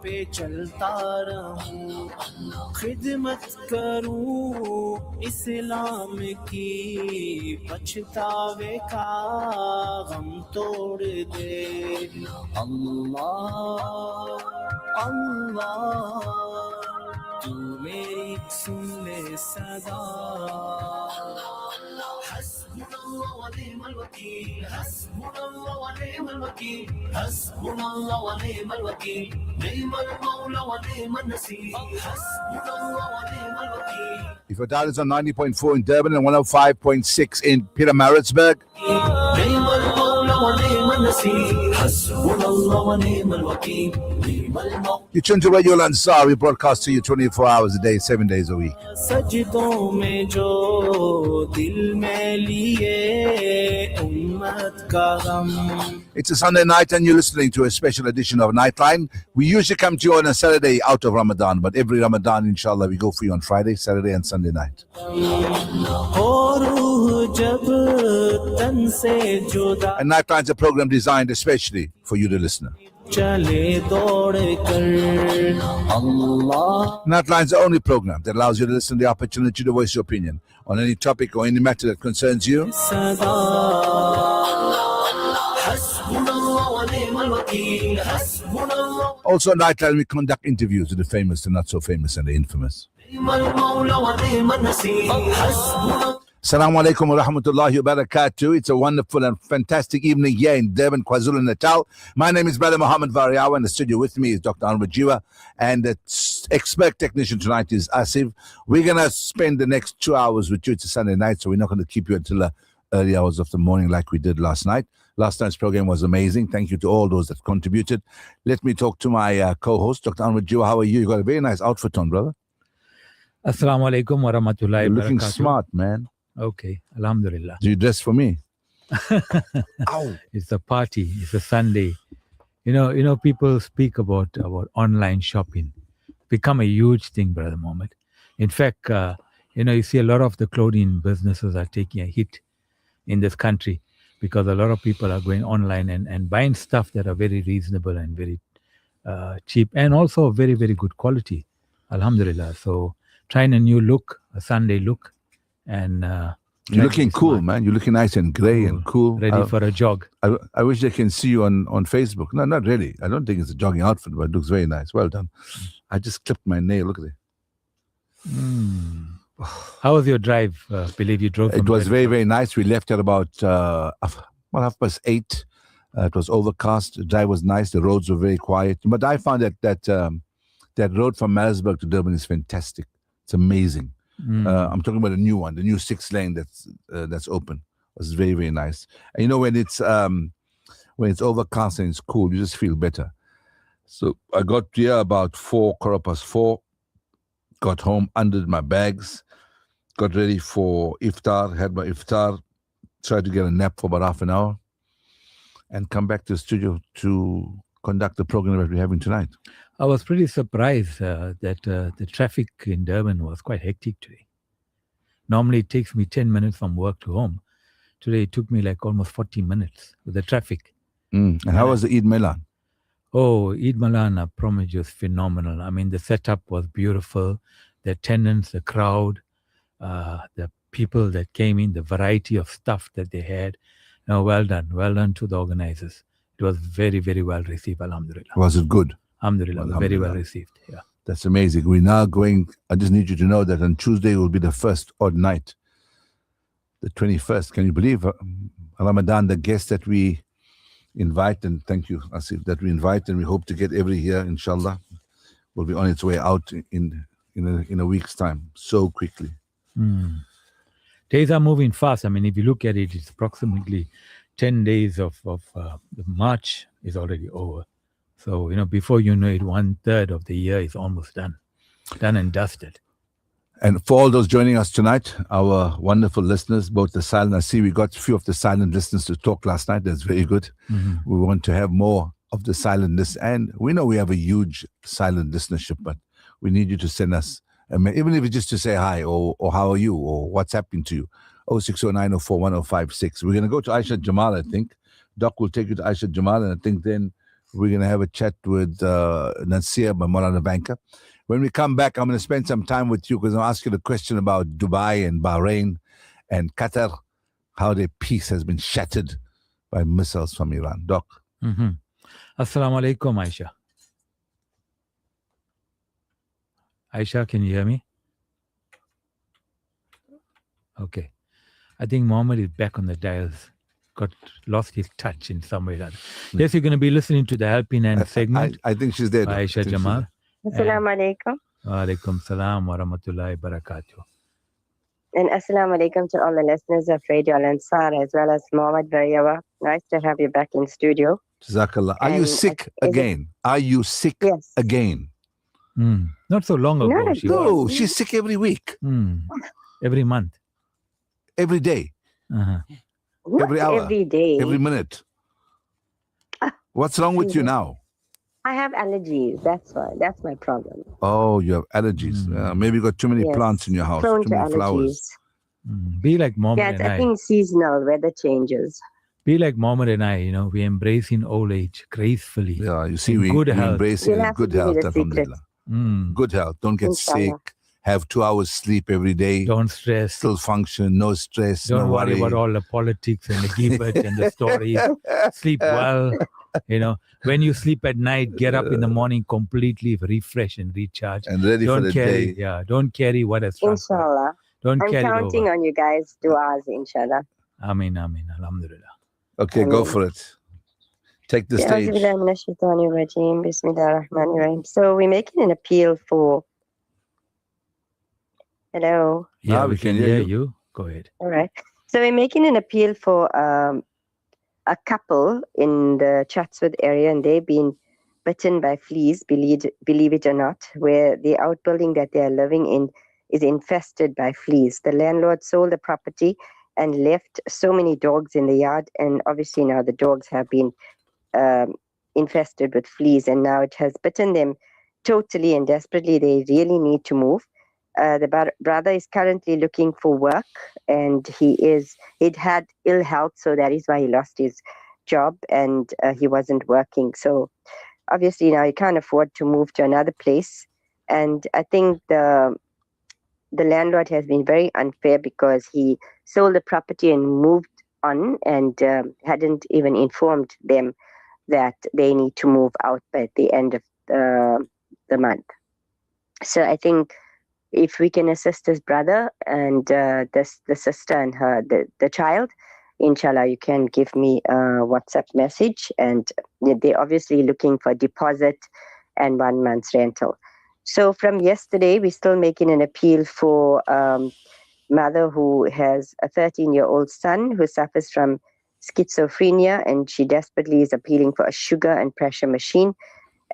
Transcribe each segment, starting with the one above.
पे चलता रहूं, खिदमत करूं इस्लाम की, पछतावे का गम तोड़ दे। अल्लाह अल्लाह तू मेरी सुन ले सदा। हस्बुनल्लाह व निअमल वकील, हस्बुनल्लाह व निअमल वकील, हस्बुनल्लाह व निअमल वकील, निअमल मौला व निअमन नसीर, हस्बुनल्लाह व निअमल वकील. If your dial is on 90.4 in Durban and 105.6 in Pietermaritzburg. You tune to Radio Ansaar. We broadcast to you 24 hours a day, 7 days a week. It's a Sunday night and you're listening to a special edition of Niteline. We usually come to you on a Saturday out of Ramadan, but every Ramadan, inshallah, we go for you on Friday, Saturday and Sunday night. And Niteline's a program designed especially for you, the listener. Niteline's the only program that allows you to listen to the opportunity to voice your opinion on any topic or any matter that concerns you. Also on Niteline, we conduct interviews with the famous, the not so famous, and the infamous. Assalamu alaikum wa rahmatullahi wa barakatuh. It's a wonderful and fantastic evening here in Durban, KwaZulu-Natal. My name is Brother Mahomed Variawa. In the studio with me is Dr. Anwar, Jeewa, and the expert technician tonight is Asif. We're going to spend the next 2 hours with you. It's a Sunday night, so we're not going to keep you until the early hours of the morning like we did last night. Last night's program was amazing. Thank you to all those that contributed. Let me talk to my co-host, Dr. Anwar Jeewa. How are you? You got a very nice outfit on, brother. Assalamu alaikum wa rahmatullahi wa barakatuh. You're looking smart, man. Okay, alhamdulillah. Do you dress for me? Ow. It's a party. It's a Sunday. You know, people speak about online shopping. Become a huge thing, Brother Mohammed. In fact, you see a lot of the clothing businesses are taking a hit in this country because a lot of people are going online and buying stuff that are very reasonable and very cheap and also very, very good quality. Alhamdulillah. So trying a new look, a Sunday look. And you're looking cool, man. You're looking nice and grey and cool. Ready for a jog. I wish they can see you on Facebook. No, not really. I don't think it's a jogging outfit, but it looks very nice. Well done. I just clipped my nail. Look at it. How was your drive? Believe you drove. It was very, very nice. We left at about 8:30. It was overcast. The drive was nice. The roads were very quiet. But I found that road from Maritzburg to Durban is fantastic. It's amazing. I'm talking about the new one, the new 6-lane that's open. It was very, very nice. And when it's overcast and it's cool, you just feel better. So I got here about 4:15. Got home, undid my bags, got ready for iftar, had my iftar, tried to get a nap for about half an hour, and come back to the studio to conduct the program that we're having tonight. I was pretty surprised that the traffic in Durban was quite hectic today. Normally it takes me 10 minutes from work to home. Today it took me like almost 40 minutes with the traffic. And how was the Eid Milan? Oh, Eid Milan, I promise you, was phenomenal. I mean, the setup was beautiful. The attendance, the crowd, the people that came in, the variety of stuff that they had. No, well done. Well done to the organizers. It was very, very well received, alhamdulillah. Was it good? Alhamdulillah, very well received, yeah. That's amazing. We're now going, I just need you to know that on Tuesday will be the first odd night, the 21st. Can you believe Ramadan, the guests that we invite, and thank you, Asif, that we invite, and we hope to get every year, inshallah, will be on its way out in a week's time, so quickly. Days are moving fast. I mean, if you look at it, it's approximately 10 days of the March is already over. So, before you know it, 1/3 of the year is almost done and dusted. And for all those joining us tonight, our wonderful listeners, both the silent, I see we got a few of the silent listeners to talk last night. That's very good. We want to have more of the silent listeners. And we know we have a huge silent listenership, but we need you to send us, even if it's just to say hi or how are you or what's happening to you. 0609041056. We're going to go to Aisha Jamal, I think. Doc will take you to Aisha Jamal, and I think then We're going to have a chat with Nasir Maulana Banker. When we come back, I'm going to spend some time with you because I'll ask you the question about Dubai and Bahrain and Qatar, how their peace has been shattered by missiles from Iran. Doc. Mm-hmm. Assalamu alaikum, Aisha. Aisha, can you hear me? Okay. I think Mohammed is back on the dials. Lost his touch in some way. Yes, you're going to be listening to the Helping Hand segment. I think she's there. Aisha Jamal. Assalamu alaikum. Wa alaikum salam wa rahmatullahi barakatuh. And assalamu alaikum to all the listeners of Radio Ansaar as well as Mohammed Variawa. Nice to have you back in studio. Jazakallah. Are you sick again? Are you sick again? Not so long ago. No, she's sick every week. Every month. Every day. Every hour. Every day. Every minute. What's wrong with you now? I have allergies. That's why. That's my problem. Oh, you have allergies. Maybe you got too many plants in your house. Prone too many flowers. Be like Mohammed and I think seasonal weather changes. Be like Mohammed and I, we embrace in old age gracefully. Yeah, you see, we embrace it in good health. Alhamdulillah. Good health. Don't get sick. Have 2 hours sleep every day. Don't stress. Still function. No stress. Don't no worry worry about all the politics and the gibet and the stories. Sleep well. When you sleep at night, get up in the morning completely refreshed and recharged. And ready for the day. Yeah, don't carry what has transpired. Inshallah. I'm counting on you guys. Du'as, inshallah. Ameen, ameen. Alhamdulillah. Okay, go for it. Take the stage. So we're making an appeal for... Hello? Yeah, we can hear you. Go ahead. All right. So we're making an appeal for a couple in the Chatsworth area, and they've been bitten by fleas, believe it or not, where the outbuilding that they are living in is infested by fleas. The landlord sold the property and left so many dogs in the yard, and obviously now the dogs have been infested with fleas, and now it has bitten them totally and desperately. They really need to move. The brother is currently looking for work, and he'd had ill health, so that is why he lost his job, and he wasn't working. So obviously now he can't afford to move to another place, and I think the landlord has been very unfair because he sold the property and moved on and hadn't even informed them that they need to move out by the end of the month. So I think if we can assist his brother and the sister and the child, inshallah, you can give me a WhatsApp message. And they're obviously looking for deposit and 1 month's rental. So from yesterday, we're still making an appeal for mother who has a 13-year-old son who suffers from schizophrenia, and she desperately is appealing for a sugar and pressure machine.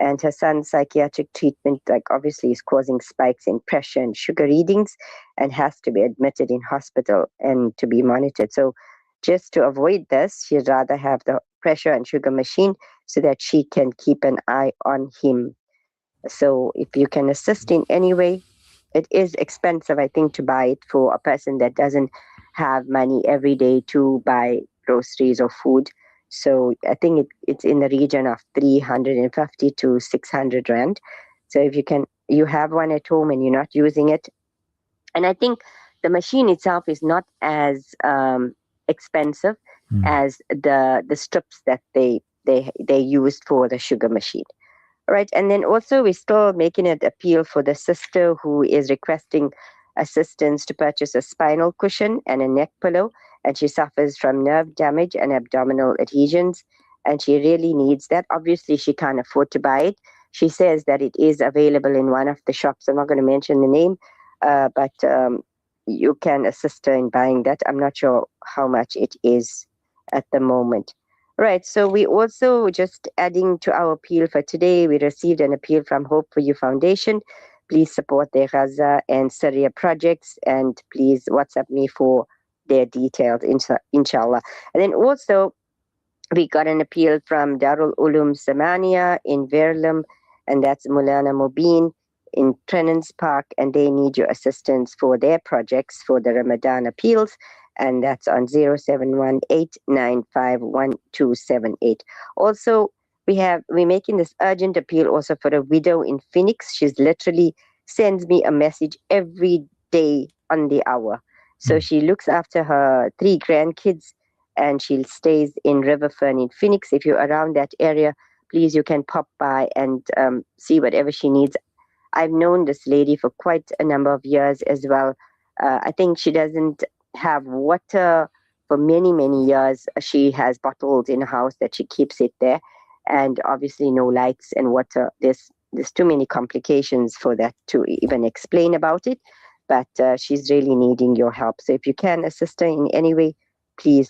And her son's psychiatric treatment, obviously is causing spikes in pressure and sugar readings and has to be admitted in hospital and to be monitored. So just to avoid this, she'd rather have the pressure and sugar machine so that she can keep an eye on him. So if you can assist in any way, it is expensive, I think, to buy it for a person that doesn't have money every day to buy groceries or food. So I think it's in the region of 350 to 600 Rand. So if you have one at home and you're not using it. And I think the machine itself is not as expensive as the strips that they used for the sugar machine. Right. And then also we're still making an appeal for the sister who is requesting assistance to purchase a spinal cushion and a neck pillow. And she suffers from nerve damage and abdominal adhesions. And she really needs that. Obviously, she can't afford to buy it. She says that it is available in one of the shops. I'm not going to mention the name, but you can assist her in buying that. I'm not sure how much it is at the moment. Right. So we also, just adding to our appeal for today, we received an appeal from Hope for You Foundation. Please support their Gaza and Syria projects, and please WhatsApp me for their details, inshallah. And then also, we got an appeal from Darul Ulum Samania in Verulam, and that's Mulana Mubin in Trenance Park, and they need your assistance for their projects for the Ramadan appeals, and that's on 0718951278. Also, we're making this urgent appeal also for a widow in Phoenix. She's literally sends me a message every day on the hour. So she looks after her 3 grandkids, and she stays in Riverfern in Phoenix. If you're around that area, please, you can pop by and see whatever she needs. I've known this lady for quite a number of years as well. I think she doesn't have water for many, many years. She has bottles in her house that she keeps it there, and obviously no lights and water. There's too many complications for that to even explain about it, but she's really needing your help. So if you can assist her in any way, please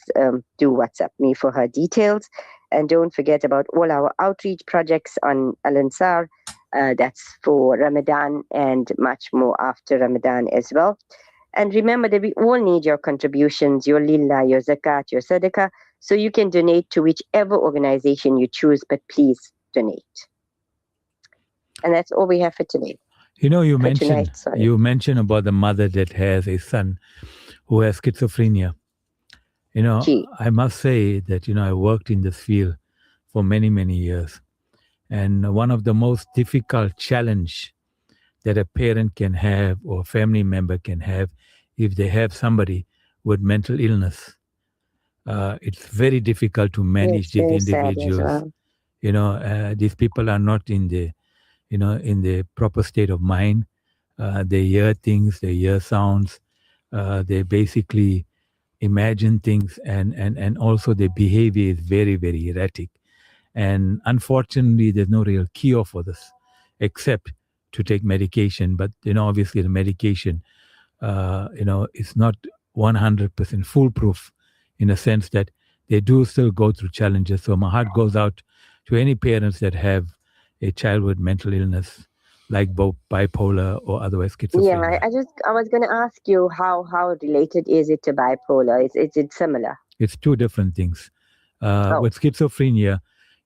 do WhatsApp me for her details. And don't forget about all our outreach projects on Ansaar. That's for Ramadan and much more after Ramadan as well. And remember that we all need your contributions, your lillah, your zakat, your sadaqah, so you can donate to whichever organization you choose, but please donate. And that's all we have for today. You know, you mentioned about the mother that has a son who has schizophrenia. You know, I must say that, you know, I worked in this field for many, many years. And one of the most difficult challenge that a parent can have or a family member can have if they have somebody with mental illness, it's very difficult to manage these individuals. Well. You know, these people are not in the, you know, in the proper state of mind. They hear things, they hear sounds, they basically imagine things, and also their behavior is very, very erratic. And unfortunately, there's no real cure for this, except to take medication. But, you know, obviously the medication, you know, is not 100% foolproof in a sense that they do still go through challenges. So my heart goes out to any parents that have a child with mental illness, like both bipolar or otherwise schizophrenia. Yeah, I was going to ask you how related is it to bipolar? Is it similar? It's 2 different things. With schizophrenia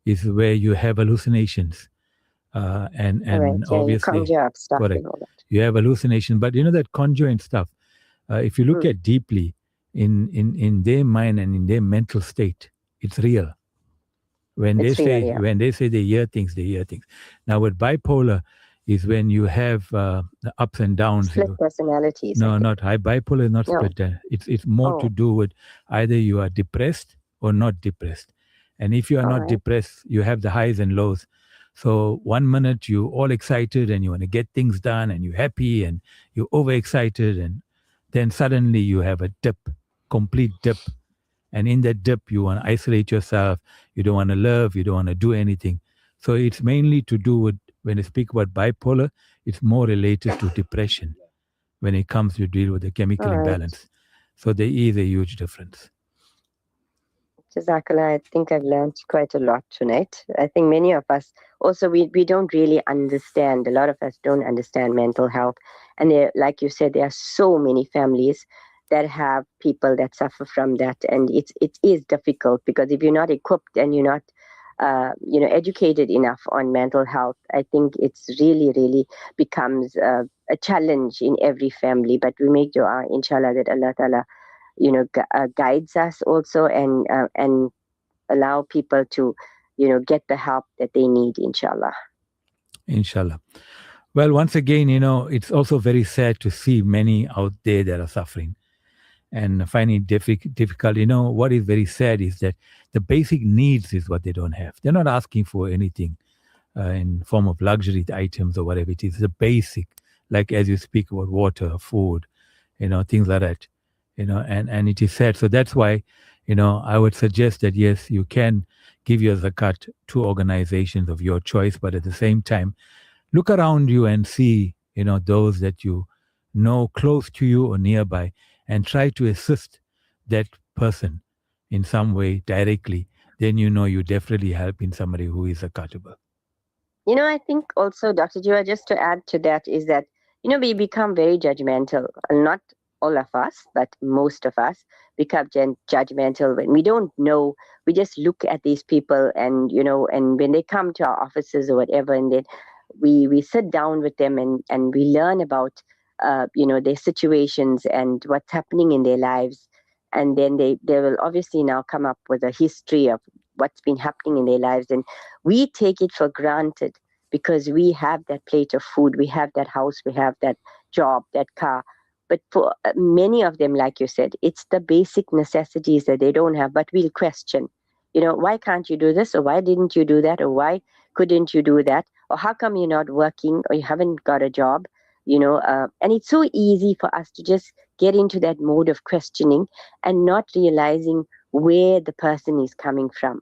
is where you have hallucinations, and obviously you conjure up stuff and all that. You have hallucinations, but you know that conjuring stuff. If you look at deeply in their mind and in their mental state, it's real. When they say they hear things, they hear things. Now with bipolar is when you have the ups and downs. Split personalities. No, not high. Bipolar is not split. It's more to do with either you are depressed or not depressed. And if you are not depressed, you have the highs and lows. So 1 minute you're all excited and you want to get things done and you're happy and you're overexcited, and then suddenly you have a dip, complete dip. And in that dip, you want to isolate yourself. You don't want to love. You don't want to do anything. So it's mainly to do with, when I speak about bipolar, it's more related to depression when it comes to deal with the chemical imbalance. So there is a huge difference. Jazakallah, I think I've learned quite a lot tonight. I think many of us also, we don't really understand, a lot of us don't understand mental health. And there, like you said, there are so many families that have people that suffer from that. And it is difficult, because if you're not equipped and you're not educated enough on mental health, I think it's really becomes a challenge in every family. But we make dua, inshallah, that Allah Ta'ala guides us also, and allow people to, get the help that they need, inshallah. Inshallah. Well, once again, it's also very sad to see many out there that are suffering and finding it difficult. What is very sad is that the basic needs is what they don't have. They're not asking for anything in form of luxury items or whatever it is. The basic, like as you speak about water, food, things like that. And it is sad. So that's why, I would suggest that, yes, you can give your zakat to organizations of your choice, but at the same time, look around you and see, those that you know close to you or nearby, and try to assist that person in some way directly. Then you're definitely helping somebody who is accountable. I think also, Dr. Jeewa, just to add to that, is that, we become very judgmental. Not all of us, but most of us become judgmental when we don't know. We just look at these people and, and when they come to our offices or whatever, and then we sit down with them and we learn about, their situations and what's happening in their lives. And then they will obviously now come up with a history of what's been happening in their lives. And we take it for granted because we have that plate of food, we have that house, we have that job, that car. But for many of them, like you said, it's the basic necessities that they don't have, but we'll question, why can't you do this? Or why didn't you do that? Or why couldn't you do that? Or how come you're not working or you haven't got a job? And it's so easy for us to just get into that mode of questioning and not realizing where the person is coming from.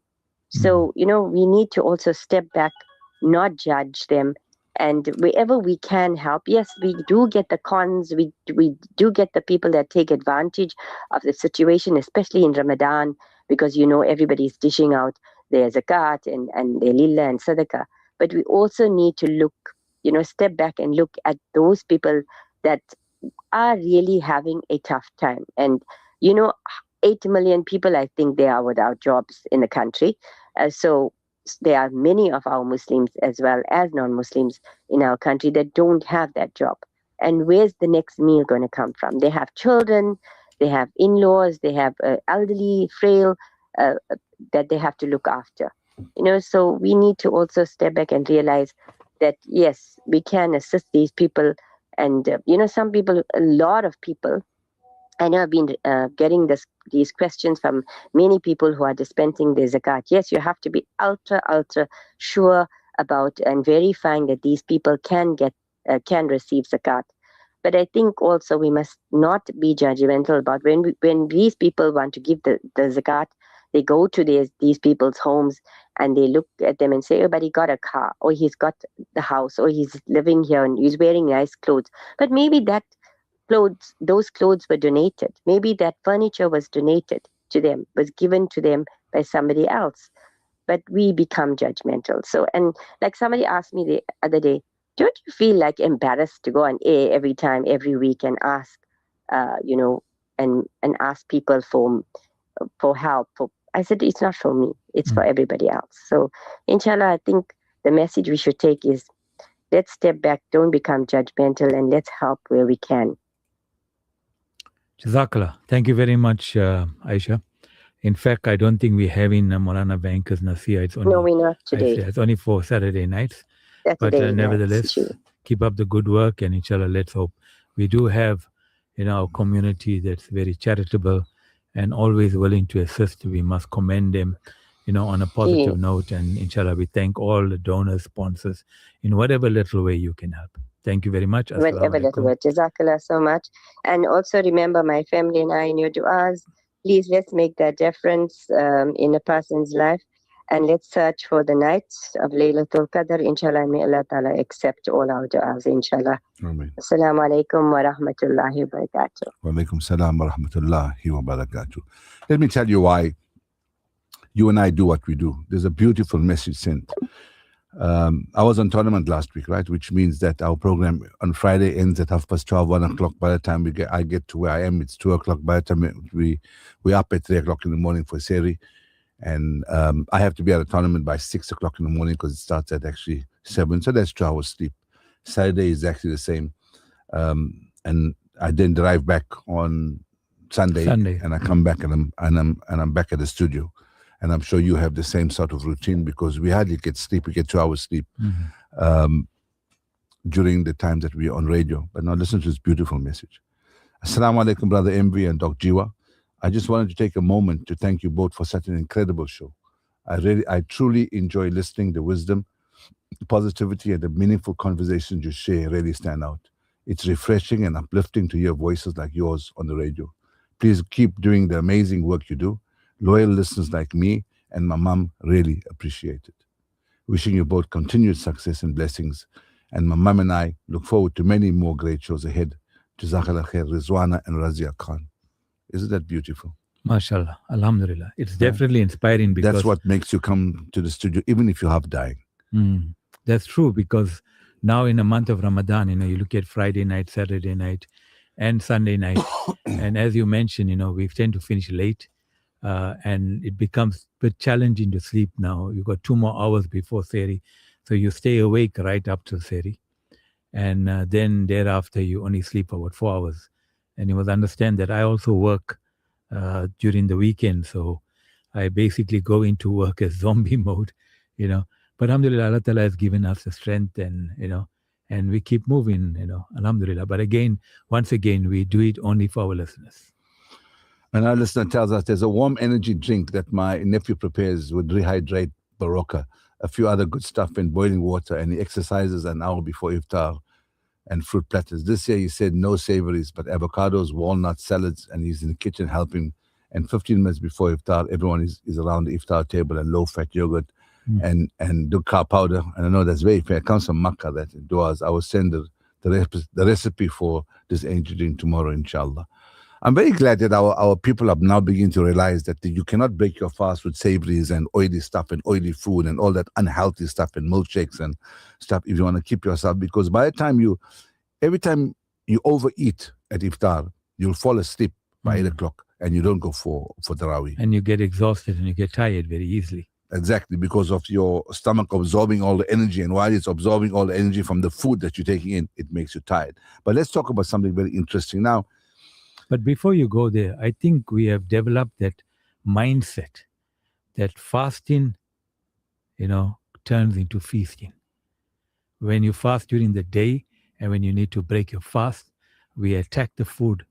So, we need to also step back, not judge them. And wherever we can help, yes, we do get the cons, we do get the people that take advantage of the situation, especially in Ramadan, because everybody's dishing out their zakat and their lillah and sadaqah. But we also need to look, step back and look at those people that are really having a tough time. And 8 million people, I think, they are without jobs in the country. So there are many of our Muslims as well as non-Muslims in our country that don't have that job. And where's the next meal going to come from? They have children, they have in-laws, they have elderly, frail that they have to look after. So we need to also step back and realize that, yes, we can assist these people. And, some people, a lot of people, I know I've been getting these questions from many people who are dispensing their zakat. Yes, you have to be ultra sure about and verifying that these people can receive zakat. But I think also we must not be judgmental about when these people want to give the zakat. They go to these people's homes and they look at them and say, oh, but he got a car, or he's got the house, or he's living here and he's wearing nice clothes. But maybe those clothes were donated. Maybe that furniture was donated to them, was given to them by somebody else. But we become judgmental. So, and like somebody asked me the other day, don't you feel like embarrassed to go on air every time, every week and ask, and ask people for help? I said, it's not for me. It's for everybody else. So, inshallah, I think the message we should take is, let's step back, don't become judgmental, and let's help where we can. Jazakallah. Thank you very much, Aisha. In fact, I don't think we have in Maulana Banker's Nasiha. It's only, no, we're not today. It's only for Saturday nights. But nevertheless, keep up the good work, and inshallah, let's hope. We do have our community that's very charitable and always willing to assist. We must commend them, on a positive note. And inshallah, we thank all the donors, sponsors, in whatever little way you can help. Thank you very much. Whatever little way. Jazakallah so much. And also remember my family and I in your du'as. Please, let's make that difference in a person's life. And let's search for the nights of Laylatul Qadr. Inshallah, may Allah Ta'ala accept all our du'as, inshallah. Ameen. Assalamu alaikum wa rahmatullahi wa barakatuh. Wa alaikum salam wa rahmatullahi wa barakatuh. Let me tell you why you and I do what we do. There's a beautiful message sent. I was on tournament last week, right? Which means that our program on Friday ends at 12:30, 1 o'clock. By the time I get to where I am, it's 2 o'clock. By the time we're up at 3 o'clock in the morning for Seri. And I have to be at a tournament by 6 o'clock in the morning because it starts at actually 7. So that's 2 hours sleep. Saturday is actually the same. And I then drive back on Sunday. And I come back and I'm back at the studio. And I'm sure you have the same sort of routine because we hardly get sleep. We get 2 hours sleep during the times that we're on radio. But now listen to this beautiful message. Assalamu alaikum, Brother Envy and Dr. Jeewa. I just wanted to take a moment to thank you both for such an incredible show. I truly enjoy listening. The wisdom, the positivity, and the meaningful conversations you share really stand out. It's refreshing and uplifting to hear voices like yours on the radio. Please keep doing the amazing work you do. Loyal listeners like me and my mom really appreciate it. Wishing you both continued success and blessings. And my mom and I look forward to many more great shows ahead. Jazakallah khair, Rizwana and Razia Khan. Isn't that beautiful? MashaAllah. Alhamdulillah. It's definitely inspiring because that's what makes you come to the studio, even if you're half dying. That's true, because now in the month of Ramadan, you look at Friday night, Saturday night, and Sunday night. And as you mentioned, we tend to finish late. And it becomes a bit challenging to sleep now. You've got 2 more hours before Seri. So you stay awake right up to Seri. And then thereafter, you only sleep for about 4 hours. And you must understand that I also work during the weekend. So I basically go into work as zombie mode, you know. But alhamdulillah, Allah Ta'ala has given us the strength and, you know, and we keep moving, you know, alhamdulillah. But again, once again, we do it only for our listeners. And our listener tells us there's a warm energy drink that my nephew prepares with rehydrate Barocca, a few other good stuff in boiling water, and he exercises an hour before iftar and fruit platters. This year he said no savories, but avocados, walnuts, salads, and he's in the kitchen helping. And 15 minutes before iftar, everyone is around the iftar table and low-fat yogurt and dukka powder. And I know that's very fair. It comes from Makkah, that in du'as. I will send the recipe for this ancient drink tomorrow, inshallah. I'm very glad that our people are now beginning to realize that you cannot break your fast with savories and oily stuff and oily food and all that unhealthy stuff and milkshakes and stuff if you want to keep yourself, because by the time every time you overeat at iftar, you'll fall asleep by 8 o'clock and you don't go for Tarawih. And you get exhausted and you get tired very easily. Exactly, because of your stomach absorbing all the energy, and while it's absorbing all the energy from the food that you're taking in, it makes you tired. But let's talk about something very interesting now. But before you go there, I think we have developed that mindset that fasting, you know, turns into feasting. When you fast during the day and when you need to break your fast, we attack the food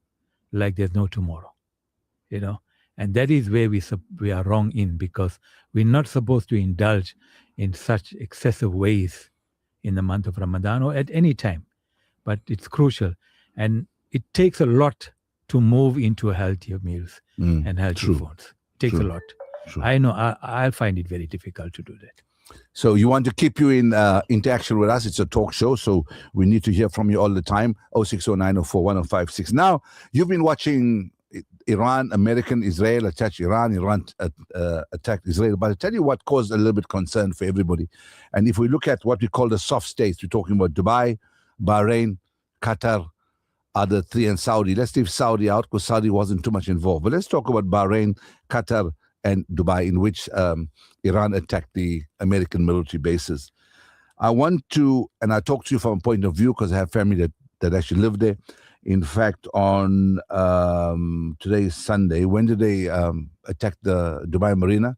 like there's no tomorrow, you know. And that is where we are wrong in, because we're not supposed to indulge in such excessive ways in the month of Ramadan or at any time. But it's crucial. And it takes a lot to move into healthier meals and healthier foods. It takes a lot. True. I know I'll find it very difficult to do that. So you want to keep you in interaction with us. It's a talk show, so we need to hear from you all the time. 06090411056. Now, you've been watching Iran, Israel attacked Iran attacked Israel. But I tell you what caused a little bit concern for everybody. And if we look at what we call the soft states, we're talking about Dubai, Bahrain, Qatar, are the three, and Saudi. Let's leave Saudi out because Saudi wasn't too much involved. But let's talk about Bahrain, Qatar, and Dubai, in which Iran attacked the American military bases. I want to, and I talk to you from a point of view because I have family that actually live there. In fact, on today is Sunday. When did they attack the Dubai Marina?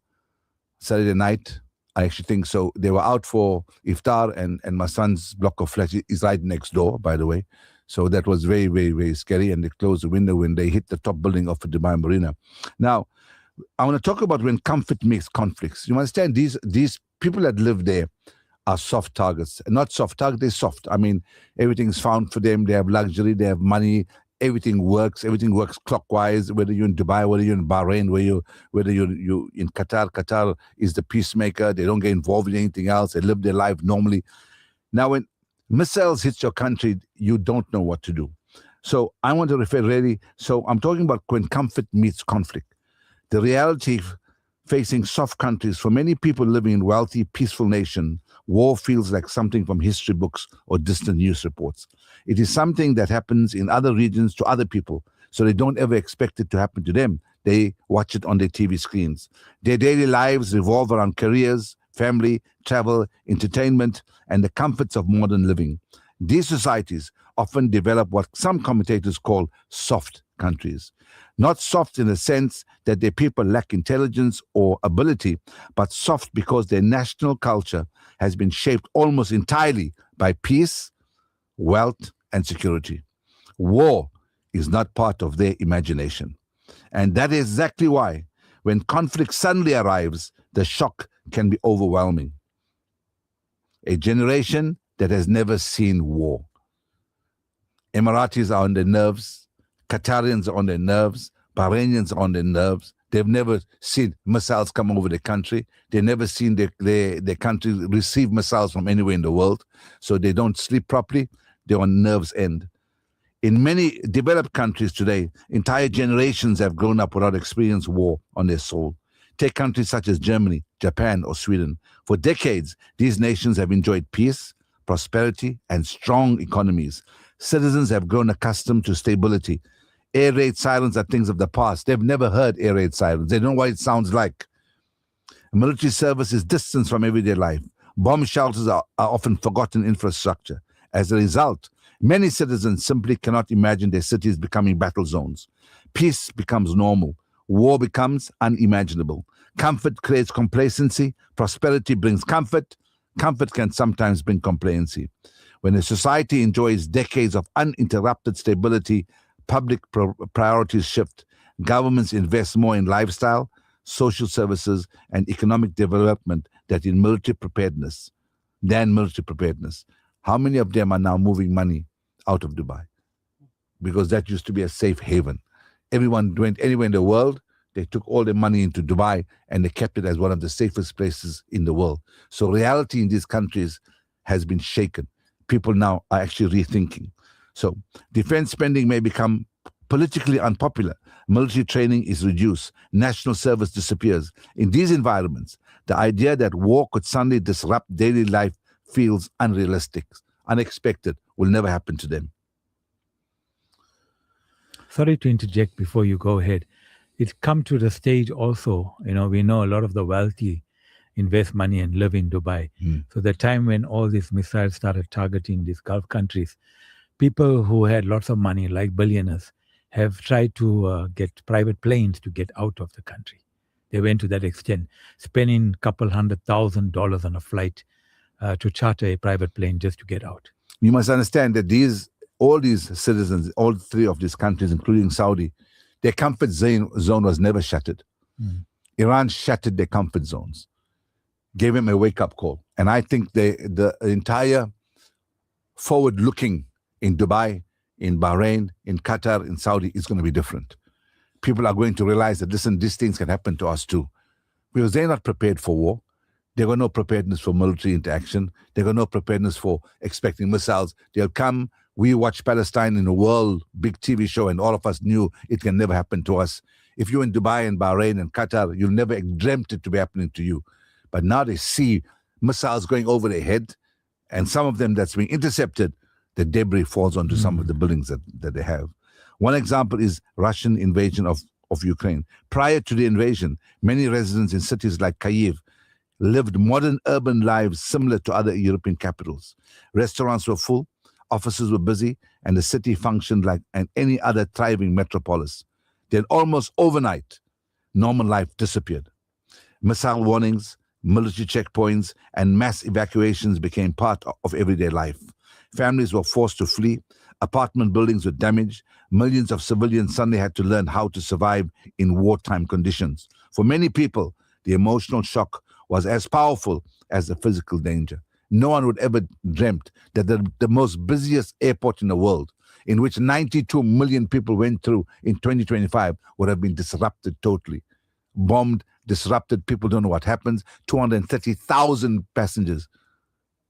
Saturday night, I actually think so. They were out for iftar, and my son's block of flats is right next door, by the way. So that was very, very, very scary. And they closed the window when they hit the top building of the Dubai Marina. Now, I want to talk about when comfort makes conflicts. You understand, these people that live there are soft targets. Not soft targets, they're soft. I mean, everything's found for them. They have luxury, they have money. Everything works clockwise, whether you're in Dubai, whether you're in Bahrain, whether you're in Qatar. Qatar is the peacemaker. They don't get involved in anything else. They live their life normally. Now, when missiles hit your country, you don't know what to do. So I want to refer really, so I'm talking about when comfort meets conflict. The reality facing soft countries, for many people living in wealthy, peaceful nations, war feels like something from history books or distant news reports. It is something that happens in other regions to other people, so they don't ever expect it to happen to them. They watch it on their TV screens. Their daily lives revolve around careers, family, travel, entertainment, and the comforts of modern living. These societies often develop what some commentators call soft countries. Not soft in the sense that their people lack intelligence or ability, but soft because their national culture has been shaped almost entirely by peace, wealth, and security. War is not part of their imagination. And that is exactly why, when conflict suddenly arrives, the shock can be overwhelming. A generation that has never seen war. Emiratis are on their nerves. Qatarians are on their nerves. Bahrainians are on their nerves. They've never seen missiles come over their country. They've never seen their country receive missiles from anywhere in the world. So they don't sleep properly. They're on nerves end. In many developed countries today, entire generations have grown up without experiencing war on their soul. Take countries such as Germany, Japan, or Sweden. For decades, these nations have enjoyed peace, prosperity, and strong economies. Citizens have grown accustomed to stability. Air raid sirens are things of the past. They've never heard air raid sirens. They don't know what it sounds like. Military service is distant from everyday life. Bomb shelters are often forgotten infrastructure. As a result, many citizens simply cannot imagine their cities becoming battle zones. Peace becomes normal. War becomes unimaginable. Comfort creates complacency. Prosperity brings comfort. Comfort can sometimes bring complacency. When a society enjoys decades of uninterrupted stability, public priorities shift. Governments invest more in lifestyle, social services, and economic development than military preparedness. How many of them are now moving money out of Dubai? Because that used to be a safe haven. Everyone went anywhere in the world, they took all their money into Dubai and they kept it as one of the safest places in the world. So reality in these countries has been shaken. People now are actually rethinking. So defense spending may become politically unpopular. Military training is reduced. National service disappears. In these environments, the idea that war could suddenly disrupt daily life feels unrealistic, unexpected, will never happen to them. Sorry to interject before you go ahead. It's come to the stage also, we know a lot of the wealthy invest money and live in Dubai. So the time when all these missiles started targeting these Gulf countries, people who had lots of money, like billionaires, have tried to get private planes to get out of the country. They went to that extent, spending a couple $100,000 on a flight to charter a private plane just to get out. You must understand that all these citizens, all three of these countries, including Saudi, their comfort zone was never shattered. Iran shattered their comfort zones, gave him a wake-up call. And I think the entire forward-looking in Dubai, in Bahrain, in Qatar, in Saudi is going to be different. People are going to realize that, listen, these things can happen to us too. Because they're not prepared for war. They've got no preparedness for military interaction. They've got no preparedness for expecting missiles. They'll come. We watch Palestine in a world big TV show, and all of us knew it can never happen to us. If you're in Dubai and Bahrain and Qatar, you'll never dreamt it to be happening to you. But now they see missiles going over their head, and some of them that's being intercepted, the debris falls onto some of the buildings that they have. One example is Russian invasion of Ukraine. Prior to the invasion, many residents in cities like Kyiv lived modern urban lives similar to other European capitals. Restaurants were full, offices were busy, and the city functioned like any other thriving metropolis. Then almost overnight, normal life disappeared. Missile warnings, military checkpoints, and mass evacuations became part of everyday life. Families were forced to flee. Apartment buildings were damaged. Millions of civilians suddenly had to learn how to survive in wartime conditions. For many people, the emotional shock was as powerful as the physical danger. No one would ever dreamt that the most busiest airport in the world, in which 92 million people went through in 2025, would have been disrupted totally. Bombed, disrupted, people don't know what happens. 230,000 passengers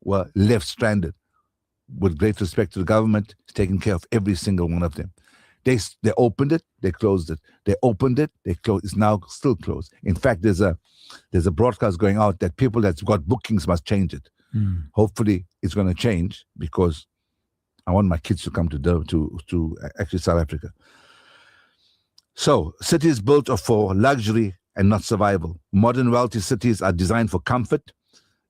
were left stranded. With great respect to the government, it's taking care of every single one of them. They opened it, they closed it. They opened it, they closed. It's now still closed. In fact, there's a broadcast going out that people that's got bookings must change it. Hopefully, it's going to change, because I want my kids to come to actually South Africa. So, cities built for luxury and not survival. Modern wealthy cities are designed for comfort,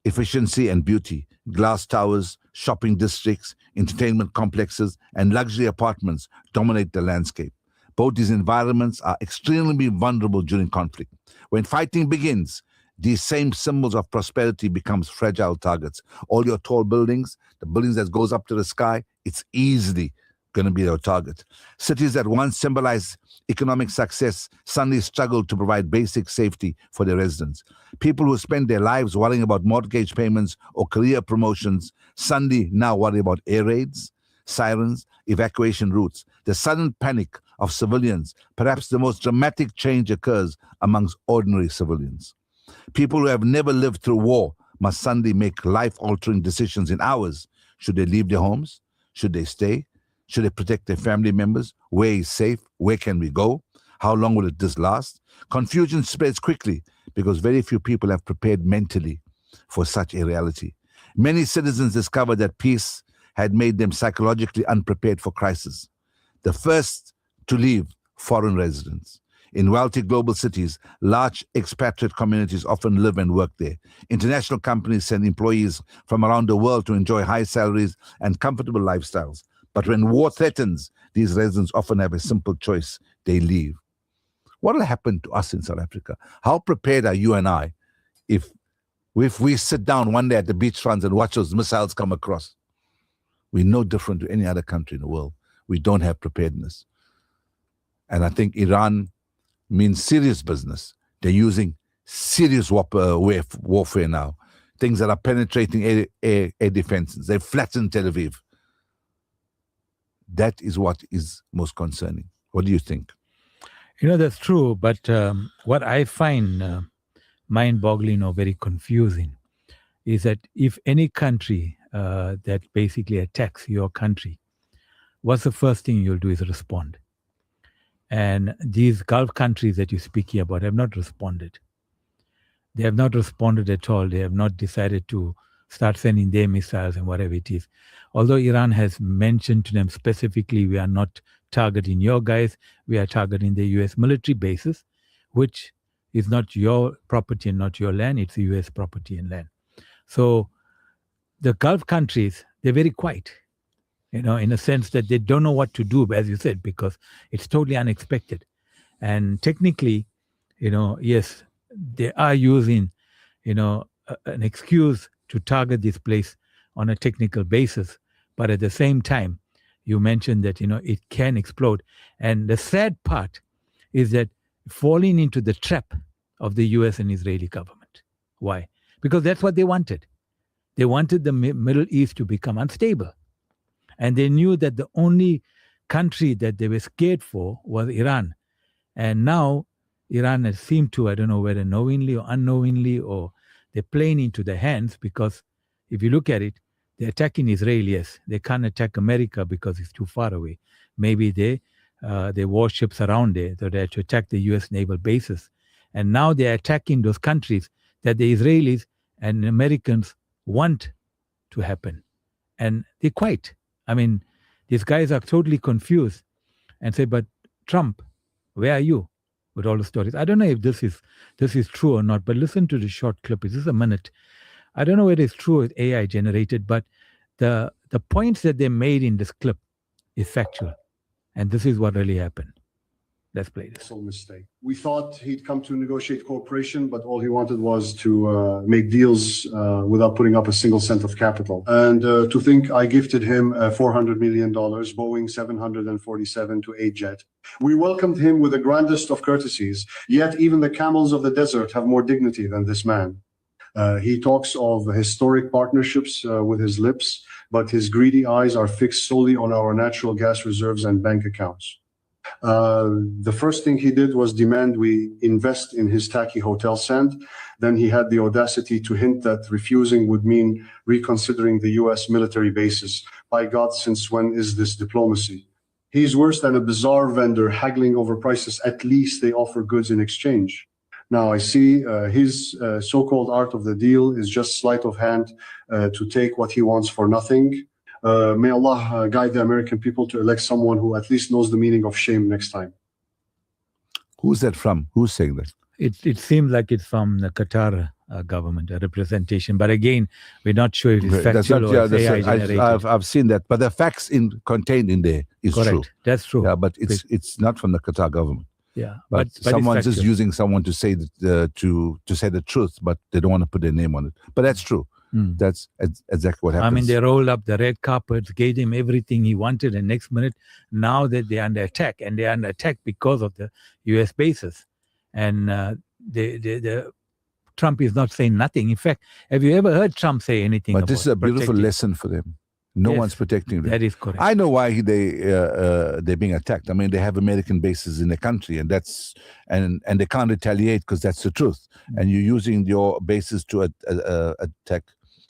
efficiency, and beauty. Glass towers, shopping districts, entertainment complexes, and luxury apartments dominate the landscape. Both these environments are extremely vulnerable during conflict. When fighting begins, these same symbols of prosperity becomes fragile targets. All your tall buildings, the buildings that goes up to the sky, it's easily going to be your target. Cities that once symbolized economic success suddenly struggle to provide basic safety for their residents. People who spend their lives worrying about mortgage payments or career promotions suddenly now worry about air raids, sirens, evacuation routes. The sudden panic of civilians, perhaps the most dramatic change occurs amongst ordinary civilians. People who have never lived through war must suddenly make life-altering decisions in hours. Should they leave their homes? Should they stay? Should they protect their family members? Where is safe? Where can we go? How long will this last? Confusion spreads quickly because very few people have prepared mentally for such a reality. Many citizens discovered that peace had made them psychologically unprepared for crisis. The first to leave, foreign residents. In wealthy global cities, large expatriate communities often live and work there. International companies send employees from around the world to enjoy high salaries and comfortable lifestyles. But when war threatens, these residents often have a simple choice. They leave. What will happen to us in South Africa? How prepared are you and I if we sit down one day at the beachfronts and watch those missiles come across? We're no different to any other country in the world. We don't have preparedness. And I think Iran means serious business. They're using serious warfare now. Things that are penetrating air defenses. They've flattened Tel Aviv. That is what is most concerning. What do you think? That's true. But what I find mind-boggling or very confusing is that if any country that basically attacks your country, what's the first thing you'll do is respond. And these Gulf countries that you're speaking about have not responded. They have not responded at all. They have not decided to start sending their missiles and whatever it is. Although Iran has mentioned to them specifically, we are not targeting your guys, we are targeting the US military bases, which is not your property and not your land, it's the US property and land. So the Gulf countries, they're very quiet, in a sense that they don't know what to do, as you said, because it's totally unexpected. And technically, yes, they are using, an excuse to target this place on a technical basis. But at the same time, you mentioned that, it can explode. And the sad part is that falling into the trap of the US and Israeli government. Why? Because that's what they wanted. They wanted the Middle East to become unstable. And they knew that the only country that they were scared for was Iran. And now Iran has seemed to, I don't know whether knowingly or unknowingly, or they're playing into their hands, because if you look at it, they're attacking Israel, yes. They can't attack America because it's too far away. Maybe their warships around there, so they have to attack the US naval bases. And now they're attacking those countries that the Israelis and Americans want to happen. And they're quiet. I mean, these guys are totally confused and say, but Trump, where are you with all the stories? I don't know if this is true or not, but listen to the short clip. It's just a minute. I don't know whether it's true or it's AI generated, but the points that they made in this clip is factual. And this is what really happened. Let's play this. Mistake. We thought he'd come to negotiate cooperation, but all he wanted was to make deals without putting up a single cent of capital. And to think I gifted him $400 million, Boeing 747-8 jet. We welcomed him with the grandest of courtesies, yet even the camels of the desert have more dignity than this man. He talks of historic partnerships with his lips, but his greedy eyes are fixed solely on our natural gas reserves and bank accounts. The first thing he did was demand we invest in his tacky hotel sand. Then he had the audacity to hint that refusing would mean reconsidering the US military bases. By God, since when is this diplomacy? He's worse than a bizarre vendor haggling over prices. At least they offer goods in exchange. Now I see his so-called art of the deal is just sleight of hand to take what he wants for nothing. May Allah guide the American people to elect someone who at least knows the meaning of shame next time. Who's that from? Who's saying that? It seems like it's from the Qatar government, a representation. But again, we're not sure if it's factual or it's AI generated. I've seen that. But the facts contained in there is correct. True. That's true. Yeah, but it's not from the Qatar government. Yeah, but someone's just using someone to say to say the truth, but they don't want to put their name on it. But that's true. That's exactly what happens. I mean, they rolled up the red carpets, gave him everything he wanted, and next minute, now that they're under attack, and they're under attack because of the U.S. bases, and the Trump is not saying nothing. In fact, have you ever heard Trump say anything? But this is a beautiful lesson for them. No one's protecting them. That is correct. I know why they're being attacked. I mean, they have American bases in the country, and and they can't retaliate because that's the truth. And you're using your bases to attack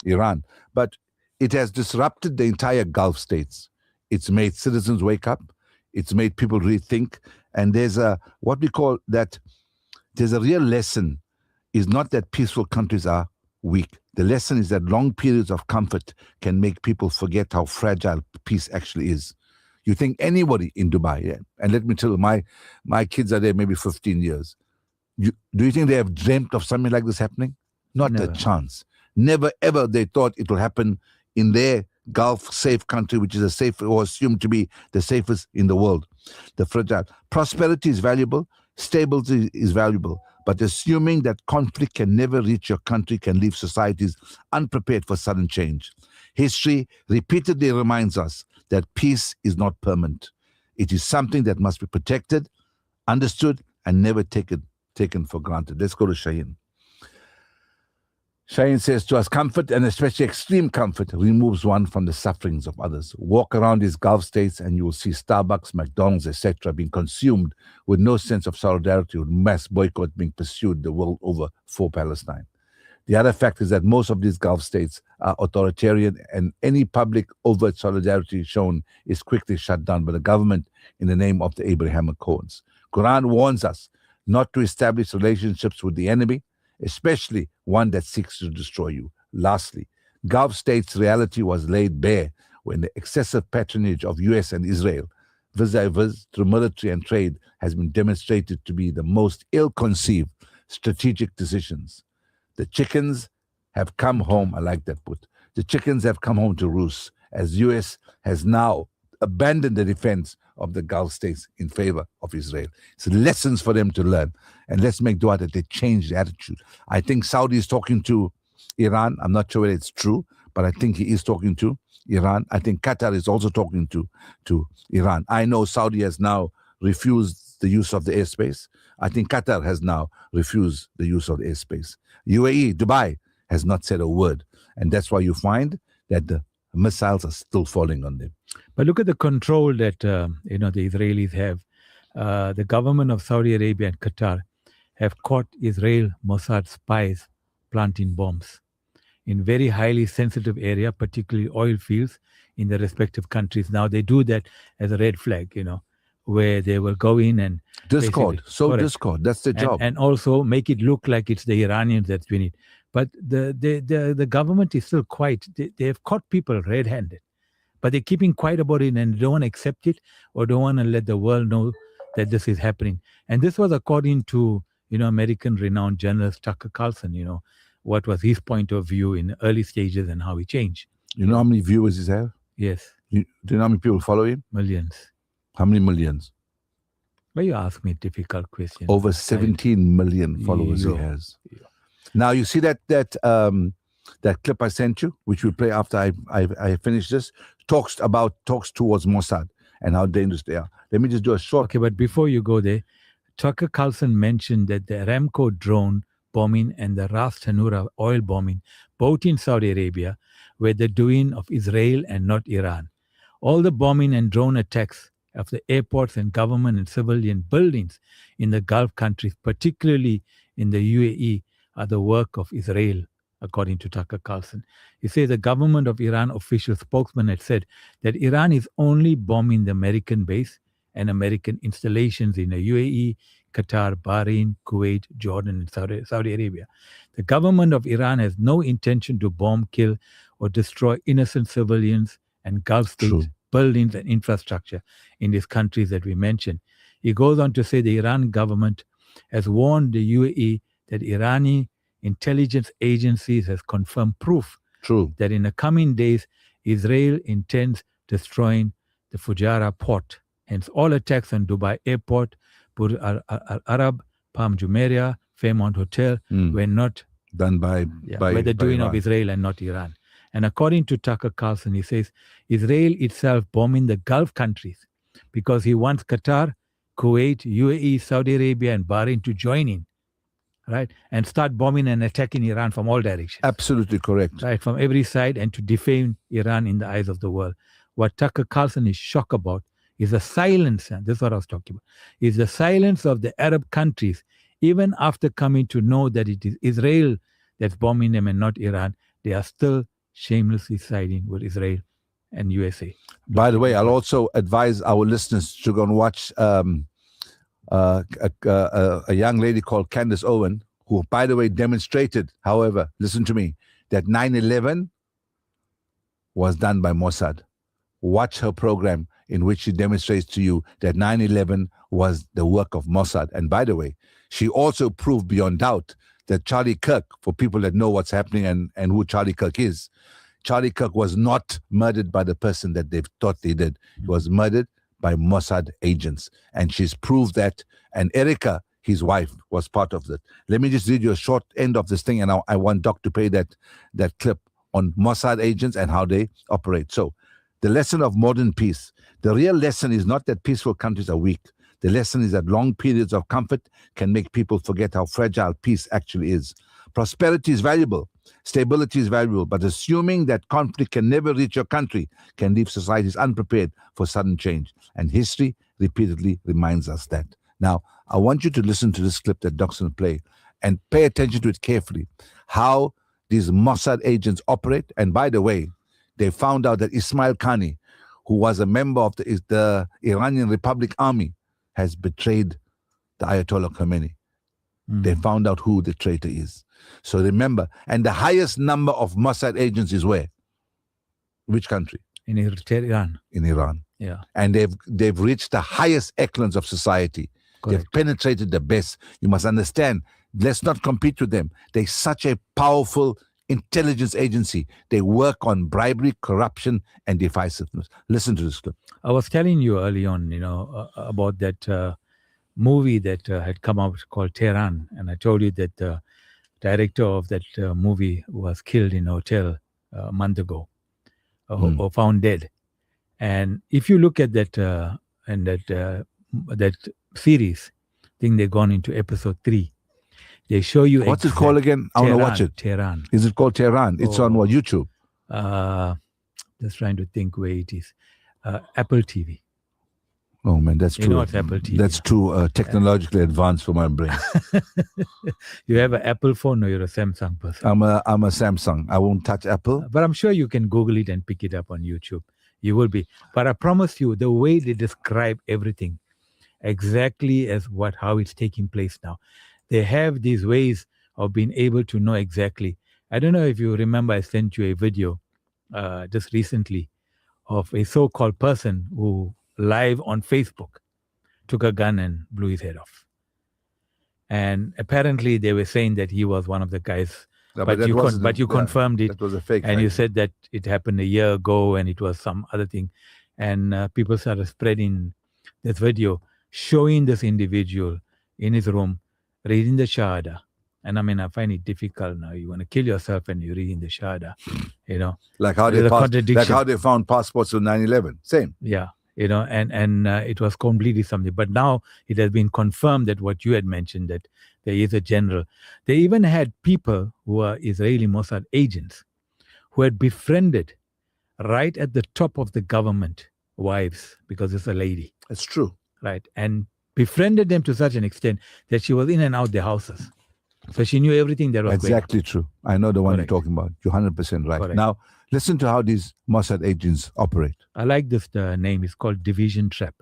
Iran. But it has disrupted the entire Gulf states. It's made citizens wake up. It's made people rethink. And there's what we call that. There's a real lesson. Is not that peaceful countries are weak. The lesson is that long periods of comfort can make people forget how fragile peace actually is. You think anybody in Dubai, and let me tell you, my kids are there maybe 15 years. Do you think they have dreamt of something like this happening? Not a chance. Never ever they thought it will happen in their Gulf safe country, which is or assumed to be the safest in the world. The fragile prosperity is valuable. Stability is valuable, but assuming that conflict can never reach your country can leave societies unprepared for sudden change. History repeatedly reminds us that peace is not permanent. It is something that must be protected, understood, and never taken for granted. Let's go to Shaheen. Shaheen says to us, comfort, and especially extreme comfort, removes one from the sufferings of others. Walk around these Gulf states and you will see Starbucks, McDonald's, etc. being consumed with no sense of solidarity, with mass boycott being pursued the world over for Palestine. The other fact is that most of these Gulf states are authoritarian, and any public overt solidarity shown is quickly shut down by the government in the name of the Abrahamic Accords. Quran warns us not to establish relationships with the enemy, especially one that seeks to destroy you. Lastly, Gulf states' reality was laid bare when the excessive patronage of US and Israel vis-a-vis through military and trade has been demonstrated to be the most ill-conceived strategic decisions. The chickens have come home. I like that put. The chickens have come home to roost, as US has now abandoned the defense of the Gulf states in favor of Israel. It's lessons for them to learn. And let's make dua that they change the attitude. I think Saudi is talking to Iran. I'm not sure whether it's true, but I think he is talking to Iran. I think Qatar is also talking to Iran. I know Saudi has now refused the use of the airspace. I think Qatar has now refused the use of the airspace. UAE, Dubai, has not said a word. And that's why you find that the missiles are still falling on them. But look at the control that the Israelis have. The government of Saudi Arabia and Qatar have caught Israel Mossad spies planting bombs in very highly sensitive area, particularly oil fields in the respective countries. Now they do that as a red flag, where they will go in and discord. Discord. That's the job. And also make it look like it's the Iranians that's doing it. But the government is still quiet. They have caught people red-handed, but they're keeping quiet about it and don't want to accept it or don't want to let the world know that this is happening. And this was according to American renowned journalist Tucker Carlson. What was his point of view in early stages and how he changed. You know how many viewers he has? Yes. Do you know how many people follow him? Millions. How many millions? Well, you ask me a difficult question. Over 17 million followers he has. Yeah. Now you see that clip I sent you, which we'll play after I finish this, talks towards Mossad and how dangerous they are. Let me just do a short. Okay, but before you go there, Tucker Carlson mentioned that the Aramco drone bombing and the Ras Tanura oil bombing, both in Saudi Arabia, were the doing of Israel and not Iran. All the bombing and drone attacks of the airports and government and civilian buildings in the Gulf countries, particularly in the UAE, are the work of Israel, according to Tucker Carlson. He says the government of Iran official spokesman had said that Iran is only bombing the American base and American installations in the UAE, Qatar, Bahrain, Kuwait, Jordan, and Saudi Arabia. The government of Iran has no intention to bomb, kill, or destroy innocent civilians and Gulf states, buildings, and infrastructure in these countries that we mentioned. He goes on to say the Iran government has warned the UAE that Irani intelligence agencies has confirmed proof that in the coming days, Israel intends destroying the Fujairah port. Hence, all attacks on Dubai Airport, Burj Al Arab, Palm Jumeirah, Fairmont Hotel were not done by the doing Iran. of Israel and not Iran. And according to Tucker Carlson, he says Israel itself bombing the Gulf countries because he wants Qatar, Kuwait, UAE, Saudi Arabia, and Bahrain to join in. Right, and start bombing and attacking Iran from all directions. Absolutely correct. Right, from every side, and to defame Iran in the eyes of the world. What Tucker Carlson is shocked about is the silence, and this is what I was talking about, is the silence of the Arab countries, even after coming to know that it is Israel that's bombing them and not Iran. They are still shamelessly siding with Israel and USA. By the way, I'll also advise our listeners to go and watch a young lady called Candace Owen, who, by the way, demonstrated, however, listen to me, that 9/11 was done by Mossad. Watch her program in which she demonstrates to you that 9/11 was the work of Mossad. And by the way, she also proved beyond doubt that Charlie Kirk, for people that know what's happening and who Charlie Kirk is, Charlie Kirk was not murdered by the person that they thought they did. He was murdered by Mossad agents. And she's proved that. And Erica, his wife, was part of that. Let me just read you a short end of this thing, and I want Doc to play that clip on Mossad agents and how they operate. So, the lesson of modern peace. The real lesson is not that peaceful countries are weak. The lesson is that long periods of comfort can make people forget how fragile peace actually is. Prosperity is valuable. Stability is valuable. But assuming that conflict can never reach your country can leave societies unprepared for sudden change. And history repeatedly reminds us that. Now, I want you to listen to this clip that Doc's going to play and pay attention to it carefully. How these Mossad agents operate. And by the way, they found out that Ismail Khani, who was a member of the Iranian Republic Army, has betrayed the Ayatollah Khomeini. They found out who the traitor is. So remember, and the highest number of Mossad agents is where? Which country? In Iran. In Iran. Yeah. And they've reached the highest echelons of society. Correct. They've penetrated the best. You must understand, let's not compete with them. They're such a powerful intelligence agency. They work on bribery, corruption, and divisiveness. Listen to this clip. I was telling you early on, about that movie that had come out called Tehran. And I told you that the director of that movie was killed in a hotel a month ago, or found dead. And if you look at that that series, I think they've gone into episode 3. They show you. What's it called again? I want to watch it. Tehran. Is it called Tehran? It's on what, YouTube? Just trying to think where it is. Apple TV. Oh man, that's You too. know it's Apple TV. That's too technologically advanced for my brain. You have an Apple phone or you're a Samsung person? I'm a Samsung. I won't touch Apple. But I'm sure you can Google it and pick it up on YouTube. You will be. But I promise you, the way they describe everything, exactly as how it's taking place now. They have these ways of being able to know exactly. I don't know if you remember, I sent you a video just recently of a so-called person who live on Facebook took a gun and blew his head off. And apparently they were saying that he was one of the guys, No, but you confirmed it. That was a fake. And you said that it happened a year ago and it was some other thing. And people started spreading this video showing this individual in his room reading the Shahada. And I mean, I find it difficult now. You want to kill yourself and you're reading the Shahada, Like how they found passports on 9/11. Same. Yeah, and it was completely something. But now it has been confirmed that what you had mentioned, that there is a general. They even had people who are Israeli Mossad agents who had befriended right at the top of the government wives, because it's a lady. It's true. Right. And befriended them to such an extent that she was in and out their houses. So she knew everything that was exactly going on. True. I know the one Correct. you're talking about. You're 100% right. Correct. Now, listen to how these Mossad agents operate. I like this name. It's called Division Trap.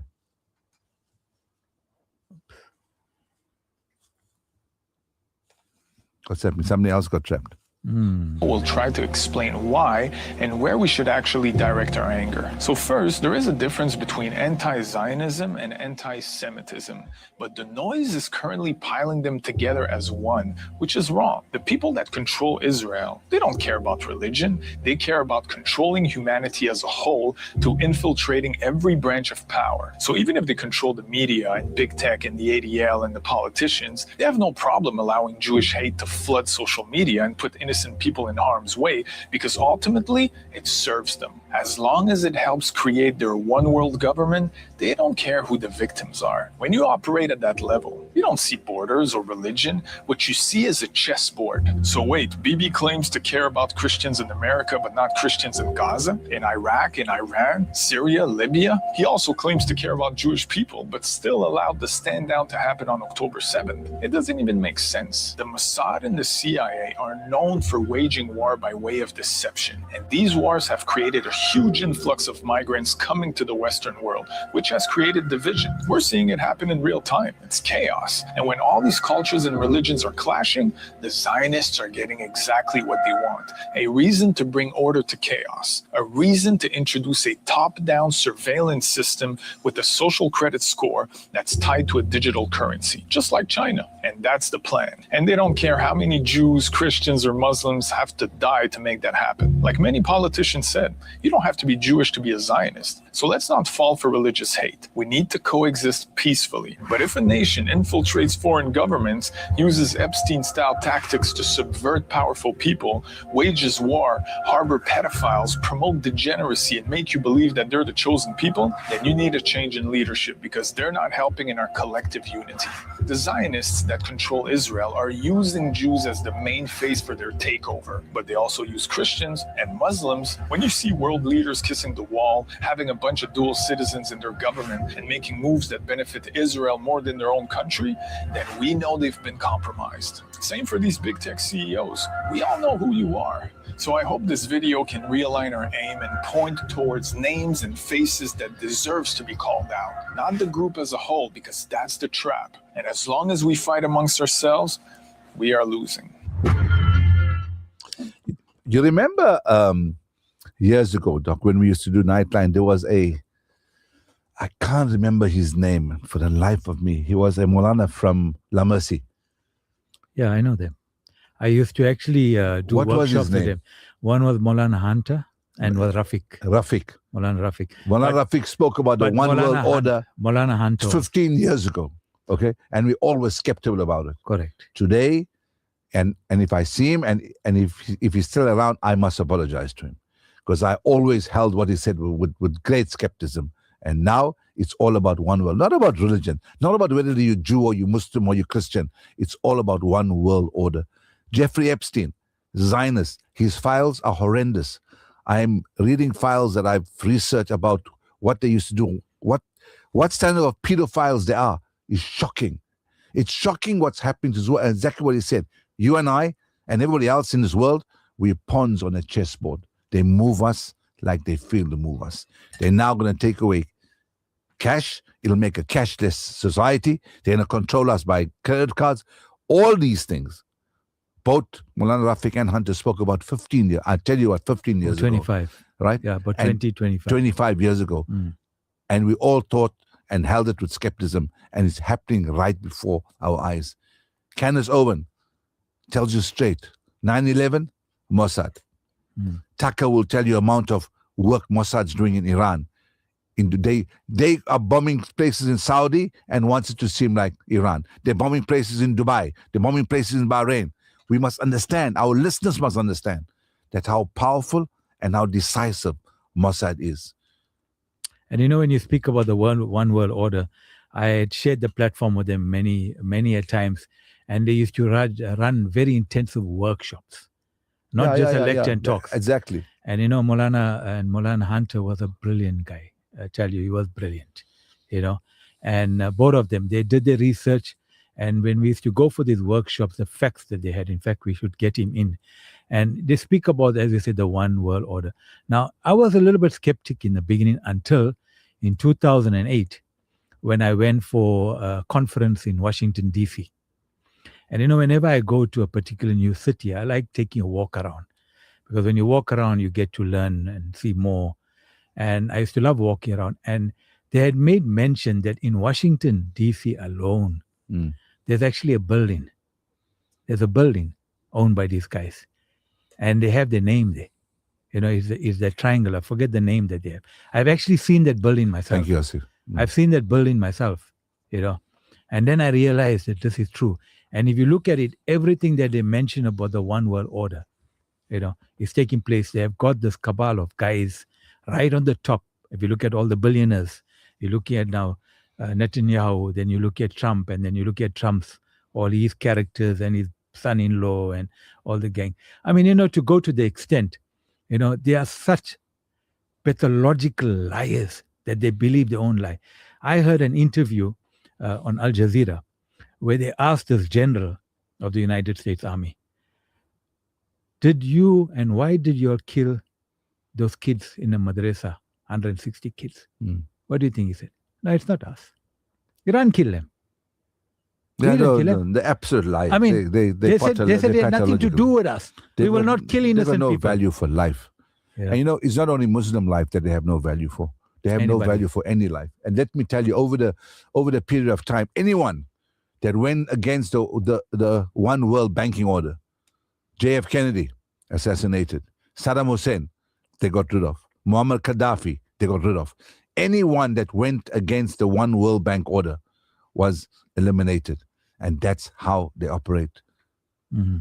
What's happening? Somebody else got trapped. We'll try to explain why and where we should actually direct our anger. So first, there is a difference between anti-Zionism and anti-Semitism, but the noise is currently piling them together as one, which is wrong. The people that control Israel, they don't care about religion. They care about controlling humanity as a whole to infiltrating every branch of power. So even if they control the media and big tech and the ADL and the politicians, they have no problem allowing Jewish hate to flood social media and put innocent people in harm's way, because ultimately it serves them. As long as it helps create their one world government, they don't care who the victims are. When you operate at that level, you don't see borders or religion. What you see is a chessboard. So wait, Bibi claims to care about Christians in America, but not Christians in Gaza, in Iraq, in Iran, Syria, Libya. He also claims to care about Jewish people, but still allowed the stand down to happen on October 7th. It doesn't even make sense. The Mossad and the CIA are known for waging war by way of deception. And these wars have created a huge influx of migrants coming to the Western world, which has created division. We're seeing it happen in real time. It's chaos. And when all these cultures and religions are clashing, the Zionists are getting exactly what they want. A reason to bring order to chaos. A reason to introduce a top-down surveillance system with a social credit score that's tied to a digital currency, just like China. And that's the plan. And they don't care how many Jews, Christians, or Muslims Muslims have to die to make that happen. Like many politicians said, you don't have to be Jewish to be a Zionist. So let's not fall for religious hate. We need to coexist peacefully. But if a nation infiltrates foreign governments, uses Epstein-style tactics to subvert powerful people, wages war, harbor pedophiles, promote degeneracy, and make you believe that they're the chosen people, then you need a change in leadership because they're not helping in our collective unity. The Zionists that control Israel are using Jews as the main face for their takeover, but they also use Christians and Muslims. When you see world leaders kissing the wall, having a bunch of dual citizens in their government, and making moves that benefit Israel more than their own country, then we know they've been compromised. Same for these big tech CEOs. We all know who you are. So I hope this video can realign our aim and point towards names and faces that deserves to be called out, not the group as a whole, because that's the trap. And as long as we fight amongst ourselves, we are losing. You remember years ago, Doc, when we used to do Niteline, there was I can't remember his name for the life of me. He was a Molana from La Mercy. Yeah, I know them. I used to actually do What was his workshops with name? them. One was Maulana Hunter and was Rafiq. Rafiq. Maulana Rafiq. Maulana Rafiq spoke about the one world order Maulana Hunter. 15 years ago. Okay. And we all were skeptical about it. Correct. Today, and if I see him and if he's still around, I must apologize to him. Because I always held what he said with great skepticism. And now it's all about one world, not about religion, not about whether you're Jew or you're Muslim or you're Christian. It's all about one world order. Jeffrey Epstein, Zionist, his files are horrendous. I'm reading files that I've researched about what they used to do. What standard of pedophiles they are is shocking. It's shocking what's happening to Jeewa, and exactly what he said. You and I and everybody else in this world, we're pawns on a chessboard. They move us like they feel to move us. They're now going to take away cash. It'll make a cashless society. They're going to control us by credit cards. All these things. Both Maulana Rafiq and Hunter spoke about 15 years. I tell you what, 15 years 25. ago. Right? Yeah, but 25. 25 years ago. And we all thought and held it with skepticism. And it's happening right before our eyes. Candace Owen tells you straight. 9/11, Mossad. Tucker will tell you amount of work Mossad's doing in Iran. They are bombing places in Saudi and wants it to seem like Iran. They're bombing places in Dubai. They're bombing places in Bahrain. We must understand, our listeners must understand that how powerful and how decisive Mossad is. And you know, when you speak about the one world order, I had shared the platform with them many a times, and they used to run very intensive workshops, not just a lecture and talks. Exactly. And you know, Maulana Hunter was a brilliant guy. I tell you, he was brilliant, you know. And both of them, they did their research. And when we used to go for these workshops, the facts that they had, in fact, we should get him in. And they speak about, as you said, the one world order. Now, I was a little bit skeptic in the beginning until in 2008, when I went for a conference in Washington, D.C. And, you know, whenever I go to a particular new city, I like taking a walk around. Because when you walk around, you get to learn and see more. And I used to love walking around. And they had made mention that in Washington, D.C. alone, there's actually a building. There's a building owned by these guys. And they have their name there. You know, is that triangle. I forget the name that they have. I've actually seen that building myself. Thank you, Asif. I've seen that building myself, you know. And then I realized that this is true. And if you look at it, everything that they mention about the one world order, you know, is taking place. They have got this cabal of guys right on the top. If you look at all the billionaires, you're looking at now Netanyahu, then you look at Trump, and then you look at Trump's, all his characters and his son-in-law and all the gang. I mean, you know, to go to the extent, you know, they are such pathological liars that they believe their own lie. I heard an interview on Al Jazeera where they asked this general of the United States Army, why did you all kill those kids in a madrasa, 160 kids? What do you think he said? No, it's not us. Iran killed them. The absolute lie. I mean, they said it had nothing to do with us. We will not kill innocent people. They have no value for life. Yeah. And you know, it's not only Muslim life that they have no value for. They have no value for any life. And let me tell you, over the period of time, anyone that went against the one world banking order, J.F. Kennedy, assassinated. Saddam Hussein, they got rid of. Muammar Gaddafi, they got rid of. Anyone that went against the one World Bank order was eliminated. And that's how they operate. Mm-hmm.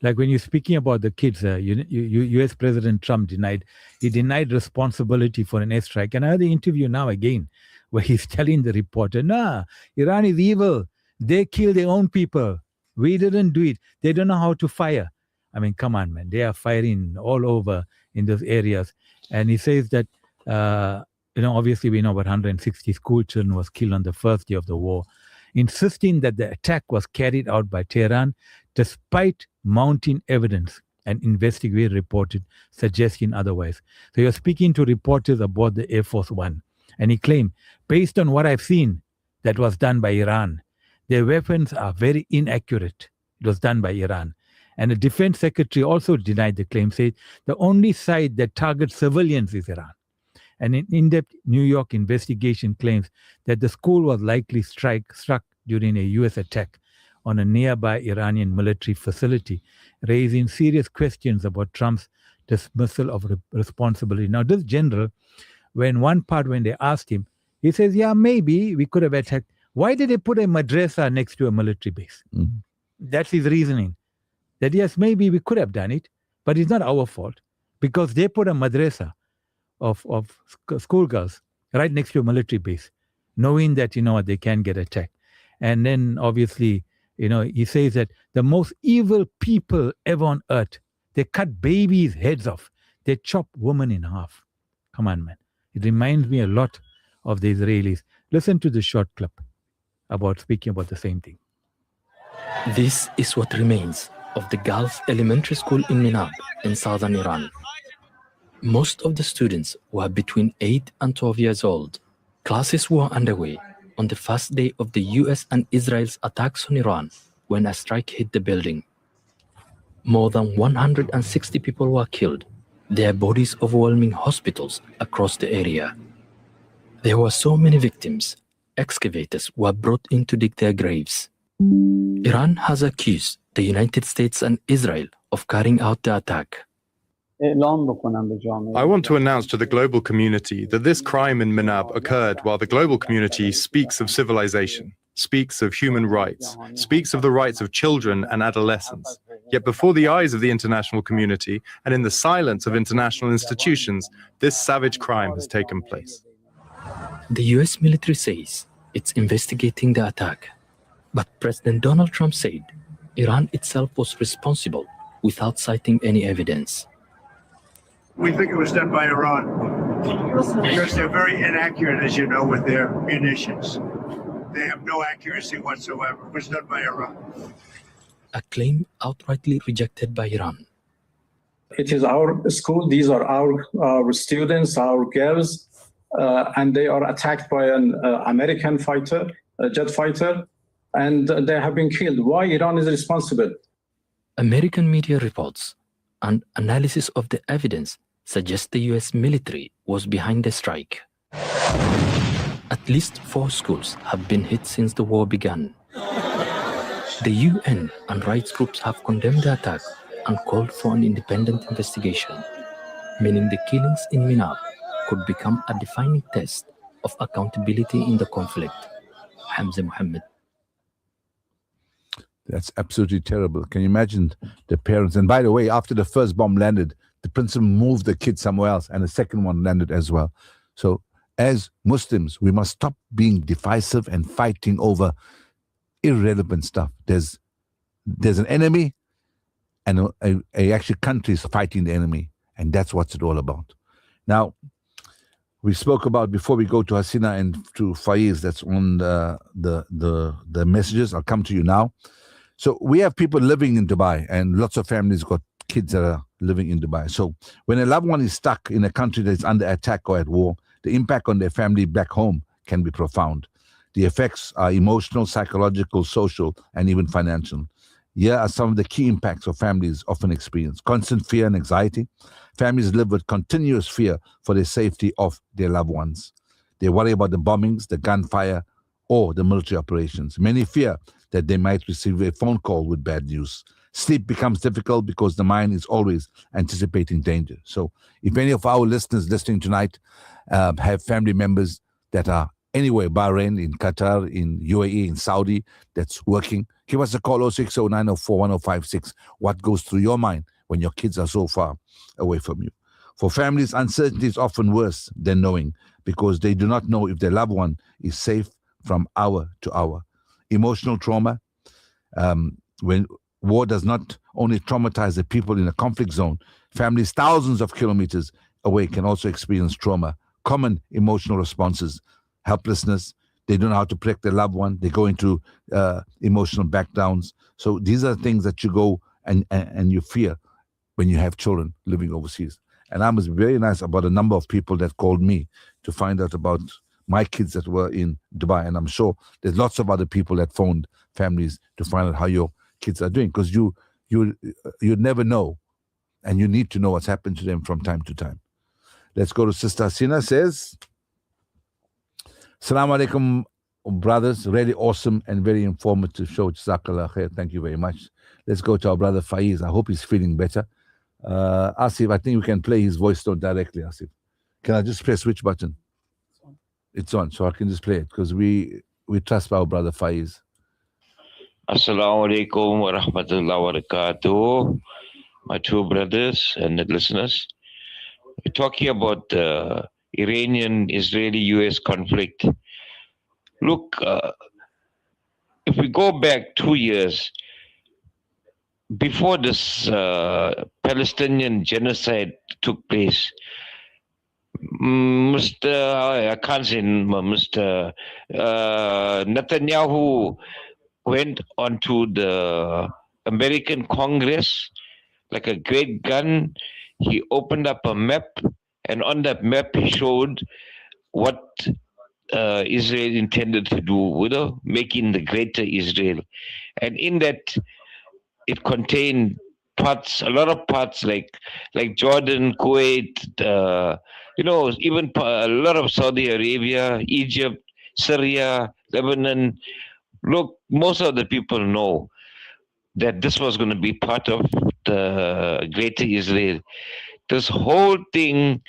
Like when you're speaking about the kids, U.S. President Trump denied responsibility for an airstrike. And I had the interview now again where he's telling the reporter, nah, Iran is evil. They kill their own people. We didn't do it. They don't know how to fire. I mean, come on, man. They are firing all over in those areas. And he says that, obviously we know about 160 school children was killed on the first day of the war, insisting that the attack was carried out by Tehran despite mounting evidence and investigators reported suggesting otherwise. So he was speaking to reporters aboard the Air Force One, and he claimed, based on what I've seen that was done by Iran, their weapons are very inaccurate. It was done by Iran. And the defense secretary also denied the claim, said the only side that targets civilians is Iran. And an in-depth New York investigation claims that the school was likely struck during a U.S. attack on a nearby Iranian military facility, raising serious questions about Trump's dismissal of responsibility. Now, this general, when they asked him, he says, yeah, maybe we could have attacked. Why did they put a madrasa next to a military base? Mm-hmm. That's his reasoning. That yes, maybe we could have done it, but it's not our fault because they put a madrasa of schoolgirls right next to a military base, knowing that, they can get attacked. And then obviously, he says that the most evil people ever on earth, they cut babies' heads off. They chop women in half. Come on, man. It reminds me a lot of the Israelis. Listen to the short clip speaking about the same thing. This is what remains of the Gulf Elementary School in Minab in southern Iran. Most of the students were between 8 and 12 years old. Classes were underway on the first day of the US and Israel's attacks on Iran when a strike hit the building. More than 160 people were killed, their bodies overwhelming hospitals across the area. There were so many victims, excavators were brought in to dig their graves. Iran has accused the United States and Israel of carrying out the attack. I want to announce to the global community that this crime in Minab occurred while the global community speaks of civilization, speaks of human rights, speaks of the rights of children and adolescents. Yet before the eyes of the international community and in the silence of international institutions, this savage crime has taken place. The US military says it's investigating the attack, but President Donald Trump said Iran itself was responsible without citing any evidence. We think it was done by Iran because they're very inaccurate, as you know, with their munitions. They have no accuracy whatsoever. It was done by Iran. A claim outrightly rejected by Iran. It is our school. These are our students, our girls, and they are attacked by an American fighter, a jet fighter, and they have been killed. Why Iran is responsible? American media reports and analysis of the evidence suggest the US military was behind the strike. At least 4 schools have been hit since the war began. The UN and rights groups have condemned the attack and called for an independent investigation, meaning the killings in Minab could become a defining test of accountability in the conflict. Hamza Mohammed. That's absolutely terrible. Can you imagine the parents? And by the way, after the first bomb landed, the principal moved the kid somewhere else, and the second one landed as well. So as Muslims, we must stop being divisive and fighting over irrelevant stuff. There's an enemy, and a actual country is fighting the enemy, and that's what's it all about. Now, we spoke about, before we go to Hasina and to Faiz, that's on the messages. I'll come to you now. So we have people living in Dubai, and lots of families got kids that are living in Dubai. So when a loved one is stuck in a country that is under attack or at war, the impact on their family back home can be profound. The effects are emotional, psychological, social, and even financial. Here are some of the key impacts of families often experience. Constant fear and anxiety. Families live with continuous fear for the safety of their loved ones. They worry about the bombings, the gunfire, or the military operations. Many fear that they might receive a phone call with bad news. Sleep becomes difficult because the mind is always anticipating danger. So if any of our listeners listening tonight have family members that are anywhere, Bahrain, in Qatar, in UAE, in Saudi, that's working, give us a call, 060-904-1056. What goes through your mind when your kids are so far away from you? For families, uncertainty is often worse than knowing, because they do not know if their loved one is safe from hour to hour. Emotional trauma, when war does not only traumatize the people in a conflict zone, families thousands of kilometers away can also experience trauma. Common emotional responses: helplessness, they don't know how to protect their loved one, they go into emotional backdowns. So these are things that you go and you fear when you have children living overseas. And I was very nice about a number of people that called me to find out about my kids that were in Dubai. And I'm sure there's lots of other people that phoned families to find out how your kids are doing, because you never know, and you need to know what's happened to them from time to time. Let's go to Sister Sina. Says, Assalamu alaikum, brothers. Really awesome and very informative show. Jazakallah khair. Thank you very much. Let's go to our brother Faiz. I hope he's feeling better. Asif, I think we can play his voice note directly, Asif. Can I just press which button? It's on, so I can just play it, because we trust our brother Faiz. Assalamu alaikum wa rahmatullahi wa barakatuh, my two brothers and the listeners. We're talking about the Iranian-Israeli-US conflict. Look, if we go back 2 years, before this Palestinian genocide took place, Mr. Netanyahu went onto the American Congress like a great gun. He opened up a map, and on that map he showed what Israel intended to do with making the greater Israel. And in that, it contained parts, a lot of parts like Jordan, Kuwait, even a lot of Saudi Arabia, Egypt, Syria, Lebanon. Look, most of the people know that this was going to be part of the greater Israel. This whole thing,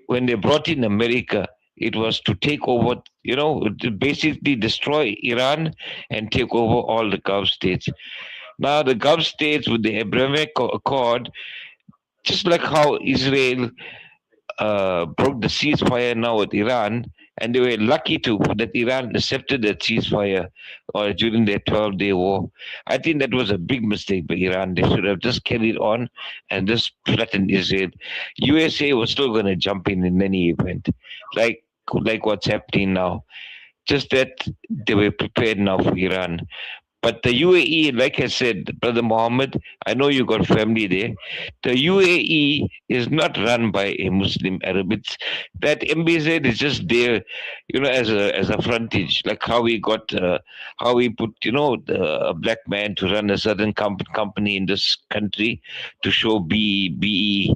when they brought in America, it was to take over, to basically destroy Iran and take over all the Gulf states. Now, the Gulf states with the Abrahamic Accord, just like how Israel broke the ceasefire now with Iran, and they were lucky that Iran accepted that ceasefire during their 12-day war. I think that was a big mistake by Iran. They should have just carried on and just threatened Israel. USA was still going to jump in any event, like what's happening now. Just that they were prepared now for Iran. But the UAE, like I said, Brother Mahomed, I know you got family there. The UAE is not run by a Muslim Arab. It's that MBZ is just there, as a frontage, like how we got, how we put, a black man to run a certain company in this country to show BE.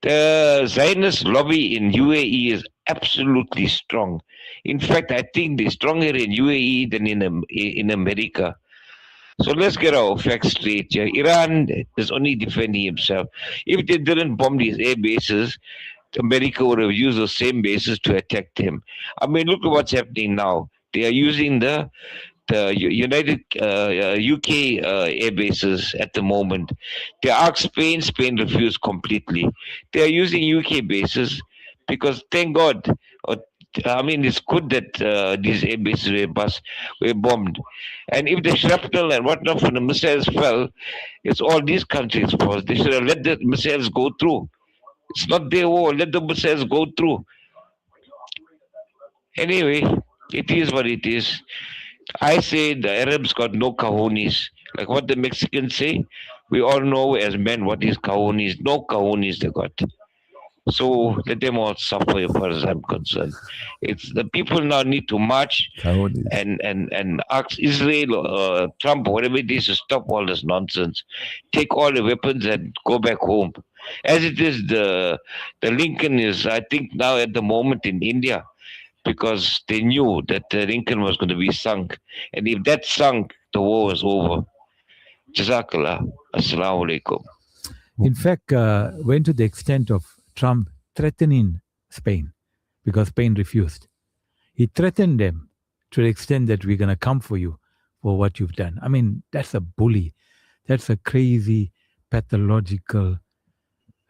The Zionist lobby in UAE is absolutely strong. In fact, I think they're stronger in UAE than in America. So let's get our facts straight here. Iran is only defending himself. If they didn't bomb these air bases, America would have used those same bases to attack them. I mean, look at what's happening now. They are using the United UK air bases at the moment. They asked Spain. Spain refused completely. They are using UK bases because, thank God, it's good that these air bases were bombed. And if the shrapnel and whatnot from the missiles fell, it's all these countries' fault. They should have let the missiles go through. It's not their war. Let the missiles go through. Anyway, it is what it is. I say the Arabs got no cojones. Like what the Mexicans say, we all know as men what is cojones. No cojones they got. So let them all suffer as far as I'm concerned. It's the people now need to march and ask Israel, Trump, whatever it is, to stop all this nonsense. Take all the weapons and go back home. As it is, the Lincoln is, I think, now at the moment in India, because they knew that the Lincoln was going to be sunk. And if that sunk, the war was over. Jazakallah. Assalamu alaikum. In fact, went to the extent of Trump threatening Spain because Spain refused. He threatened them to the extent that we're going to come for you for what you've done. I mean, that's a bully. That's a crazy, pathological.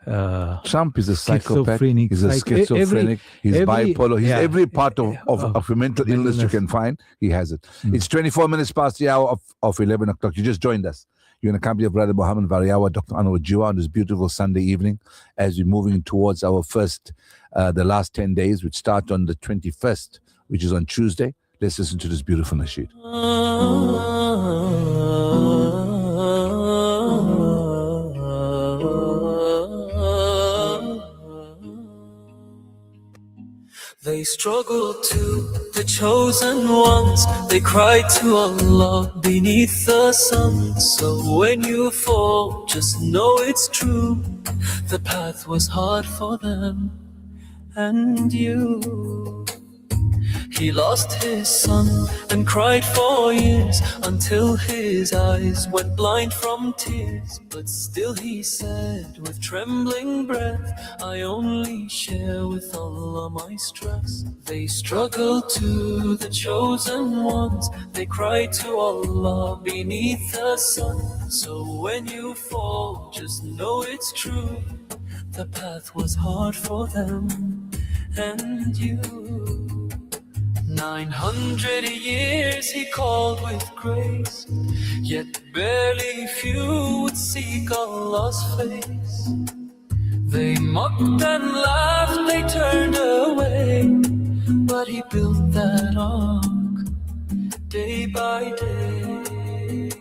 Trump is a psychopath. He's a schizophrenic. He's bipolar. He's every part of a mental illness you can find. He has it. It's 24 minutes past the hour of 11 o'clock. You just joined us. You're in the company of Brother Mahomed, Variawa, Dr. Anwar, Jeewa on this beautiful Sunday evening as we're moving towards our first, the last 10 days, which start on the 21st, which is on Tuesday. Let's listen to this beautiful nasheed. They struggle to the chosen ones. They cry to Allah beneath the sun. So when you fall, just know it's true. The path was hard for them and you. He lost his son and cried for years until his eyes went blind from tears. But still he said with trembling breath, I only share with Allah my stress. They struggle to the chosen ones. They cry to Allah beneath the sun. So when you fall, just know it's true. The path was hard for them and you. 900 years he called with grace, yet barely few would seek Allah's face. They mocked and laughed, they turned away, but he built that ark day by day.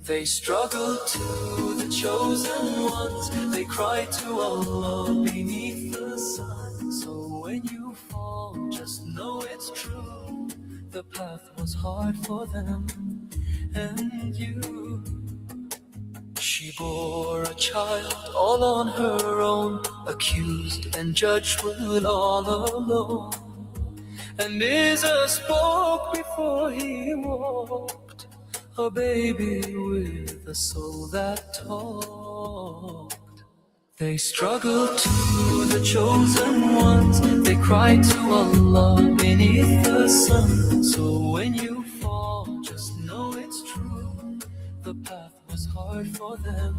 They struggled to the chosen ones. They cried to Allah beneath the sun. So when you fall, just know it's true. The path was hard for them and you. She bore a child all on her own, accused and judged with all alone. And Isa spoke before he walked, a baby with a soul that talked. They struggled to the chosen ones. They cried to Allah beneath the sun. So when you fall, just know it's true. The path was hard for them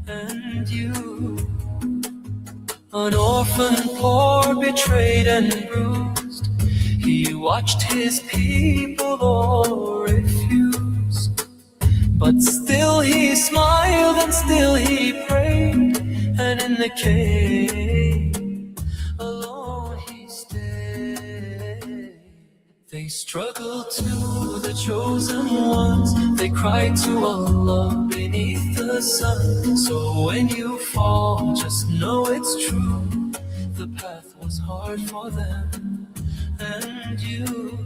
and you. An orphan, poor, betrayed and bruised, he watched his people all refused. But still he smiled and still he prayed, and in the cave alone he stayed. They struggled to the chosen ones. They cried to Allah beneath the sun. So when you fall, just know it's true. The path was hard for them and you.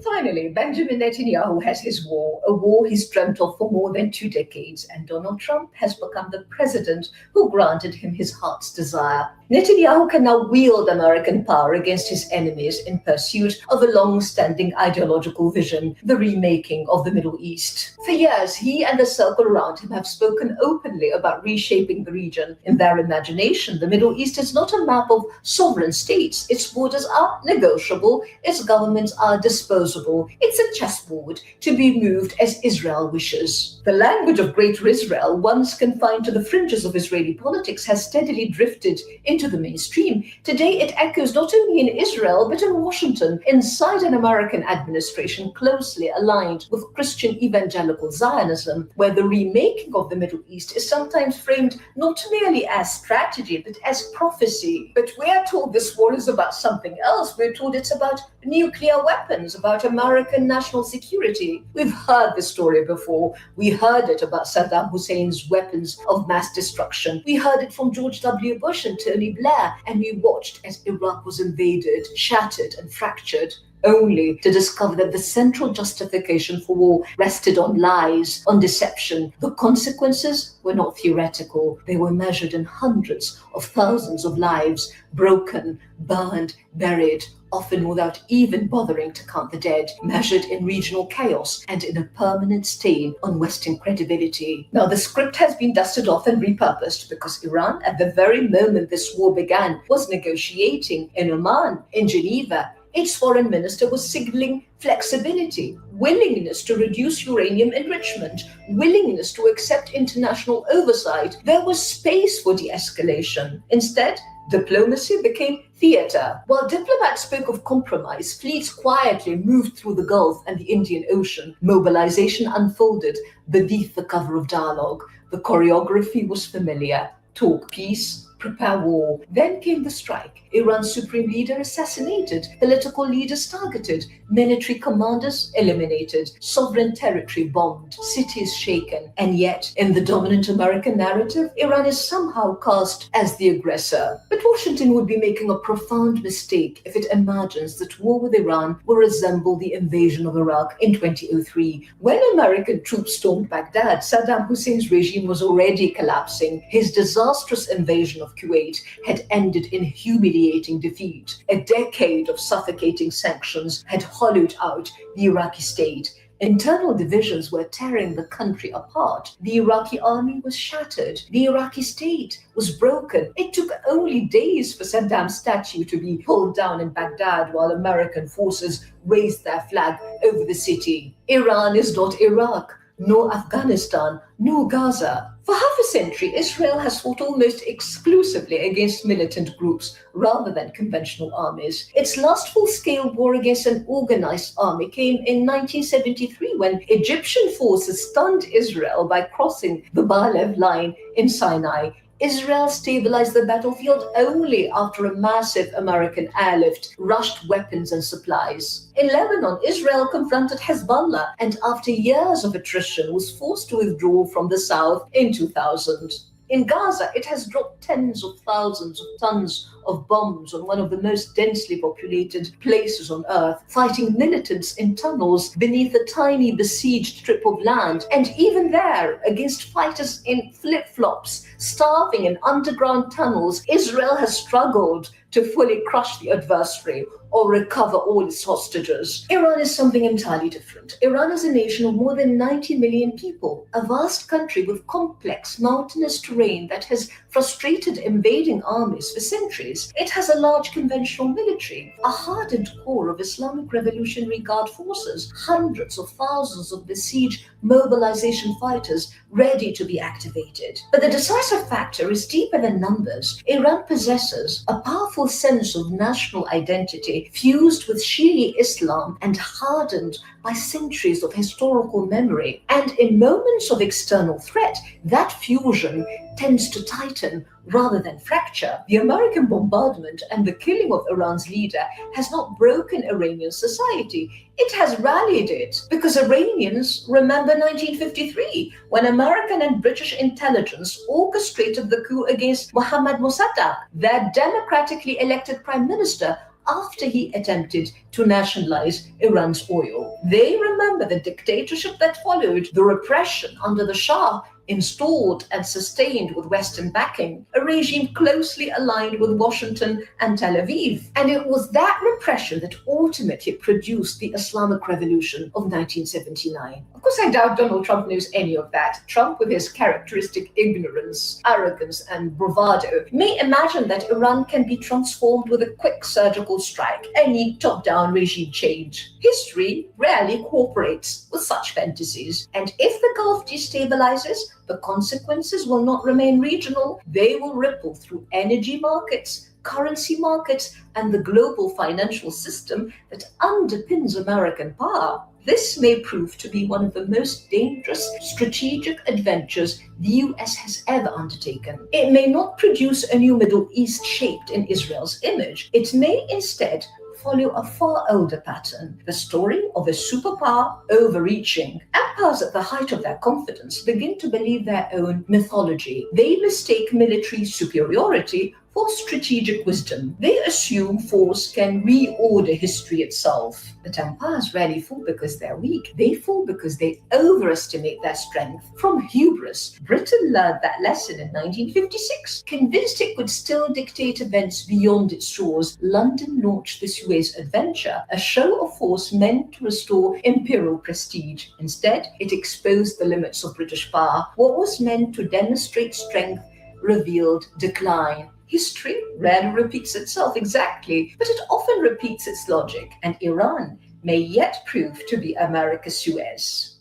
Finally, Benjamin Netanyahu has his war, a war he's dreamt of for more than 2 decades, and Donald Trump has become the president who granted him his heart's desire. Netanyahu can now wield American power against his enemies in pursuit of a long-standing ideological vision, the remaking of the Middle East. For years, he and the circle around him have spoken openly about reshaping the region. In their imagination, the Middle East is not a map of sovereign states. Its borders are negotiable, its governments are disposable. It's a chessboard to be moved as Israel wishes. The language of Greater Israel, once confined to the fringes of Israeli politics, has steadily drifted into the mainstream. Today, it echoes not only in Israel, but in Washington, inside an American administration closely aligned with Christian evangelical Zionism, where the remaking of the Middle East is sometimes framed not merely as strategy, but as prophecy. But we are told this war is about something else. We're told it's about nuclear weapons, about about American national security. We've heard this story before. We heard it about Saddam Hussein's weapons of mass destruction. We heard it from George W. Bush and Tony Blair, and we watched as Iraq was invaded, shattered and fractured, only to discover that the central justification for war rested on lies, on deception. The consequences were not theoretical. They were measured in hundreds of thousands of lives, broken, burned, buried, often without even bothering to count the dead, measured in regional chaos and in a permanent stain on Western credibility. Now, the script has been dusted off and repurposed because Iran, at the very moment this war began, was negotiating in Oman, in Geneva. Its foreign minister was signaling flexibility, willingness to reduce uranium enrichment, willingness to accept international oversight. There was space for de-escalation. Instead, diplomacy became theater. While diplomats spoke of compromise, fleets quietly moved through the Gulf and the Indian Ocean. Mobilization unfolded beneath the cover of dialogue. The choreography was familiar. Talk peace, prepare war. Then came the strike. Iran's supreme leader assassinated, political leaders targeted, military commanders eliminated, sovereign territory bombed, cities shaken. And yet, in the dominant American narrative, Iran is somehow cast as the aggressor. But Washington would be making a profound mistake if it imagines that war with Iran will resemble the invasion of Iraq in 2003. When American troops stormed Baghdad, Saddam Hussein's regime was already collapsing. His disastrous invasion of Kuwait had ended in humiliating defeat. A decade of suffocating sanctions had hollowed out the Iraqi state. Internal divisions were tearing the country apart. The Iraqi army was shattered. The Iraqi state was broken. It took only days for Saddam's statue to be pulled down in Baghdad while American forces raised their flag over the city. Iran is not Iraq, nor Afghanistan, nor Gaza. For half a century, Israel has fought almost exclusively against militant groups rather than conventional armies. Its last full-scale war against an organized army came in 1973 when Egyptian forces stunned Israel by crossing the Bar-Lev line in Sinai. Israel stabilized the battlefield only after a massive American airlift rushed weapons and supplies. In Lebanon, Israel confronted Hezbollah and after years of attrition was forced to withdraw from the south in 2000. In Gaza, it has dropped tens of thousands of tons of bombs on one of the most densely populated places on earth, fighting militants in tunnels beneath a tiny besieged strip of land. And even there, against fighters in flip-flops, starving in underground tunnels, Israel has struggled to fully crush the adversary or recover all its hostages. Iran is something entirely different. Iran is a nation of more than 90 million people, a vast country with complex mountainous terrain that has frustrated invading armies for centuries. It has a large conventional military, a hardened core of Islamic Revolutionary Guard forces, hundreds of thousands of besieged mobilization fighters ready to be activated. But the decisive factor is deeper than numbers. Iran possesses a powerful sense of national identity fused with Shia Islam and hardened by centuries of historical memory. And in moments of external threat, that fusion tends to tighten rather than fracture. The American bombardment and the killing of Iran's leader has not broken Iranian society. It has rallied it because Iranians remember 1953 when American and British intelligence orchestrated the coup against Mohammad Mossadegh, their democratically elected prime minister, after he attempted to nationalize Iran's oil. They remember the dictatorship that followed, the repression under the Shah, installed and sustained with Western backing, a regime closely aligned with Washington and Tel Aviv. And it was that repression that ultimately produced the Islamic Revolution of 1979. Of course, I doubt Donald Trump knows any of that. Trump, with his characteristic ignorance, arrogance, and bravado, may imagine that Iran can be transformed with a quick surgical strike, any top-down regime change. History rarely cooperates with such fantasies. And if the Gulf destabilizes, the consequences will not remain regional. They will ripple through energy markets, currency markets, and the global financial system that underpins American power. This may prove to be one of the most dangerous strategic adventures the US has ever undertaken. It may not produce a new Middle East shaped in Israel's image. It may instead follow a far older pattern, the story of a superpower overreaching. Empires at the height of their confidence begin to believe their own mythology. They mistake military superiority for strategic wisdom. They assume force can reorder history itself. But empires rarely fall because they're weak. They fall because they overestimate their strength. From hubris, Britain learned that lesson in 1956. Convinced it could still dictate events beyond its shores, London launched the Suez Adventure, a show of force meant to restore imperial prestige. Instead, it exposed the limits of British power. What was meant to demonstrate strength revealed decline. History rarely repeats itself exactly, but it often repeats its logic, and Iran may yet prove to be America's Suez.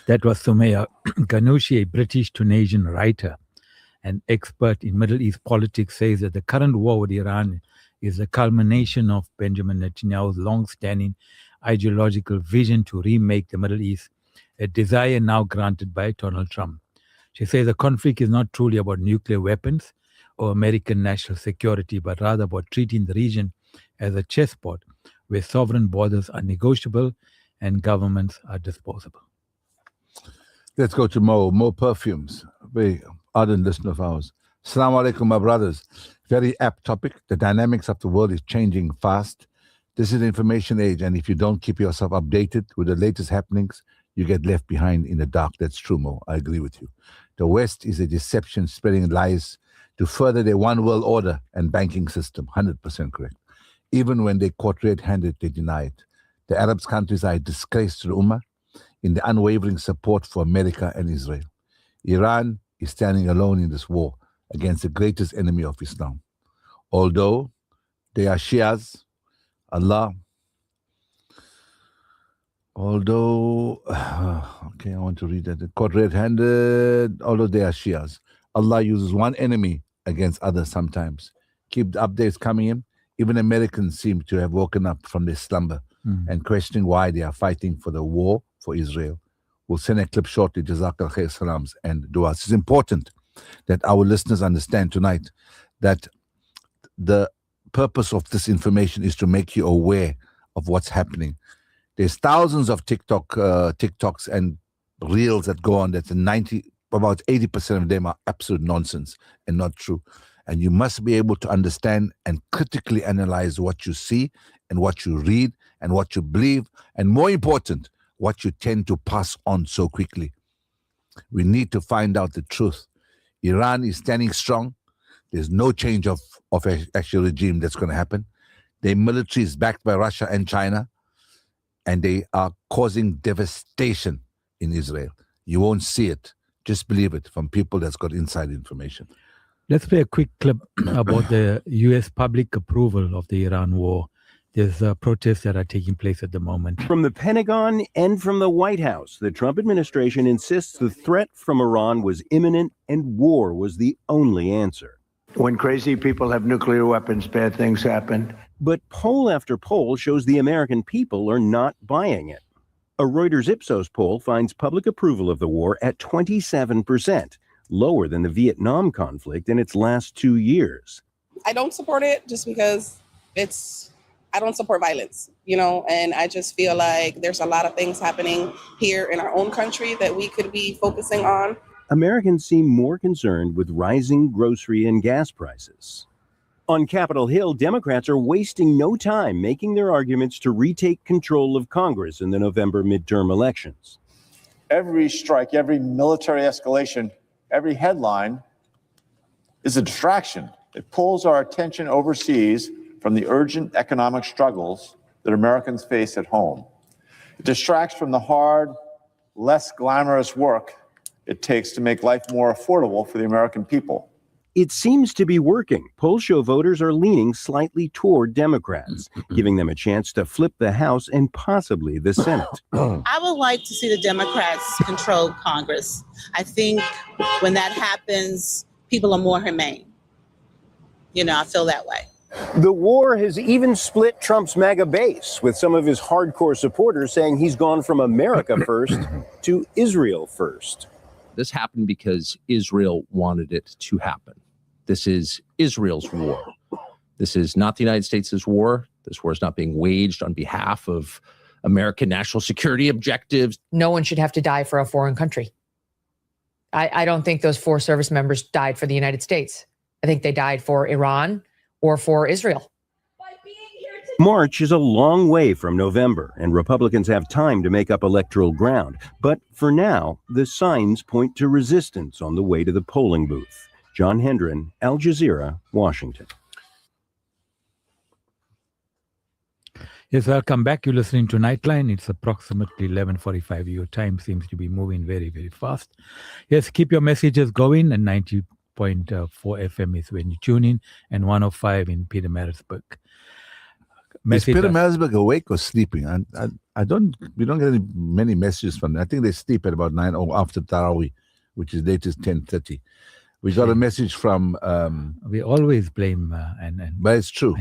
That was Sumaya Ghanouchi, a British Tunisian writer and expert in Middle East politics, says that the current war with Iran is the culmination of Benjamin Netanyahu's long-standing ideological vision to remake the Middle East, a desire now granted by Donald Trump. She says the conflict is not truly about nuclear weapons or American national security, but rather about treating the region as a chessboard where sovereign borders are negotiable and governments are disposable. Let's go to Mo. Mo Perfumes, very ardent listener of ours. Assalamu alaikum, my brothers. Very apt topic. The dynamics of the world is changing fast. This is the information age, and if you don't keep yourself updated with the latest happenings, you get left behind in the dark. That's true, Mo. I agree with you. The West is a deception spreading lies to further their one world order and banking system. 100% correct. Even when they caught red-handed, they deny it. The Arab countries are a disgrace to the Ummah in the unwavering support for America and Israel. Iran is standing alone in this war against the greatest enemy of Islam. Although they are Shias, okay, I want to read that. Caught red-handed, although they are Shias. Allah uses one enemy against others sometimes. Keep the updates coming in. Even Americans seem to have woken up from their slumber and questioning why they are fighting for the war for Israel. We'll send a clip shortly, Jazakallah khair, salams and du'as. It's important that our listeners understand tonight that the purpose of this information is to make you aware of what's happening. There's thousands of TikToks and reels that go on that's about 80% of them are absolute nonsense and not true. And you must be able to understand and critically analyze what you see and what you read and what you believe, and more important, what you tend to pass on so quickly. We need to find out the truth. Iran is standing strong. There's no change of actual regime that's going to happen. Their military is backed by Russia and China, and they are causing devastation in Israel. You won't see it. Just believe it from people that's got inside information. Let's play a quick clip about the U.S. public approval of the Iran war. There's protests that are taking place at the moment. From the Pentagon and from the White House, the Trump administration insists the threat from Iran was imminent and war was the only answer. When crazy people have nuclear weapons, bad things happen. But poll after poll shows the American people are not buying it. A Reuters Ipsos poll finds public approval of the war at 27%, lower than the Vietnam conflict in its last 2 years. I don't support it just because I don't support violence, and I just feel like there's a lot of things happening here in our own country that we could be focusing on. Americans seem more concerned with rising grocery and gas prices. On Capitol Hill, Democrats are wasting no time making their arguments to retake control of Congress in the November midterm elections. Every strike, every military escalation, every headline is a distraction. It pulls our attention overseas from the urgent economic struggles that Americans face at home. It distracts from the hard, less glamorous work it takes to make life more affordable for the American people. It seems to be working. Polls show voters are leaning slightly toward Democrats, giving them a chance to flip the House and possibly the Senate. I would like to see the Democrats control Congress. I think when that happens, people are more humane. I feel that way. The war has even split Trump's MAGA base, with some of his hardcore supporters saying he's gone from America first to Israel first. This happened because Israel wanted it to happen. This is Israel's war. This is not the United States' war. This war is not being waged on behalf of American national security objectives. No one should have to die for a foreign country. I don't think those 4 service members died for the United States. I think they died for Iran or for Israel. March is a long way from November, and Republicans have time to make up electoral ground. But for now, the signs point to resistance on the way to the polling booth. John Hendren, Al Jazeera, Washington. Yes, welcome back. You're listening to Niteline. It's approximately 11:45. Your time seems to be moving very, very fast. Yes, keep your messages going. And 90.4 FM is when you tune in, and 105 in Peter Marisburg. Is Peter Marisburg awake or sleeping? We don't get many messages from them. I think they sleep at about 9 or after Tarawih, which is latest 10:30. We got a message from... we always blame... But it's true.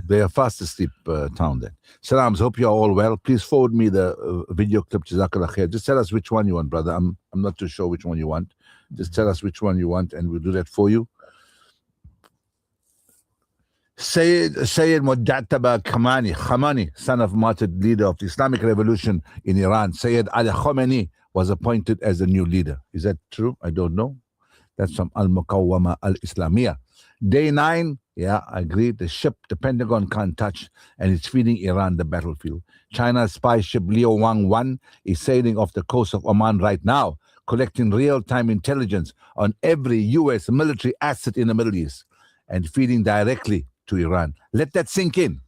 They are fast asleep town then. Salams, hope you're all well. Please forward me the video clip. Jazakallah khair. Just tell us which one you want, brother. I'm not too sure which one you want. Just tell us which one you want and we'll do that for you. Sayyid Mujtaba Khamenei, son of martyred leader of the Islamic Revolution in Iran, Sayyid Ali Khamenei, was appointed as the new leader. Is that true? I don't know. That's from Al-Muqawwama Al-Islamiyah. Day 9, yeah, I agree. The ship the Pentagon can't touch, and it's feeding Iran the battlefield. China's spy ship Liu Wang 1 is sailing off the coast of Oman right now, collecting real-time intelligence on every U.S. military asset in the Middle East and feeding directly to Iran. Let that sink in.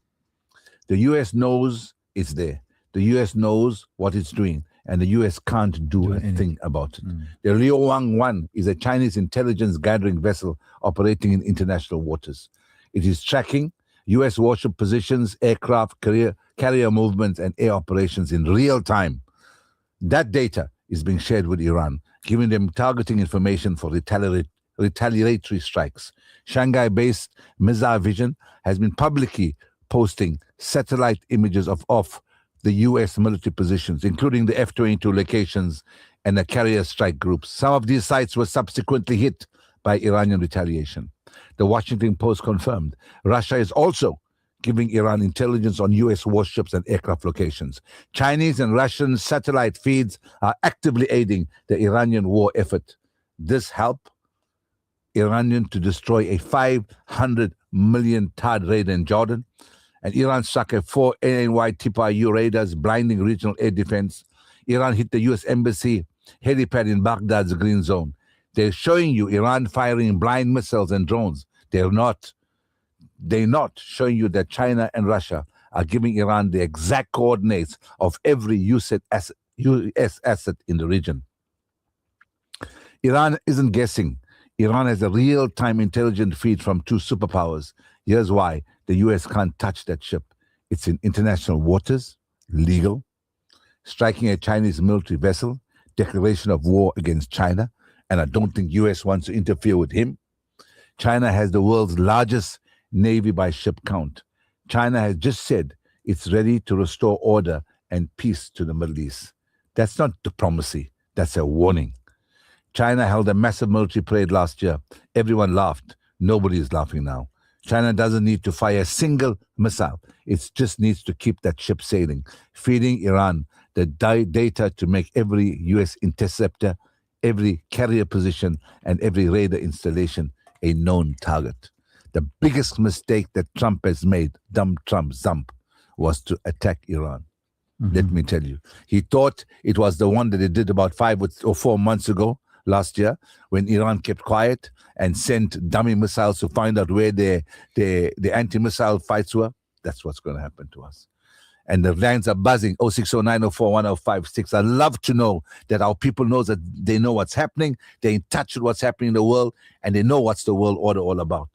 The U.S. knows it's there. The U.S. knows what it's doing, and the U.S. can't do a thing about it. The Liu Wang 1 is a Chinese intelligence gathering vessel operating in international waters. It is tracking U.S. warship positions, aircraft, carrier movements, and air operations in real time. That data is being shared with Iran, giving them targeting information for retaliatory strikes. Shanghai-based Mizar Vision has been publicly posting satellite images of the U.S. military positions, including the F-22 locations and the carrier strike groups. Some of these sites were subsequently hit by Iranian retaliation. The Washington Post confirmed Russia is also giving Iran intelligence on U.S. warships and aircraft locations. Chinese and Russian satellite feeds are actively aiding the Iranian war effort. This helped Iranian to destroy a 500 million THAAD radar in Jordan, and Iran struck at 4 ANY TPIU radars, blinding regional air defense. Iran hit the U.S. Embassy helipad in Baghdad's green zone. They're showing you Iran firing blind missiles and drones. They're not showing you that China and Russia are giving Iran the exact coordinates of every U.S. asset in the region. Iran isn't guessing. Iran has a real-time intelligence feed from 2 superpowers. Here's why the U.S. can't touch that ship. It's in international waters, legal, striking a Chinese military vessel, declaration of war against China, and I don't think U.S. wants to interfere with him. China has the world's largest navy by ship count. China has just said it's ready to restore order and peace to the Middle East. That's not diplomacy. That's a warning. China held a massive military parade last year. Everyone laughed. Nobody is laughing now. China doesn't need to fire a single missile. It just needs to keep that ship sailing, feeding Iran the data to make every U.S. interceptor, every carrier position, and every radar installation a known target. The biggest mistake that Trump has made, dumb Trump, was to attack Iran. Let me tell you. He thought it was the one that he did about 5 or 4 months ago, last year, when Iran kept quiet and sent dummy missiles to find out where the anti-missile fights were. That's what's going to happen to us. And the lines are buzzing, 0609041056. I love to know that our people know that they know what's happening, they're in touch with what's happening in the world, and they know what's the world order all about.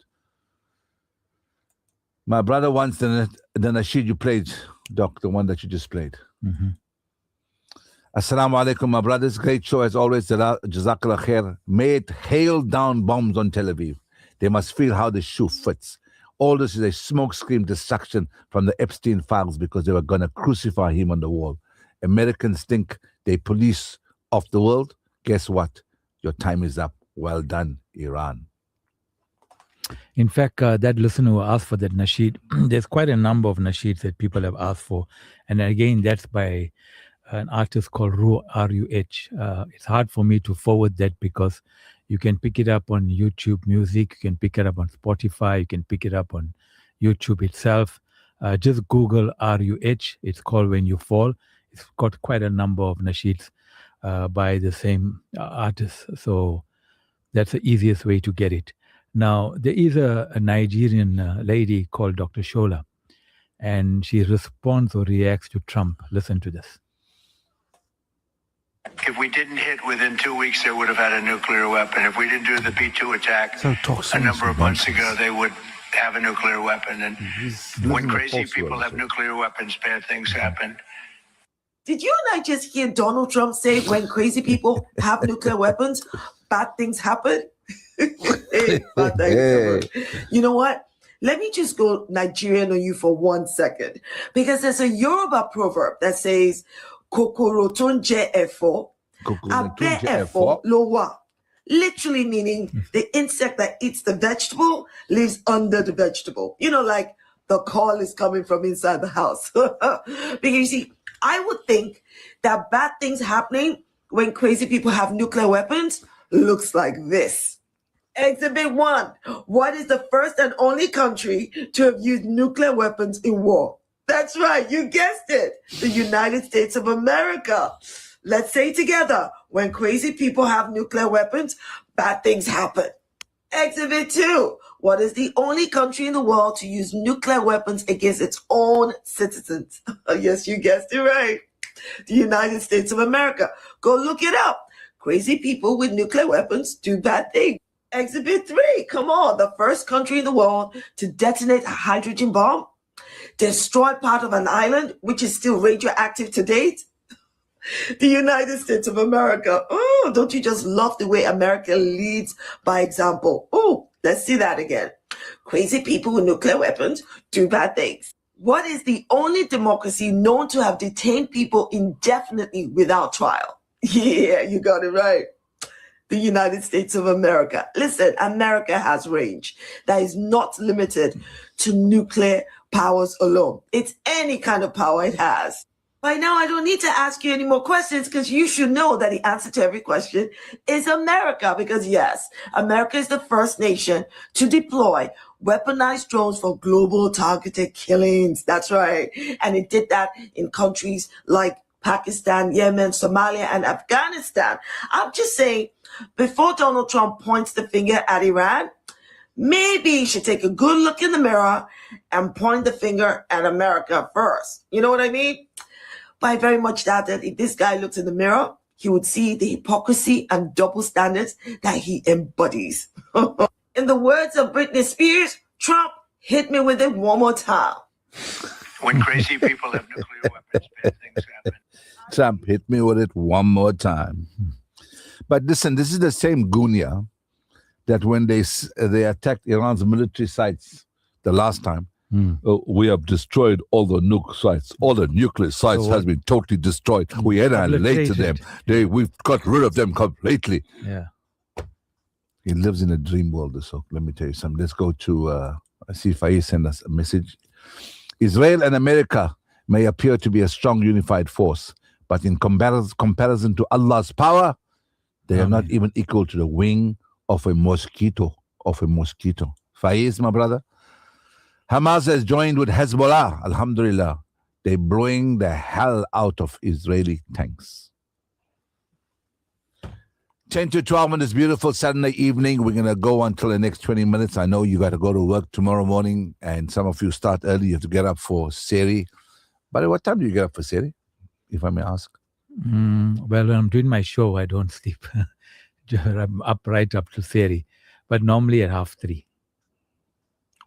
My brother wants the nasheed you played, Doc, the one that you just played. Assalamu alaikum, my brothers. Great show as always. Jazakallah khair. May it hail down bombs on Tel Aviv. They must feel how the shoe fits. All this is a smokescreen distraction from the Epstein files because they were going to crucify him on the wall. Americans think they police of the world. Guess what? Your time is up. Well done, Iran. In fact, that listener who asked for that nasheed, there's quite a number of nasheeds that people have asked for. And again, that's by an artist called R-U-H. It's hard for me to forward that because you can pick it up on YouTube Music, you can pick it up on Spotify, you can pick it up on YouTube itself. Just Google R-U-H. It's called When You Fall. It's got quite a number of nasheeds by the same artist. So that's the easiest way to get it. Now, there is a Nigerian lady called Dr. Shola, and she responds or reacts to Trump. Listen to this. If we didn't hit within 2 weeks, they would have had a nuclear weapon. If we didn't do the B-2 attack a number of months ago, they would have a nuclear weapon. And when crazy people have nuclear weapons, bad things happen. Did you and I just hear Donald Trump say when crazy people have nuclear weapons, bad things happen? Bad things happen. You know what? Let me just go Nigerian on you for 1 second. Because there's a Yoruba proverb that says, Kokoro tonje efo, abe efo lowa. Literally meaning the insect that eats the vegetable lives under the vegetable. You know, like the call is coming from inside the house. Because you see, I would think that bad things happening when crazy people have nuclear weapons looks like this. Exhibit 1. What is the first and only country to have used nuclear weapons in war? That's right, you guessed it. The United States of America. Let's say together, when crazy people have nuclear weapons, bad things happen. Exhibit 2. What is the only country in the world to use nuclear weapons against its own citizens? Yes, you guessed it right. The United States of America. Go look it up. Crazy people with nuclear weapons do bad things. Exhibit 3. Come on, the first country in the world to detonate a hydrogen bomb, destroy part of an island, which is still radioactive to date. The United States of America. Oh, don't you just love the way America leads by example? Oh, let's see that again. Crazy people with nuclear weapons do bad things. What is the only democracy known to have detained people indefinitely without trial? Yeah, you got it right. The United States of America. Listen, America has range that is not limited to nuclear powers alone. It's any kind of power it has. By now, I don't need to ask you any more questions because you should know that the answer to every question is America. Because yes, America is the first nation to deploy weaponized drones for global targeted killings. That's right. And it did that in countries like Pakistan, Yemen, Somalia, and Afghanistan. I'm just saying, before Donald Trump points the finger at Iran, maybe he should take a good look in the mirror and point the finger at America first. You know what I mean? But I very much doubt that if this guy looks in the mirror, he would see the hypocrisy and double standards that he embodies. In the words of Britney Spears, Trump, hit me with it one more time. When crazy people have nuclear weapons, bad things happen. Trump, hit me with it one more time. But listen, this is the same Gunya that when they attacked Iran's military sites the last time, we have destroyed all the nuke sites. All the nuclear sites has been totally destroyed. We annihilated them. We've got rid of them completely. Yeah. He lives in a dream world. So let me tell you something. Let's go to, I see Faiz send us a message. Israel and America may appear to be a strong unified force, but in comparison to Allah's power, they are not even equal to the wing of a mosquito. Faiz, my brother. Hamas has joined with Hezbollah, alhamdulillah. They're blowing the hell out of Israeli tanks. 10 to 12 on this beautiful Saturday evening. We're going to go until the next 20 minutes. I know you got to go to work tomorrow morning, and some of you start early. You have to get up for Seri. But what time do you get up for Seri, if I may ask? Well, when I'm doing my show, I don't sleep. I'm up right up to Seri, but normally at 3:30.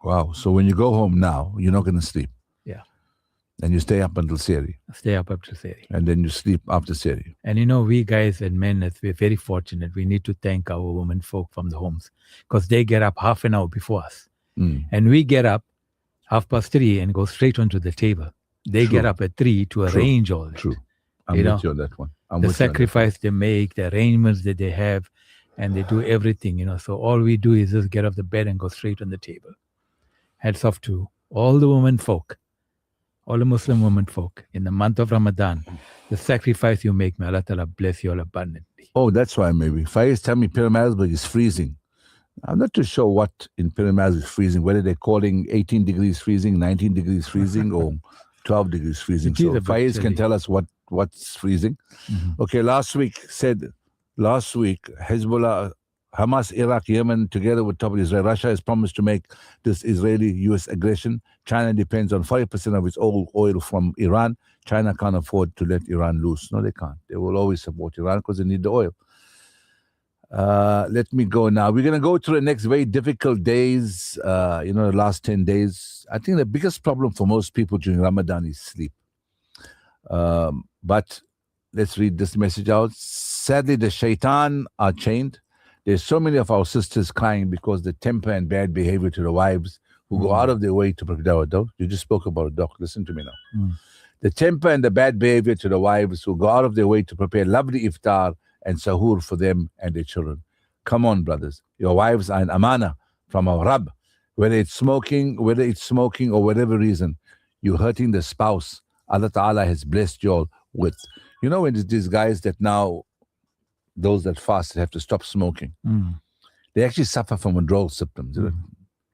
Wow. So when you go home now, you're not going to sleep. Yeah. And you stay up until Seri. Stay up to Seri. And then you sleep after Seri. And you know, we guys and men, we're very fortunate. We need to thank our women folk from the homes because they get up half an hour before us. And we get up 3:30 and go straight onto the table. They get up at 3 to arrange all that. True. I'm with you on that one. The sacrifice they make, the arrangements that they have. and they do everything, you know. So all we do is just get off the bed and go straight on the table. Hats off to all the women folk, all the Muslim women folk in the month of Ramadan. The sacrifice you make, may Allah Ta'ala bless you all abundantly. Oh, that's why maybe. Faiz tell me Piramalsburg is freezing. I'm not too sure what in Piramalsburg is freezing, whether they're calling 18 degrees freezing, 19 degrees freezing, or 12 degrees freezing. So Faiz can tell us what's freezing. Mm-hmm. Okay, last week, Hezbollah, Hamas, Iraq, Yemen, together with top of Israel, Russia has promised to make this Israeli-US aggression. China depends on 40% of its oil from Iran. China can't afford to let Iran loose. No, they can't. They will always support Iran because they need the oil. Let me go now. We're going to go through the next very difficult days, the last 10 days. I think the biggest problem for most people during Ramadan is sleep. But let's read this message out. Sadly, the shaitan are chained. There's so many of our sisters crying because the temper and bad behavior to the wives who go out of their way to protect our dog. You just spoke about a dog. Listen to me now. The temper and the bad behavior to the wives who go out of their way to prepare lovely iftar and sahur for them and their children. Come on, brothers. Your wives are an amana from our Rabb. Whether it's smoking or whatever reason, you're hurting the spouse. Allah Ta'ala has blessed you all with. You know, when these guys that now, those that fast have to stop smoking, they actually suffer from withdrawal symptoms,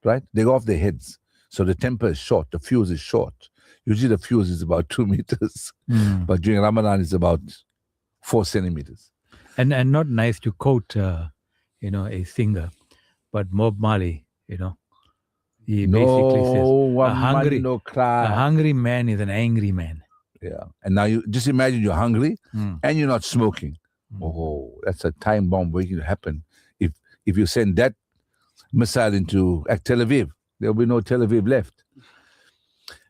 right? They go off their heads. So the temper is short, the fuse is short. Usually the fuse is about 2 meters, but during Ramadan it's about 4 centimeters. And not nice to quote, a singer, but Bob Marley, he basically says, a hungry man is an angry man. Yeah. And now you just imagine you're hungry and you're not smoking. Oh, that's a time bomb waiting to happen. If you send that missile into Tel Aviv, there will be no Tel Aviv left.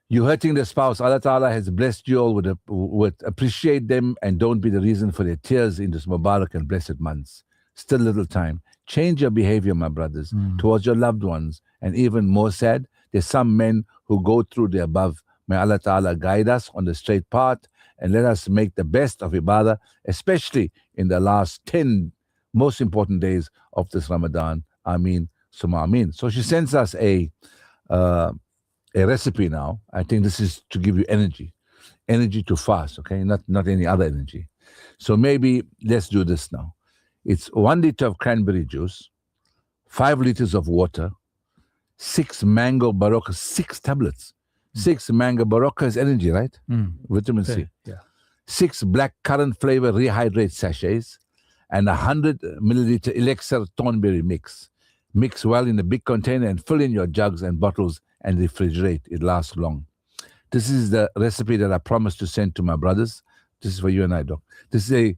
You're hurting the spouse. Allah Ta'ala has blessed you all with appreciate them and don't be the reason for their tears in this Mubarak and blessed months. Still little time. Change your behavior, my brothers, towards your loved ones. And even more sad, there's some men who go through the above. May Allah Ta'ala guide us on the straight path and let us make the best of ibadah, especially in the last 10 most important days of this Ramadan. Ameen, summa ameen. So she sends us a recipe now. I think this is to give you energy to fast, okay? Not any other energy. So maybe let's do this now. It's 1 liter of cranberry juice, 5 liters of water, 6 mango barocca, 6 tablets. 6 mango barocca is energy, right? Vitamin C. Yeah. 6 black currant flavor rehydrate sachets, and 100 milliliter elixir thornberry mix. Mix well in a big container and fill in your jugs and bottles and refrigerate. It lasts long. This is the recipe that I promised to send to my brothers. This is for you and I, Doc. This is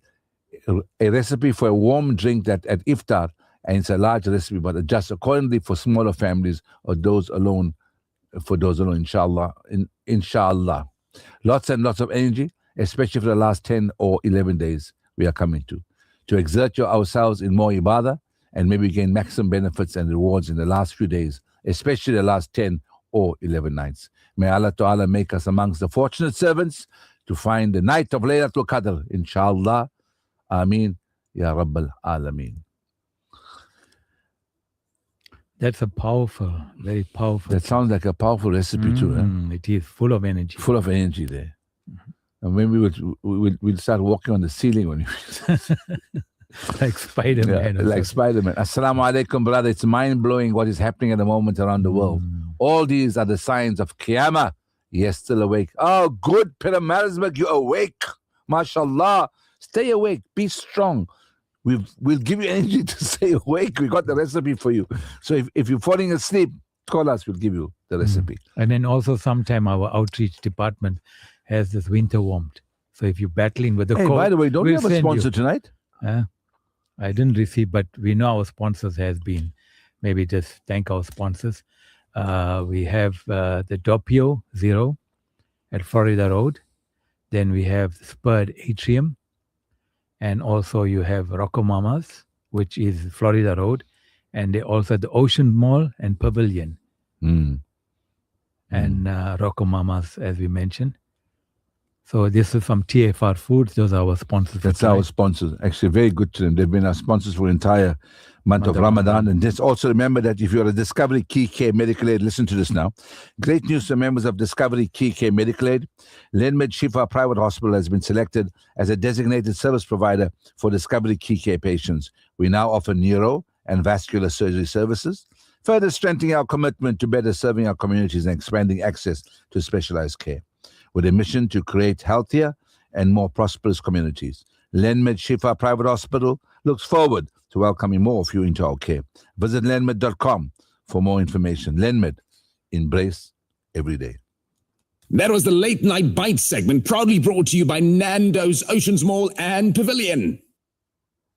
a recipe for a warm drink that at iftar, and it's a large recipe, but adjust accordingly for smaller families or those alone. For those alone, inshallah. Inshallah. Lots and lots of energy, especially for the last 10 or 11 days we are coming to exert ourselves in more ibadah and maybe gain maximum benefits and rewards in the last few days, especially the last 10 or 11 nights. May Allah Ta'ala make us amongst the fortunate servants to find the night of Laylatul Qadr, inshallah. Ameen, Ya Rabbal Alameen. That's a very powerful. That sounds like a powerful recipe too. Eh? It is full of energy. Full of energy there. And maybe we'll start walking on the ceiling when like Spider-Man. Yeah, like Spider-Man. Assalamu alaikum, brother. It's mind-blowing what is happening at the moment around the world. All these are the signs of Qiyamah. Yes, still awake. Oh, good, Piramalsburg, you're awake. MashaAllah. Stay awake. Be strong. We'll give you energy to stay awake. We got the recipe for you. So if you're falling asleep, call us. We'll give you the recipe. And then also sometime our outreach department has this winter warmth. So if you're battling with the cold... by the way, don't we have a sponsor tonight? I didn't receive, but we know our sponsors has been. Maybe just thank our sponsors. We have the Doppio Zero at Florida Road. Then we have Spurred Atrium. And also you have Rocco Mama's, which is Florida Road. And they also have the Ocean Mall and Pavilion. And Rocco Mama's, as we mentioned. So this is from TFR Foods. Those are our sponsors. That's our sponsors. Actually, very good to them. They've been our sponsors for the entire month of Ramadan. And just also remember that if you're a Discovery Key Care Medical Aid, listen to this now. Great news to members of Discovery Key Care Medical Aid. Lenmed Shifa Private Hospital has been selected as a designated service provider for Discovery Key Care patients. We now offer neuro and vascular surgery services, further strengthening our commitment to better serving our communities and expanding access to specialized care, with a mission to create healthier and more prosperous communities. Lenmed Shifa Private Hospital looks forward to welcoming more of you into our care. Visit lenmed.com for more information. Lenmed, embrace every day. That was the Late Night Bite segment, proudly brought to you by Nando's, Oceans Mall and Pavilion.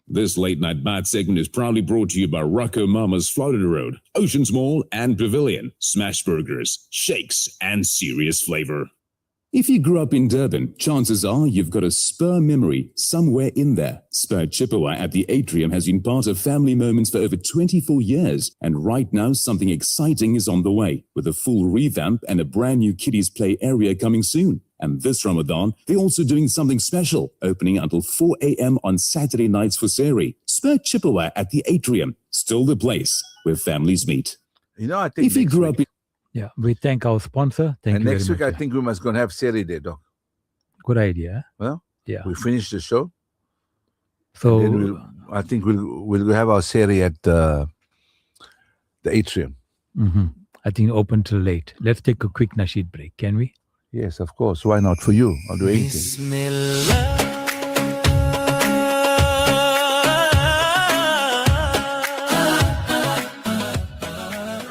This Late Night Bite segment is proudly brought to you by Rocco Mama's Florida Road, Oceans Mall and Pavilion, smash burgers, shakes, and serious flavor. If you grew up in Durban, chances are you've got a Spur memory somewhere in there. Spur Chippewa at the Atrium has been part of family moments for over 24 years, and right now something exciting is on the way, with a full revamp and a brand new kiddies play area coming soon. And this Ramadan, they're also doing something special, opening until 4 a.m. on Saturday nights for Seri. Spur Chippewa at the Atrium, still the place where families meet. You know, I think if you grew up in Yeah, we thank our sponsor. Thank and you next very week, much. I think we must go and have Seri Day, Doc. Good idea. Well, yeah, we finish the show. So and then I think we'll have our Seri at the Atrium. I think open till late. Let's take a quick nasheed break, can we? Yes, of course. Why not? For you, I'll do anything.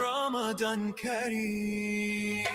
Ramadan Kareem.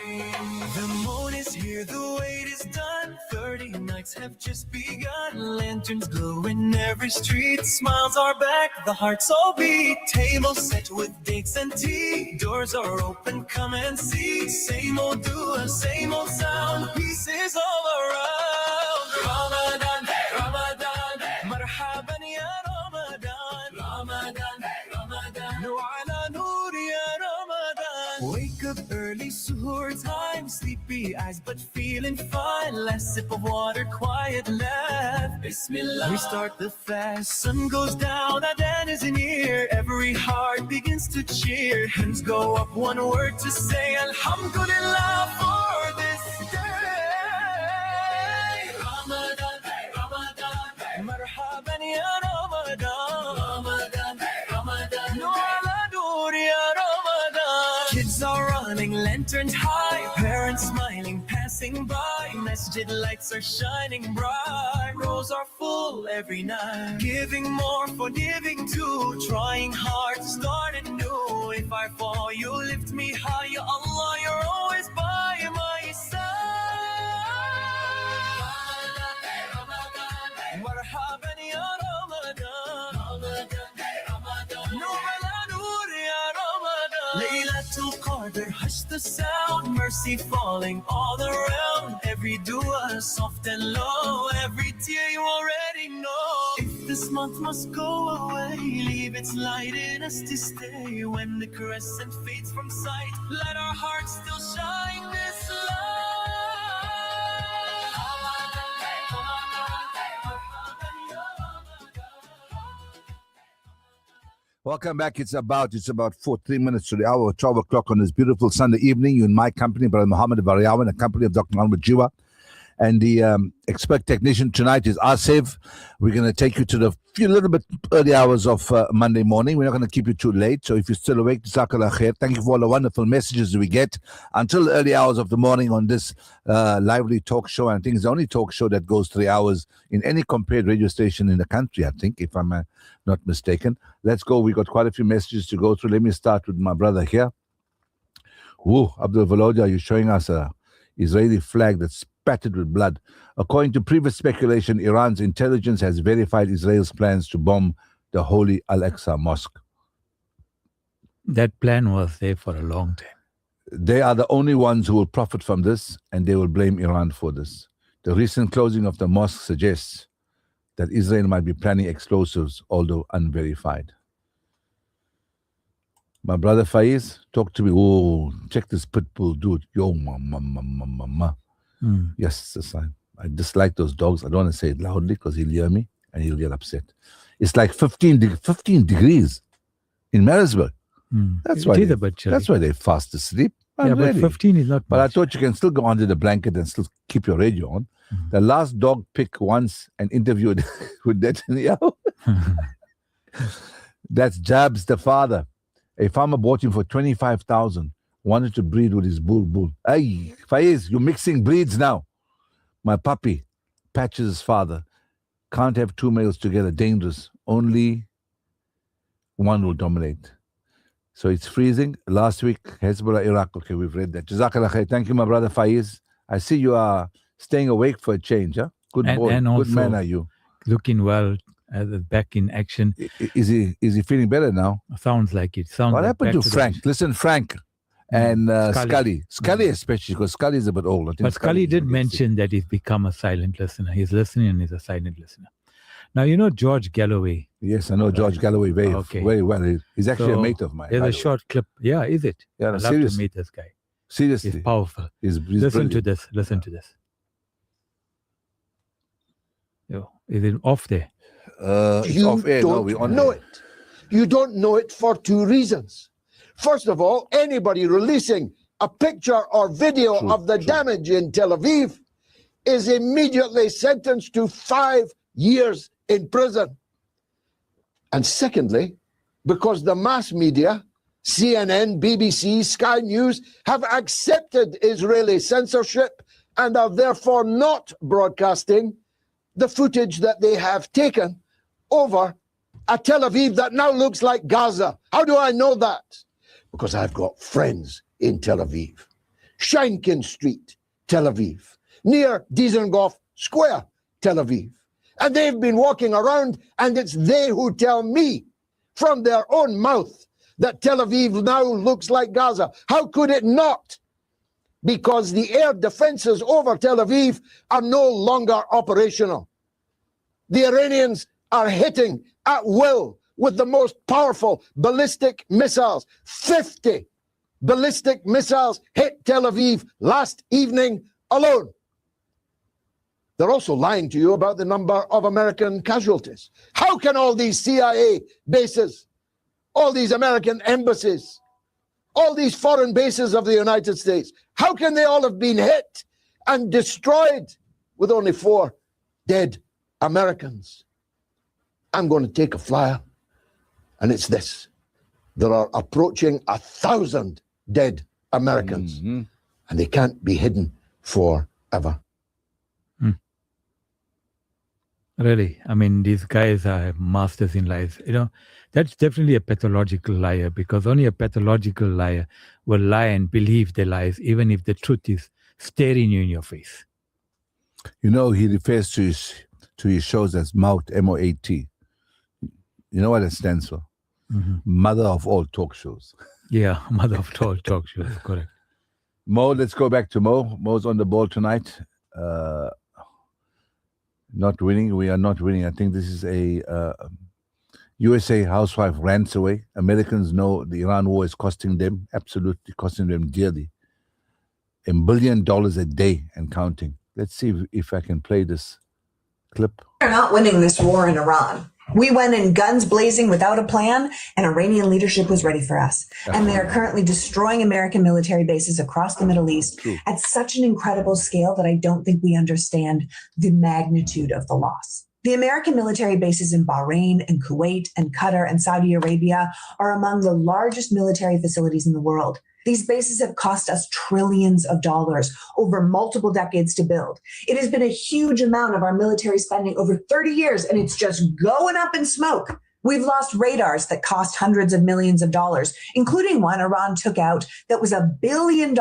The moon is here, the wait is done. 30 nights have just begun. Lanterns glow in every street. Smiles are back, the hearts all beat. Tables set with dates and tea. Doors are open, come and see. Same old dua, same old sound. Peace is all around. Ramadan, Ramadan, marhaban ya Ramadan. Ramadan, Ramadan, nur ala nur ya Ramadan. Wake up early, suhoor time. Sleepy eyes, but feeling fine. Last sip of water, quiet laugh. Bismillah. We start the fast. Sun goes down, Adhan is near. Every heart begins to cheer. Hands go up, one word to say, Alhamdulillah for this day. Ramadan, Ramadan, marhaban ya Ramadan. Ramadan, Ramadan, nur ala nur ya Ramadan. Kids are running, lanterns high, parents smiling, passing by. Masjid lights are shining bright. Rows are full every night. Giving more, forgiving too. Trying hard to start anew. If I fall, you lift me high. Ya Allah, you're always by my side. Ramadan, marhaban ya Ramadan. Ramadan, Ramadan, nur ala nur ya Ramadan. Laylatul Qadr, hush the sound. Mercy falling all around. Every dua soft and low. Every tear you already know. If this month must go away, leave its light in us to stay. When the crescent fades from sight, let our hearts still shine this Welcome back. It's about 3 minutes to the hour of 12 o'clock on this beautiful Sunday evening. You're in my company, Brother Mahomed Variawa, in the company of Dr. Anwar Jeewa. And the expert technician tonight is Asif. We're going to take you to the few little bit early hours of Monday morning. We're not going to keep you too late. So if you're still awake, Jazakallah khair. Thank you for all the wonderful messages we get until the early hours of the morning on this lively talk show. And I think it's the only talk show that goes 3 hours in any compared radio station in the country, I think, if I'm not mistaken. Let's go. We got quite a few messages to go through. Let me start with my brother here. Woo, Abdul Valodia, you're showing us a Israeli flag that's spattered with blood. According to previous speculation, Iran's intelligence has verified Israel's plans to bomb the holy Al-Aqsa Mosque. That plan was there for a long time. They are the only ones who will profit from this, and they will blame Iran for this. The recent closing of the mosque suggests that Israel might be planning explosives, although unverified. My brother Faiz, talk to me. Oh, check this pit bull, dude. Yo, mama. Yes, it's a sign. I dislike those dogs. I don't want to say it loudly because he'll hear me and he'll get upset. It's like 15 degrees in Marisburg. That's why they're fast asleep. Yeah, but 15 is not But much. I thought you can still go under the blanket and still keep your radio on. The last dog pick once and interviewed with Netanyahu. That's Jabs, the father. A farmer bought him for 25,000. Wanted to breed with his bull. Hey, Faiz, you're mixing breeds now. My puppy, Patch's father, can't have two males together. Dangerous. Only one will dominate. So it's freezing. Last week, Hezbollah, Iraq. Okay, we've read that. Jazakallah khair. Thank you, my brother Faiz. I see you are staying awake for a change. Huh? Good boy. And Good also man are you. Looking well, back in action. Is he feeling better now? Sounds like it. What like happened back to the Frank? Listen, Frank and Scully. Scully especially, because Scully is a bit old. I think But Scully did is mention that he's become a silent listener. He's listening and he's a silent listener. Now, you know George Galloway. Yes, I know George Galloway very well. He's actually a mate of mine. There's a short clip. Yeah, is it? Yeah, I'd love to meet this guy. Seriously. He's powerful. He's Listen to brilliant. this. Listen to this. Yo, is it off there? It's You off air. No, don't we're on know air. it. You don't know it for two reasons. First of all, anybody releasing a picture or video of the damage in Tel Aviv is immediately sentenced to 5 years in prison. And secondly, because the mass media, CNN, BBC, Sky News, have accepted Israeli censorship and are therefore not broadcasting the footage that they have taken over a Tel Aviv that now looks like Gaza. How do I know that? Because I've got friends in Tel Aviv. Sheinkin Street, Tel Aviv. Near Dizengoff Square, Tel Aviv. And they've been walking around, and it's they who tell me from their own mouth that Tel Aviv now looks like Gaza. How could it not? Because the air defenses over Tel Aviv are no longer operational. The Iranians are hitting at will with the most powerful ballistic missiles. 50 ballistic missiles hit Tel Aviv last evening alone. They're also lying to you about the number of American casualties. How can all these CIA bases, all these American embassies, all these foreign bases of the United States, how can they all have been hit and destroyed with only 4 dead Americans? I'm going to take a flyer, and it's this. There are approaching 1,000 dead Americans, and they can't be hidden forever. Really, I mean, these guys are masters in lies. You know, that's definitely a pathological liar, because only a pathological liar will lie and believe the lies, even if the truth is staring you in your face. You know, he refers to his shows as MOUT, M-O-A-T. You know what it stands for? Mother of all talk shows. Yeah, mother of all talk shows, correct. Mo, let's go back to Mo. Mo's on the ball tonight. Not winning. We are not winning. I think this is a USA housewife rants away. Americans know the Iran war is costing them, absolutely costing them dearly. $1 billion a day and counting. Let's see if I can play this clip. We're not winning this war in Iran. We went in guns blazing without a plan, and Iranian leadership was ready for us. And they are currently destroying American military bases across the Middle East at such an incredible scale that I don't think we understand the magnitude of the loss. The American military bases in Bahrain and Kuwait and Qatar and Saudi Arabia are among the largest military facilities in the world. These bases have cost us trillions of dollars over multiple decades to build. It has been a huge amount of our military spending over 30 years, and it's just going up in smoke. We've lost radars that cost hundreds of millions of dollars, including one Iran took out that was $1 billion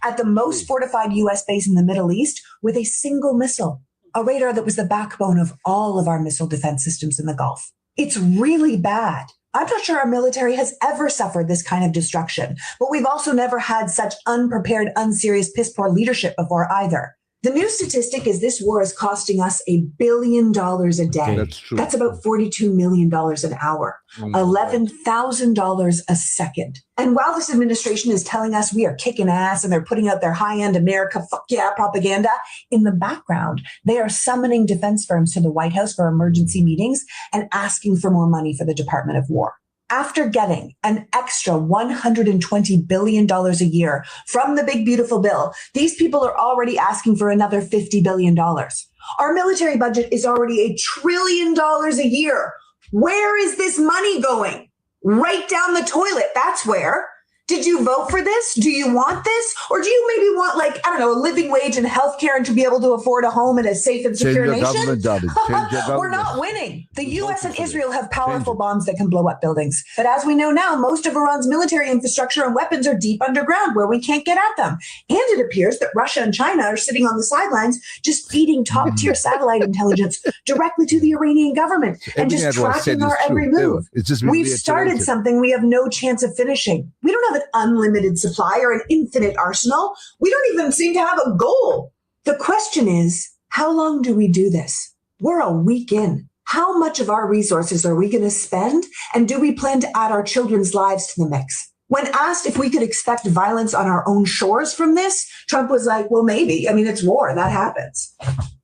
at the most fortified U.S. base in the Middle East with a single missile, a radar that was the backbone of all of our missile defense systems in the Gulf. It's really bad. I'm not sure our military has ever suffered this kind of destruction, but we've also never had such unprepared, unserious, piss-poor leadership before either. The new statistic is this war is costing us $1 billion a day. That's true. That's about $42 million an hour, $11,000 a second. And while this administration is telling us we are kicking ass and they're putting out their high-end America fuck yeah propaganda, in the background, they are summoning defense firms to the White House for emergency meetings and asking for more money for the Department of War. After getting an extra $120 billion a year from the big beautiful bill, these people are already asking for another $50 billion. Our military budget is already $1 trillion a year. Where is this money going? Right down the toilet. That's where. Did you vote for this? Do you want this? Or do you maybe want, like, I don't know, a living wage and healthcare and to be able to afford a home in a safe and secure nation? We're not winning. The U.S. and Israel have powerful bombs that can blow up buildings. But as we know now, most of Iran's military infrastructure and weapons are deep underground where we can't get at them. And it appears that Russia and China are sitting on the sidelines just feeding top-tier satellite intelligence directly to the Iranian government and just tracking our every move. We've started something we have no chance of finishing. We don't have an unlimited supply or an infinite arsenal. We don't even seem to have a goal. The question is, how long do we do this? We're a week in. How much of our resources are we going to spend? And do we plan to add our children's lives to the mix? When asked if we could expect violence on our own shores from this, Trump was like, well, maybe. I mean, it's war. That happens.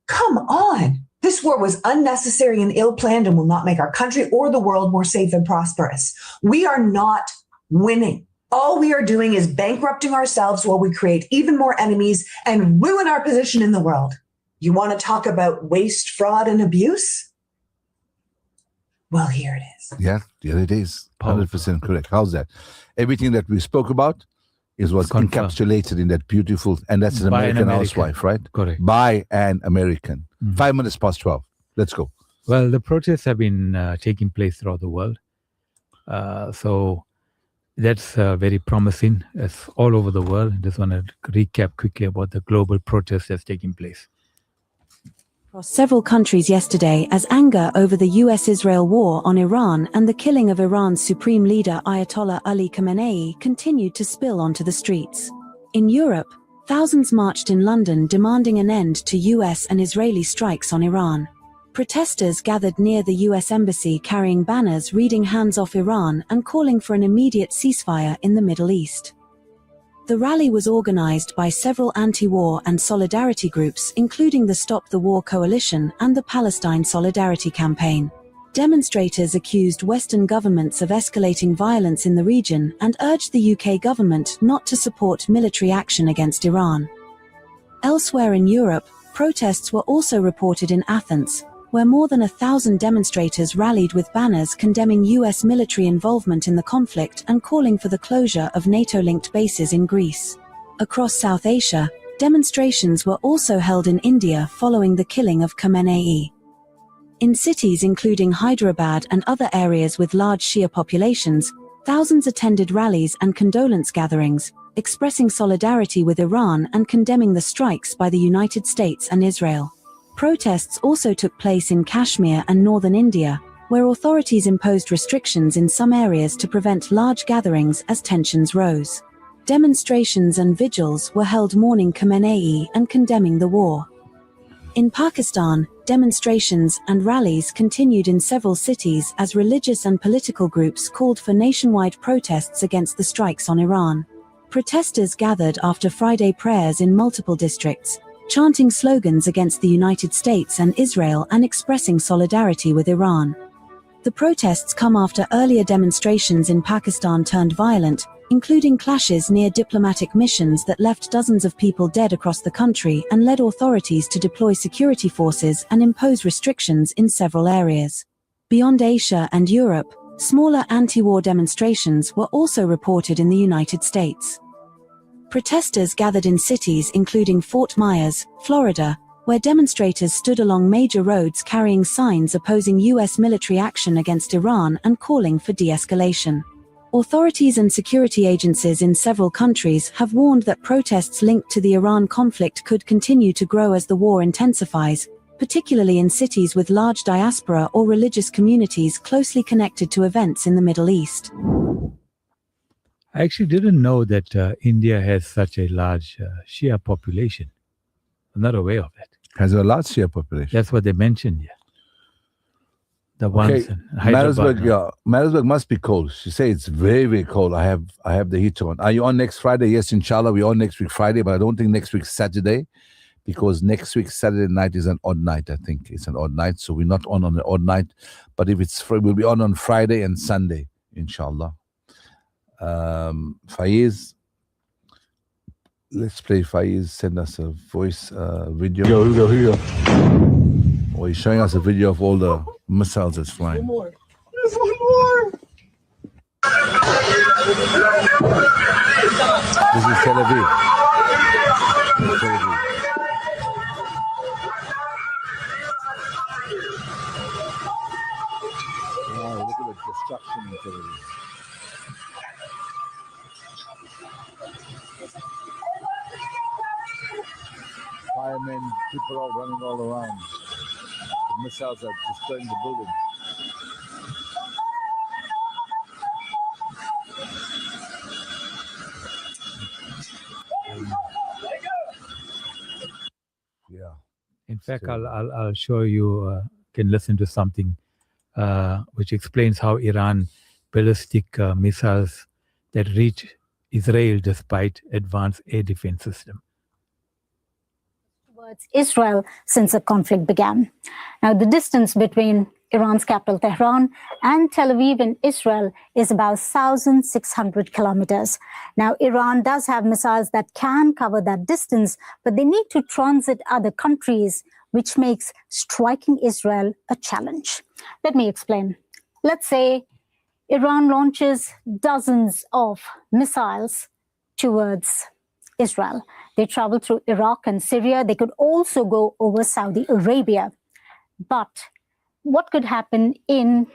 Come on. This war was unnecessary and ill-planned and will not make our country or the world more safe and prosperous. We are not winning. All we are doing is bankrupting ourselves while we create even more enemies and ruin our position in the world. You want to talk about waste, fraud, and abuse? Well, here it is. Yeah, it is. 100% correct. How's that? Everything that we spoke about is what's encapsulated in that beautiful, and that's an American housewife, right? Correct. By an American. 5 minutes past 12. Let's go. Well, the protests have been taking place throughout the world. So that's very promising. It's all over the world. Just want to recap quickly about the global protest that's taking place. Across several countries yesterday as anger over the US-Israel war on Iran and the killing of Iran's supreme leader Ayatollah Ali Khamenei continued to spill onto the streets. In Europe, thousands marched in London demanding an end to US and Israeli strikes on Iran. Protesters gathered near the US Embassy carrying banners reading "Hands off Iran" and calling for an immediate ceasefire in the Middle East. The rally was organized by several anti-war and solidarity groups, including the Stop the War Coalition and the Palestine Solidarity Campaign. Demonstrators accused Western governments of escalating violence in the region and urged the UK government not to support military action against Iran. Elsewhere in Europe, protests were also reported in Athens, where more than 1,000 demonstrators rallied with banners condemning US military involvement in the conflict and calling for the closure of NATO-linked bases in Greece. Across South Asia, demonstrations were also held in India following the killing of Khamenei. In cities including Hyderabad and other areas with large Shia populations, thousands attended rallies and condolence gatherings, expressing solidarity with Iran and condemning the strikes by the United States and Israel. Protests also took place in Kashmir and northern India, where authorities imposed restrictions in some areas to prevent large gatherings as tensions rose. Demonstrations and vigils were held mourning Khamenei and condemning the war. In Pakistan, demonstrations and rallies continued in several cities as religious and political groups called for nationwide protests against the strikes on Iran. Protesters gathered after Friday prayers in multiple districts, chanting slogans against the United States and Israel and expressing solidarity with Iran. The protests come after earlier demonstrations in Pakistan turned violent, including clashes near diplomatic missions that left dozens of people dead across the country and led authorities to deploy security forces and impose restrictions in several areas. Beyond Asia and Europe, smaller anti-war demonstrations were also reported in the United States. Protesters gathered in cities including Fort Myers, Florida, where demonstrators stood along major roads carrying signs opposing US military action against Iran and calling for de-escalation. Authorities and security agencies in several countries have warned that protests linked to the Iran conflict could continue to grow as the war intensifies, particularly in cities with large diaspora or religious communities closely connected to events in the Middle East. I actually didn't know that India has such a large Shia population. I'm not aware of it. Has a large Shia population. That's what they mentioned here. The ones in Marisburg, Hyderabad. Marisburg must be cold. She said it's very, very cold. I have the heat on. Are you on next Friday? Yes, inshallah, we're on next week Friday, but I don't think next week Saturday, because next week Saturday night is an odd night. I think it's an odd night, so we're not on an odd night. But if it's free, we'll be on Friday and Sunday, inshallah. Faiz, let's play Faiz. Send us a voice video. Here we go. Oh, he's showing us a video of all the missiles that's flying. There's one more. This is Tel Aviv. Tel Aviv. Wow, look at the destruction in Tel Aviv. Firemen, people are running all around. The missiles are destroying the building. Yeah. In fact, I'll show you. Can listen to something which explains how Iran ballistic missiles that reach Israel despite advanced air defense system. Towards Israel since the conflict began. Now, the distance between Iran's capital Tehran and Tel Aviv in Israel is about 1,600 kilometers. Now, Iran does have missiles that can cover that distance, but they need to transit other countries, which makes striking Israel a challenge. Let me explain. Let's say Iran launches dozens of missiles towards Israel. They travel through Iraq and Syria. They could also go over Saudi Arabia. But what could happen in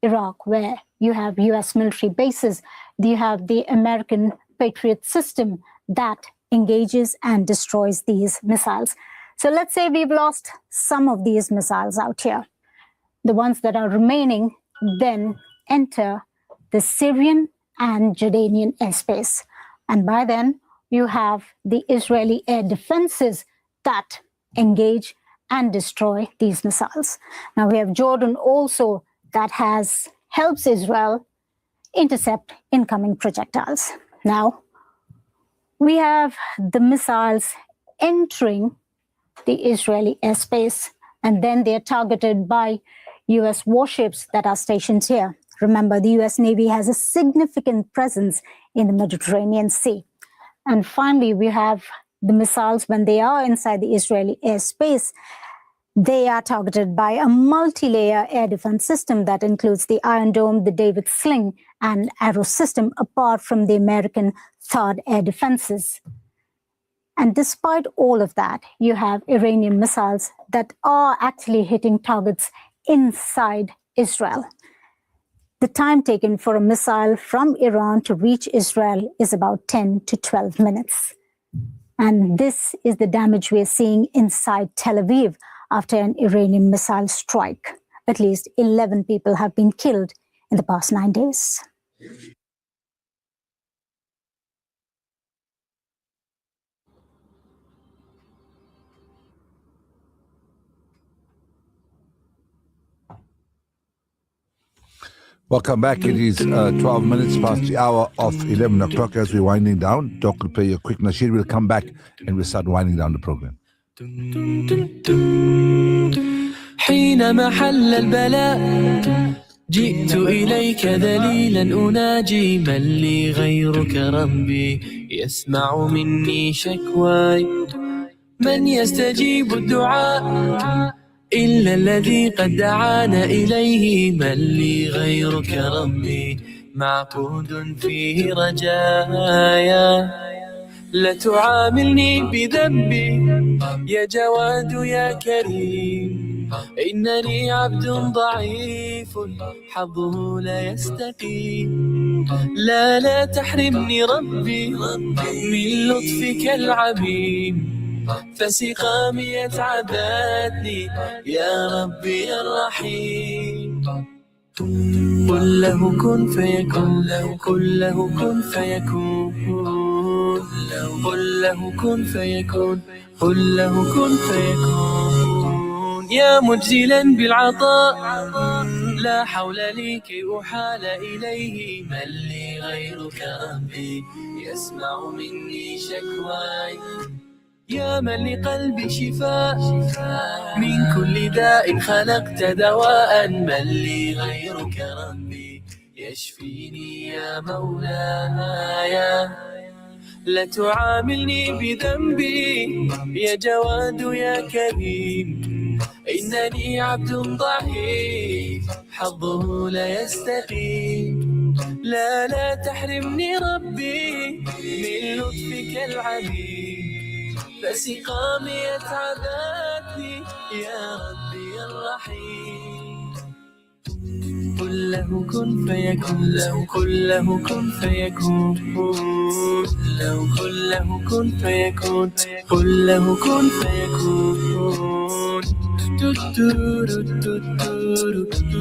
Iraq, where you have US military bases? You have the American Patriot system that engages and destroys these missiles. So let's say we've lost some of these missiles out here. The ones that are remaining then enter the Syrian and Jordanian airspace. And by then, you have the Israeli air defenses that engage and destroy these missiles. Now we have Jordan also that helps Israel intercept incoming projectiles. Now we have the missiles entering the Israeli airspace, and then they're targeted by US warships that are stationed here. Remember, the US Navy has a significant presence in the Mediterranean Sea. And finally, we have the missiles when they are inside the Israeli airspace. They are targeted by a multi-layer air defense system that includes the Iron Dome, the David Sling, and Arrow system, apart from the American THAAD air defenses. And despite all of that, you have Iranian missiles that are actually hitting targets inside Israel. The time taken for a missile from Iran to reach Israel is about 10 to 12 minutes. And this is the damage we are seeing inside Tel Aviv after an Iranian missile strike. At least 11 people have been killed in the past 9 days. Welcome back. It is 12 minutes past the hour of 11 o'clock as we're winding down. Doc will play a quick nasheed. We'll come back and we'll start winding down the program. حين محل البلاء جئت إليك ذليلا أناجي من لي غيرك ربي يسمع مني شكواي من يستجيب الدعاء إلا الذي قد دعانا إليه من لي غيرك ربي معقود فيه رجايا لا تعاملني بذنبي يا جواد يا كريم إنني عبد ضعيف حظه لا يستقيم لا تحرمني ربي من لطفك العميم فسقامي اتعبتني يا ربي الرحيم قل له كن فيكون قل له كن فيكون قل له كن فيكون قل له كن فيكون يا مجزلا بالعطاء لا حول لي كي أحال إليه من لي غيرك ربي يسمع مني شكواي يا من لقلبي شفاء من كل داء خلقت دواء من لي غيرك ربي يشفيني يا مولاي لا تعاملني بذنبي يا جواد يا كريم إنني عبد ضعيف حظه لا يستقيم لا تحرمني ربي من لطفك العليم فسقامي تعبتني يا ربي الرحيم قل له كن فيكون قل له كن فيكون لو قل له كن فيكون قل له كن فيكون قل له كن فيكون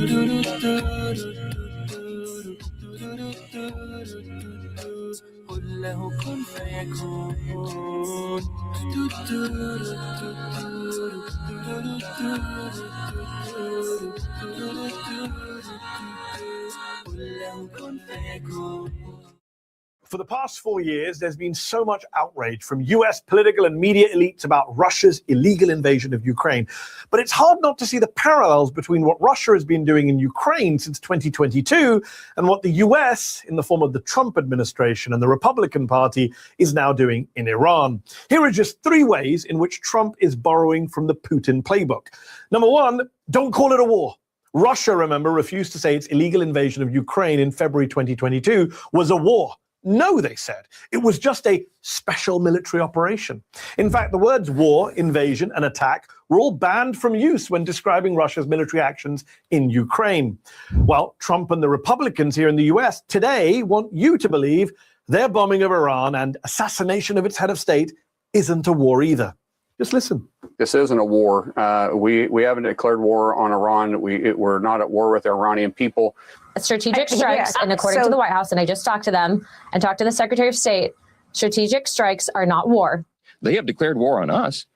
For the past 4 years, there's been so much outrage from US political and media elites about Russia's illegal invasion of Ukraine. But it's hard not to see the parallels between what Russia has been doing in Ukraine since 2022 and what the US, in the form of the Trump administration and the Republican Party, is now doing in Iran. Here are just 3 ways in which Trump is borrowing from the Putin playbook. Number 1, don't call it a war. Russia, remember, refused to say its illegal invasion of Ukraine in February 2022 was a war. No, they said. It was just a special military operation. In fact, the words war, invasion, and attack were all banned from use when describing Russia's military actions in Ukraine. Well, Trump and the Republicans here in the US today want you to believe their bombing of Iran and assassination of its head of state isn't a war either. Just listen. This isn't a war. We haven't declared war on Iran. We're not at war with the Iranian people. Strategic strikes, and according to the White House, and I just talked to them and talked to the Secretary of State, strategic strikes are not war. They have declared war on us.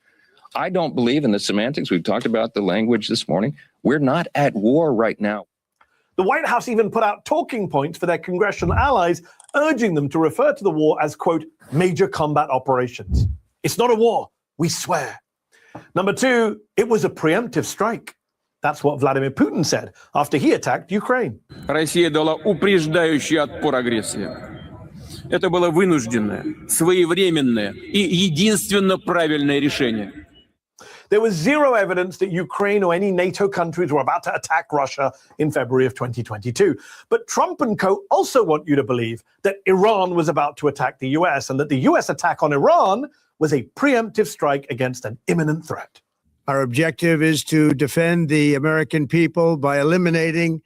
I don't believe in the semantics. We've talked about the language this morning. We're not at war right now. The White House even put out talking points for their congressional allies, urging them to refer to the war as, quote, major combat operations. It's not a war, we swear. Number 2, it was a preemptive strike. That's what Vladimir Putin said after he attacked Ukraine. Россия дала упреждающий отпор агрессии. Это было вынужденное, своевременное и единственно правильное решение. There was zero evidence that Ukraine or any NATO countries were about to attack Russia in February of 2022. But Trump and co. also want you to believe that Iran was about to attack the US and that the US attack on Iran was a preemptive strike against an imminent threat. Our objective is to defend the American people by eliminating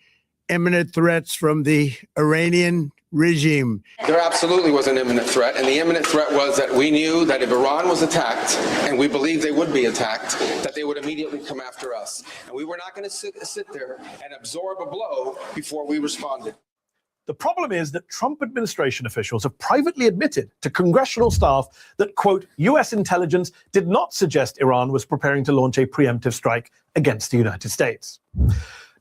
imminent threats from the Iranian regime. There absolutely was an imminent threat, and the imminent threat was that we knew that if Iran was attacked, and we believed they would be attacked, that they would immediately come after us. And we were not going to sit there and absorb a blow before we responded. The problem is that Trump administration officials have privately admitted to congressional staff that, quote, US intelligence did not suggest Iran was preparing to launch a preemptive strike against the United States.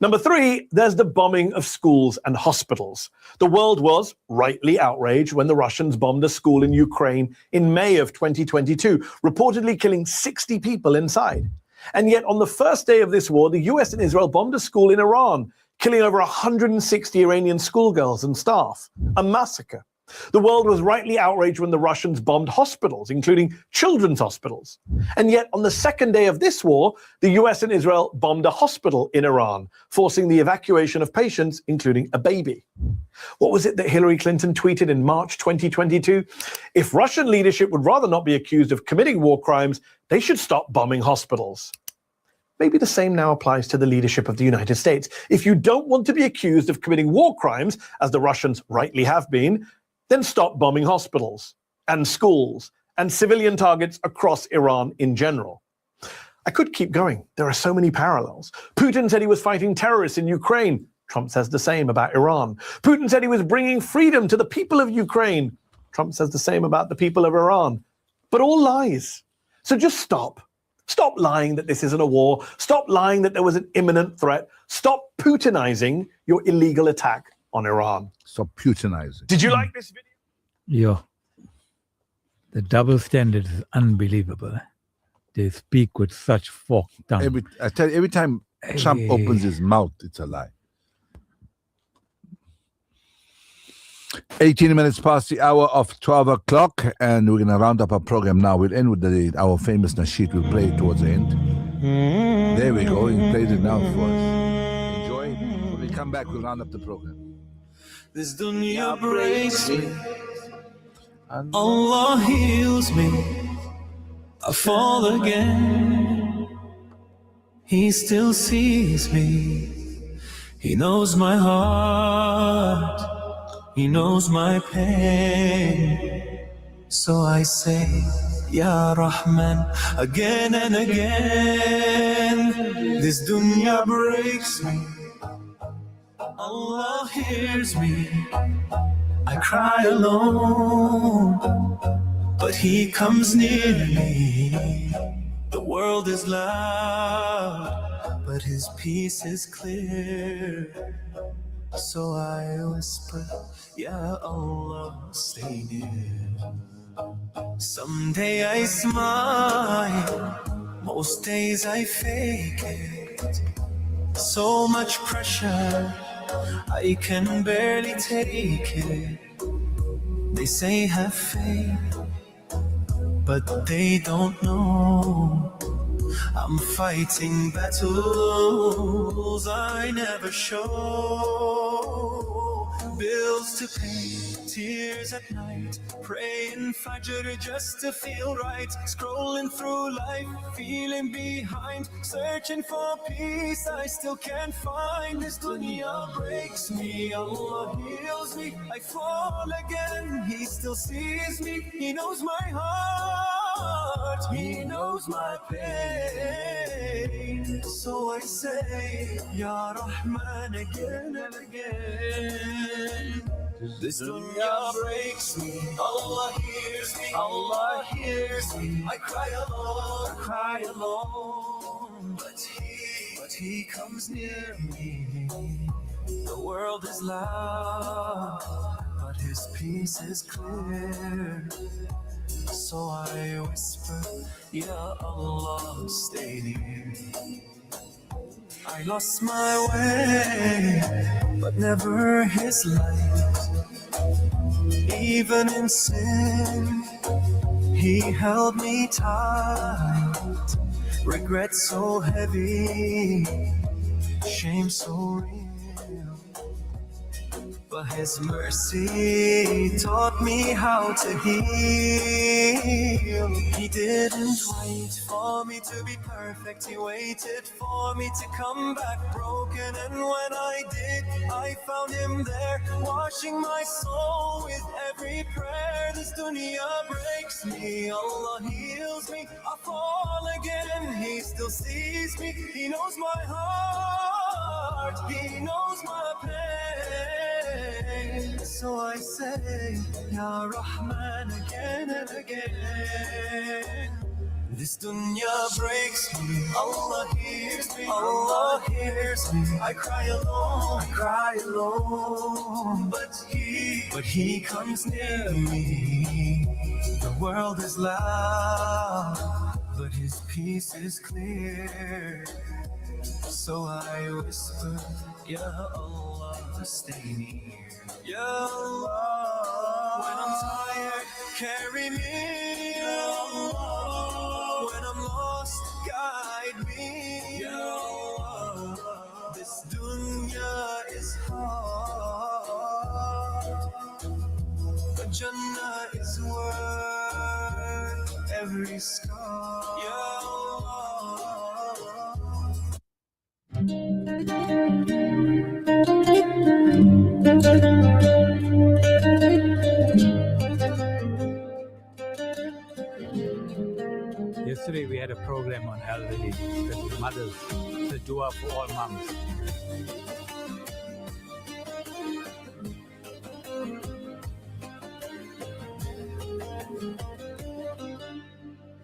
Number 3, there's the bombing of schools and hospitals. The world was rightly outraged when the Russians bombed a school in Ukraine in May of 2022, reportedly killing 60 people inside. And yet on the first day of this war, the US and Israel bombed a school in Iran, killing over 160 Iranian schoolgirls and staff. A massacre. The world was rightly outraged when the Russians bombed hospitals, including children's hospitals. And yet, on the second day of this war, the US and Israel bombed a hospital in Iran, forcing the evacuation of patients, including a baby. What was it that Hillary Clinton tweeted in March 2022? If Russian leadership would rather not be accused of committing war crimes, they should stop bombing hospitals. Maybe the same now applies to the leadership of the United States. If you don't want to be accused of committing war crimes, as the Russians rightly have been, then stop bombing hospitals and schools and civilian targets across Iran in general. I could keep going. There are so many parallels. Putin said he was fighting terrorists in Ukraine. Trump says the same about Iran. Putin said he was bringing freedom to the people of Ukraine. Trump says the same about the people of Iran. But all lies. So just stop. Stop lying that this isn't a war. Stop lying that there was an imminent threat. Stop Putinizing your illegal attack on Iran. Stop Putinizing. Did you like this video? Yo, the double standard is unbelievable. They speak with such forked tongue. I tell you, every time Trump opens his mouth, it's a lie. 18 minutes past the hour of 12 o'clock, and we're going to round up our program now. We'll end with our famous nasheed. We'll play it towards the end. There we go. He plays it now for us. Enjoy. When we come back, we'll round up the program. This dunya breaks me. Allah heals me. I fall again. He still sees me. He knows my heart. He knows my pain. So I say, Ya Rahman, again and again. This dunya breaks me. Allah hears me. I cry alone, but He comes near me. The world is loud, but His peace is clear. So I whisper, Ya Allah, stay near. Someday I smile, most days I fake it. So much pressure, I can barely take it. They say have faith, but they don't know I'm fighting battles I never show. Bills to pay, tears at night, praying Fajr just to feel right. Scrolling through life, feeling behind, searching for peace I still can't find. This dunya breaks me, Allah heals me. I fall again, He still sees me. He knows my heart, He knows my pain. So I say, Ya Rahman, again and again. This dunya breaks me, Allah hears me, Allah hears me. I cry alone, but He comes near me. The world is loud, but His peace is clear. So I whisper, Ya Allah, stay near. I lost my way, but never His light. Even in sin, He held me tight. Regret so heavy, shame so real. But His mercy taught me how to heal. He didn't wait for me to be perfect. He waited for me to come back broken. And when I did, I found Him there, washing my soul with every prayer. This dunya breaks me, Allah heals me. I fall again, He still sees me. He knows my heart, He knows my pain. So I say, Ya Rahman, again and again. This dunya breaks me, Allah hears me, Allah hears me. I cry alone, but He comes near me. The world is loud, but His peace is clear. So I whisper, Ya Allah, stay near. Ya Allah, when I'm tired, carry me. Ya Allah, when I'm lost, guide me. Ya Allah, this dunya is hard, but Jannah is worth every scar. Ya Yesterday we had a program on elderly, especially mothers. It's a dua for all moms.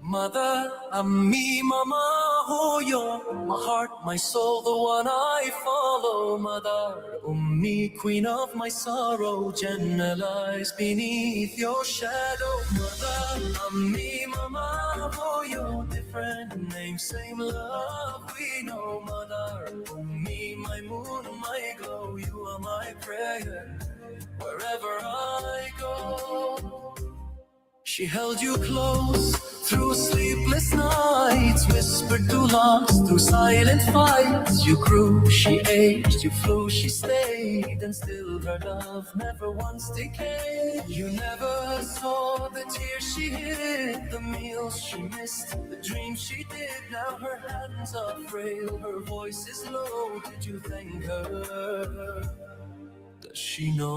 Mother, Ammi, Mama, Hoyo, my heart, my soul, the one I follow. Mother, Ummi, queen of my sorrow, Jannah lies beneath your shadow. Mother, Ammi, Mama, Hoyo, different names, same love we know. Mother, Ummi, my moon, my glow, you are my prayer, wherever I go. She held you close through sleepless nights, whispered to lost through silent fights. You grew, she aged, you flew, she stayed, and still her love never once decayed. You never saw the tears she hid, the meals she missed, the dreams she did. Now her hands are frail, her voice is low. Did you thank her? Does she know?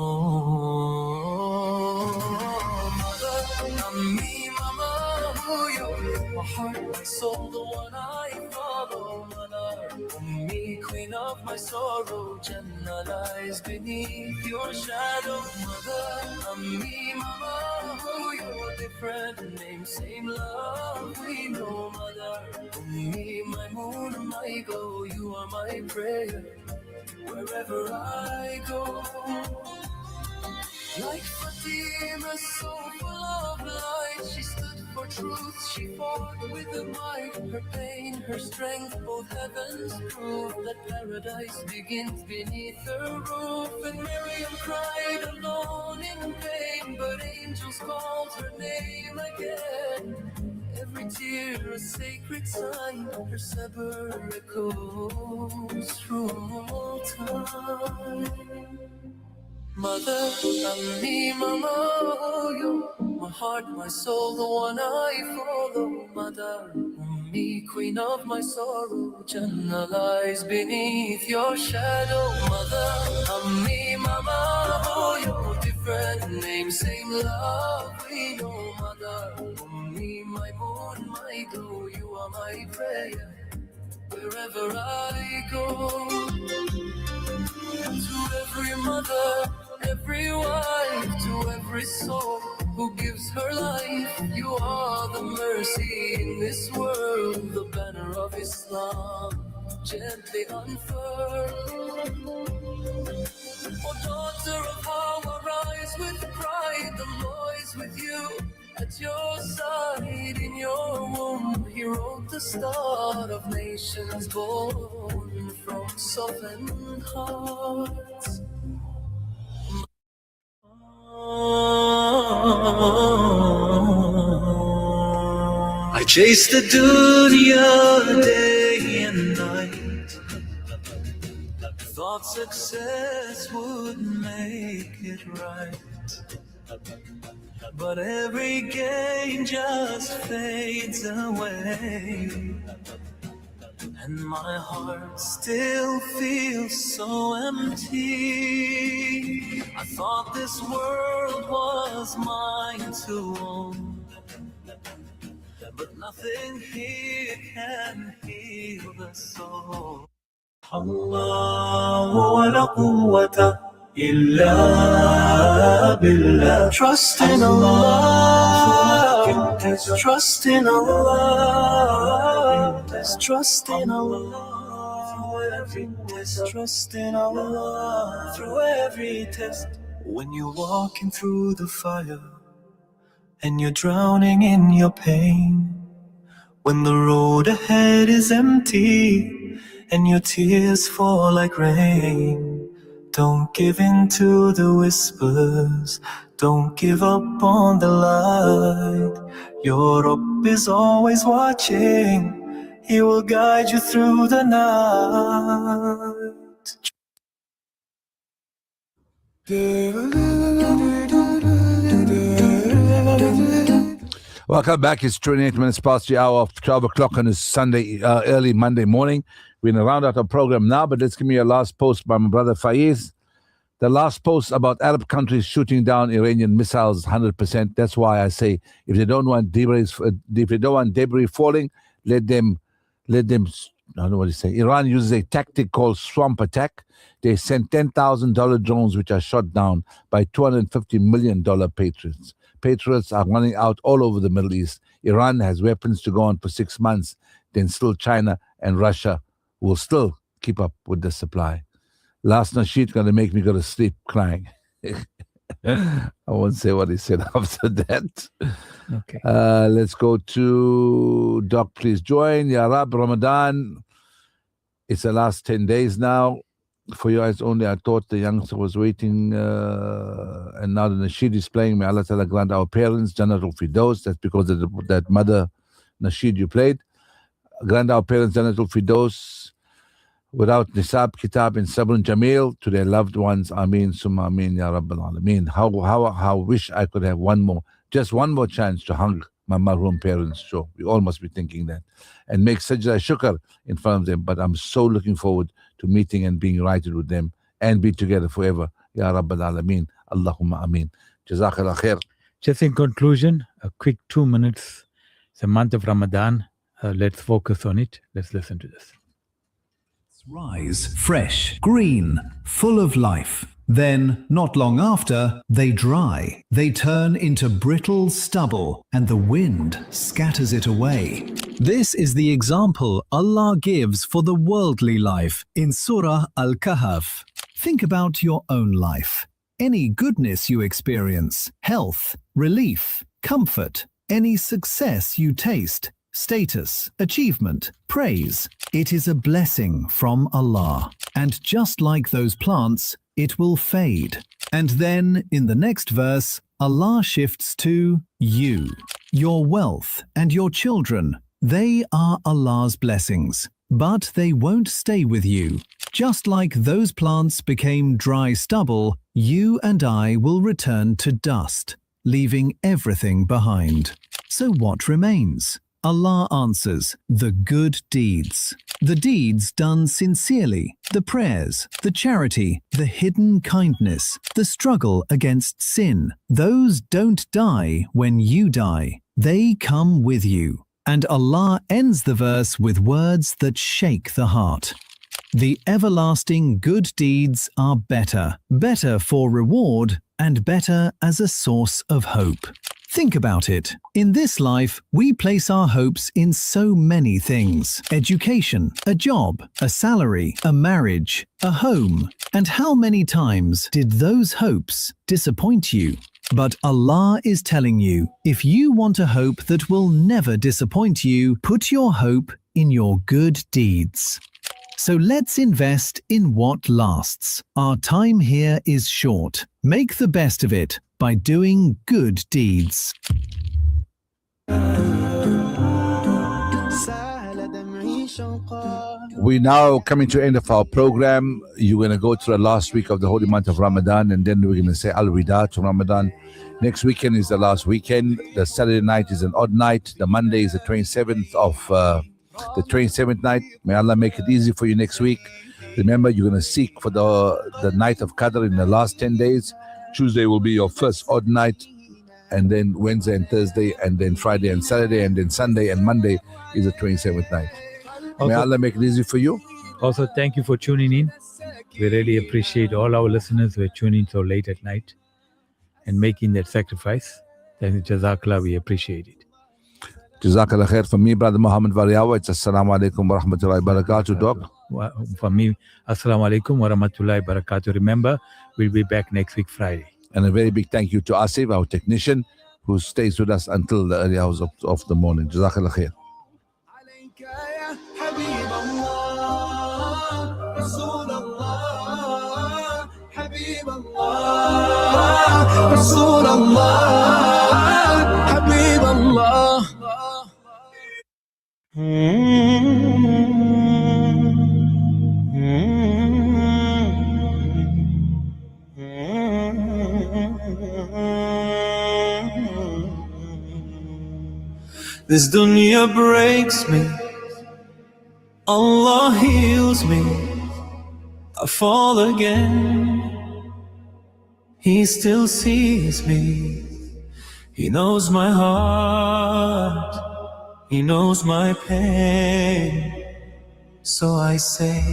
Mother, Ammi, Mama, Huyo, my heart, my soul, the one I follow. Mother, Ummi, queen of my sorrow, Jannah lies beneath your shadow. Mother, Ammi, Mama, Huyo, different name, same love we know. Mother, Ummi, my moon, my glow, you are my prayer, wherever I go. Like Fatima, so full of light, she stood for truth, she fought with the might. Her pain, her strength, both heavens prove that paradise begins beneath her roof. And Miriam cried alone in pain, but angels called her name again. Every tear a sacred sign, her saber echoes through all time. Mother, Ammi, Mama, you, my heart, my soul, the one I follow. Mother, Ummi, queen of my sorrow, Jannah lies beneath your shadow. Mother, Ammi, Mama, you, different name, same love we know. Mother, Ummi, my moon, my glow, you are my prayer, wherever I go. To every mother, every wife, to every soul who gives her life, you are the mercy in this world, the banner of Islam gently unfurled. Oh, daughter of Hawa, rise with pride, the Lord is with you, at your side, in your womb, he wrote the start of nations born from softened hearts. I chased the dunya day and night, thought success would make it right, but every gain just fades away, and my heart still feels so empty. I thought this world was mine to own, but nothing here can heal the soul. Allah wa la quwwata illa billah. Trust in Allah, trust in Allah, trust in Allah, trust in Allah through every test. When you're walking through the fire and you're drowning in your pain, when the road ahead is empty and your tears fall like rain, don't give in to the whispers, don't give up on the light. Your Rabb is always watching, he will guide you through the night. Welcome back. It's 28 minutes past the hour of 12 o'clock on this Sunday, early Monday morning. We're going to round out our program now, but let's give me a last post by my brother Faiz. The last post about Arab countries shooting down Iranian missiles 100%. That's why I say if they don't want debris falling, let them. I don't know what to say. Iran uses a tactic called swamp attack. They sent $10,000 drones which are shot down by $250 million patrons. patriots are running out all over the Middle East. Iran has weapons to go on for 6 months. Then still China and Russia will still keep up with the supply. Last nasheed going to make me go to sleep crying. I won't say what he said after that. Okay. Let's go to Doc. Please join. Ya Rab, Ramadan. It's the last 10 days now. For your eyes only, I thought the youngster was waiting, and now the nasheed is playing. May Allah Ta'ala grant our parents Jannatul Firdaus. That's because of that mother nasheed you played. Grant our parents Jannatul Firdaus without Nisab, Kitab, and Sabrun Jamil to their loved ones. Ameen, Summa Ameen, Ya Rabbal Alameen. How wish I could have just one more chance to hug my marhum parents. So we all must be thinking that. And make sajda shukr in front of them. But I'm so looking forward to meeting and being united with them and be together forever. Ya Rabbal Alameen. Allahumma Ameen. Jazakallah khair. Just in conclusion, a quick 2 minutes. It's the month of Ramadan. Let's focus on it. Let's listen to this. Rise fresh, green, full of life. Then, not long after, they dry. They turn into brittle stubble, and the wind scatters it away. This is the example Allah gives for the worldly life in Surah Al-Kahf. Think about your own life. Any goodness you experience, health, relief, comfort, any success you taste, status, achievement, praise, it is a blessing from Allah. And just like those plants, it will fade. And then, in the next verse, Allah shifts to you. Your wealth and your children, they are Allah's blessings. But they won't stay with you. Just like those plants became dry stubble, you and I will return to dust, leaving everything behind. So what remains? Allah answers, the good deeds. The deeds done sincerely, the prayers, the charity, the hidden kindness, the struggle against sin. Those don't die when you die. They come with you. And Allah ends the verse with words that shake the heart. The everlasting good deeds are better, better for reward, and better as a source of hope. Think about it. In this life, we place our hopes in so many things. Education, a job, a salary, a marriage, a home. And how many times did those hopes disappoint you? But Allah is telling you, if you want a hope that will never disappoint you, put your hope in your good deeds. So let's invest in what lasts. Our time here is short. Make the best of it by doing good deeds. We now coming to the end of our program. You're going to go through the last week of the holy month of Ramadan, and then we're going to say Al-Wida to Ramadan. Next weekend is the last weekend. The Saturday night is an odd night. The Monday is the 27th of the 27th night. May Allah make it easy for you next week. Remember, you're going to seek for the night of Qadr in the last 10 days. Tuesday will be your first odd night, and then Wednesday and Thursday, and then Friday and Saturday, and then Sunday and Monday is the 27th night. May Allah make it easy for you. Also, thank you for tuning in. We really appreciate all our listeners who are tuning so late at night and making that sacrifice. And Jazakallah, we appreciate it. Jazakallah khair. For me, Brother Mahomed Variawa, it's Assalamu alaikum wa rahmatullahi wa barakatuh, Doc. For me, Assalamu alaikum wa rahmatullahi wa barakatuh. Remember, we'll be back next week, Friday. And a very big thank you to Asif, our technician, who stays with us until the early hours of the morning. Jazakallah khair. This dunya breaks me, Allah heals me, I fall again. He still sees me, He knows my heart, He knows my pain. So I say,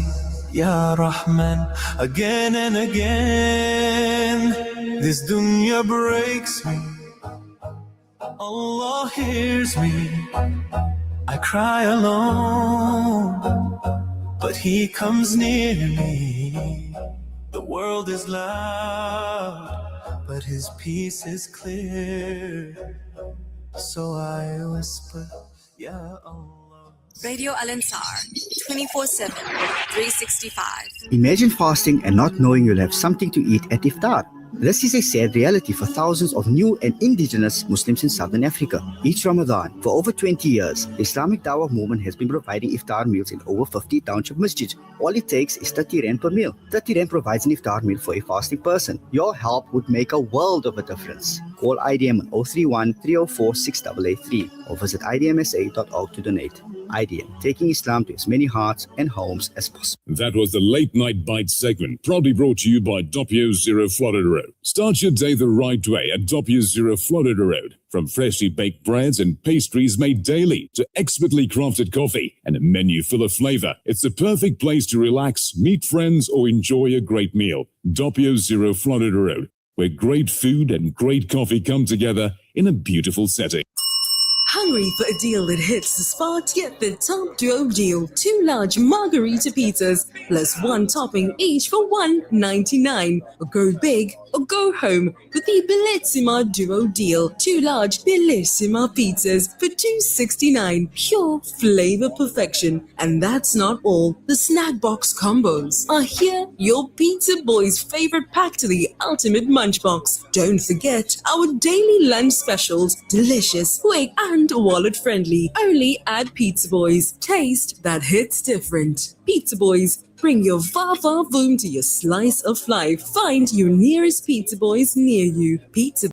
Ya Rahman, again and again. This dunya breaks me, Allah hears me, I cry alone, but He comes near me. The world is loud, but His peace is clear. So I whisper, Ya Allah. Radio Al-Ansar, 24/7, 365. Imagine fasting and not knowing you'll have something to eat at iftar. This is a sad reality for thousands of new and indigenous Muslims in Southern Africa. Each Ramadan, for over 20 years, the Islamic Dawah movement has been providing iftar meals in over 50 township masjids. All it takes is 30 rand per meal. 30 rand provides an iftar meal for a fasting person. Your help would make a world of a difference. Call IDM on 031 304 6883 or visit idmsa.org to donate. IDM, taking Islam to as many hearts and homes as possible. That was the Late Night Bite segment, proudly brought to you by Doppio Zero Florida Road. Start your day the right way at Doppio Zero Florida Road. From freshly baked breads and pastries made daily to expertly crafted coffee and a menu full of flavor, it's the perfect place to relax, meet friends, or enjoy a great meal. Doppio Zero Florida Road, where great food and great coffee come together in a beautiful setting. Hungry for a deal that hits the spot? Get the top duo deal. 2 large margarita pizzas plus 1 topping each for $1.99. Or go big or go home with the Bellissima duo deal. 2 large Bellissima pizzas for $2.69. Pure flavor perfection. And that's not all. The snack box combos are here. Your pizza boy's favorite pack to the ultimate munch box. Don't forget our daily lunch specials. Delicious, quick, and wallet friendly. Only at Pizza Boys. Taste that hits different. Pizza Boys, bring your va-va voom to your slice of life. Find your nearest Pizza Boys near you. Pizza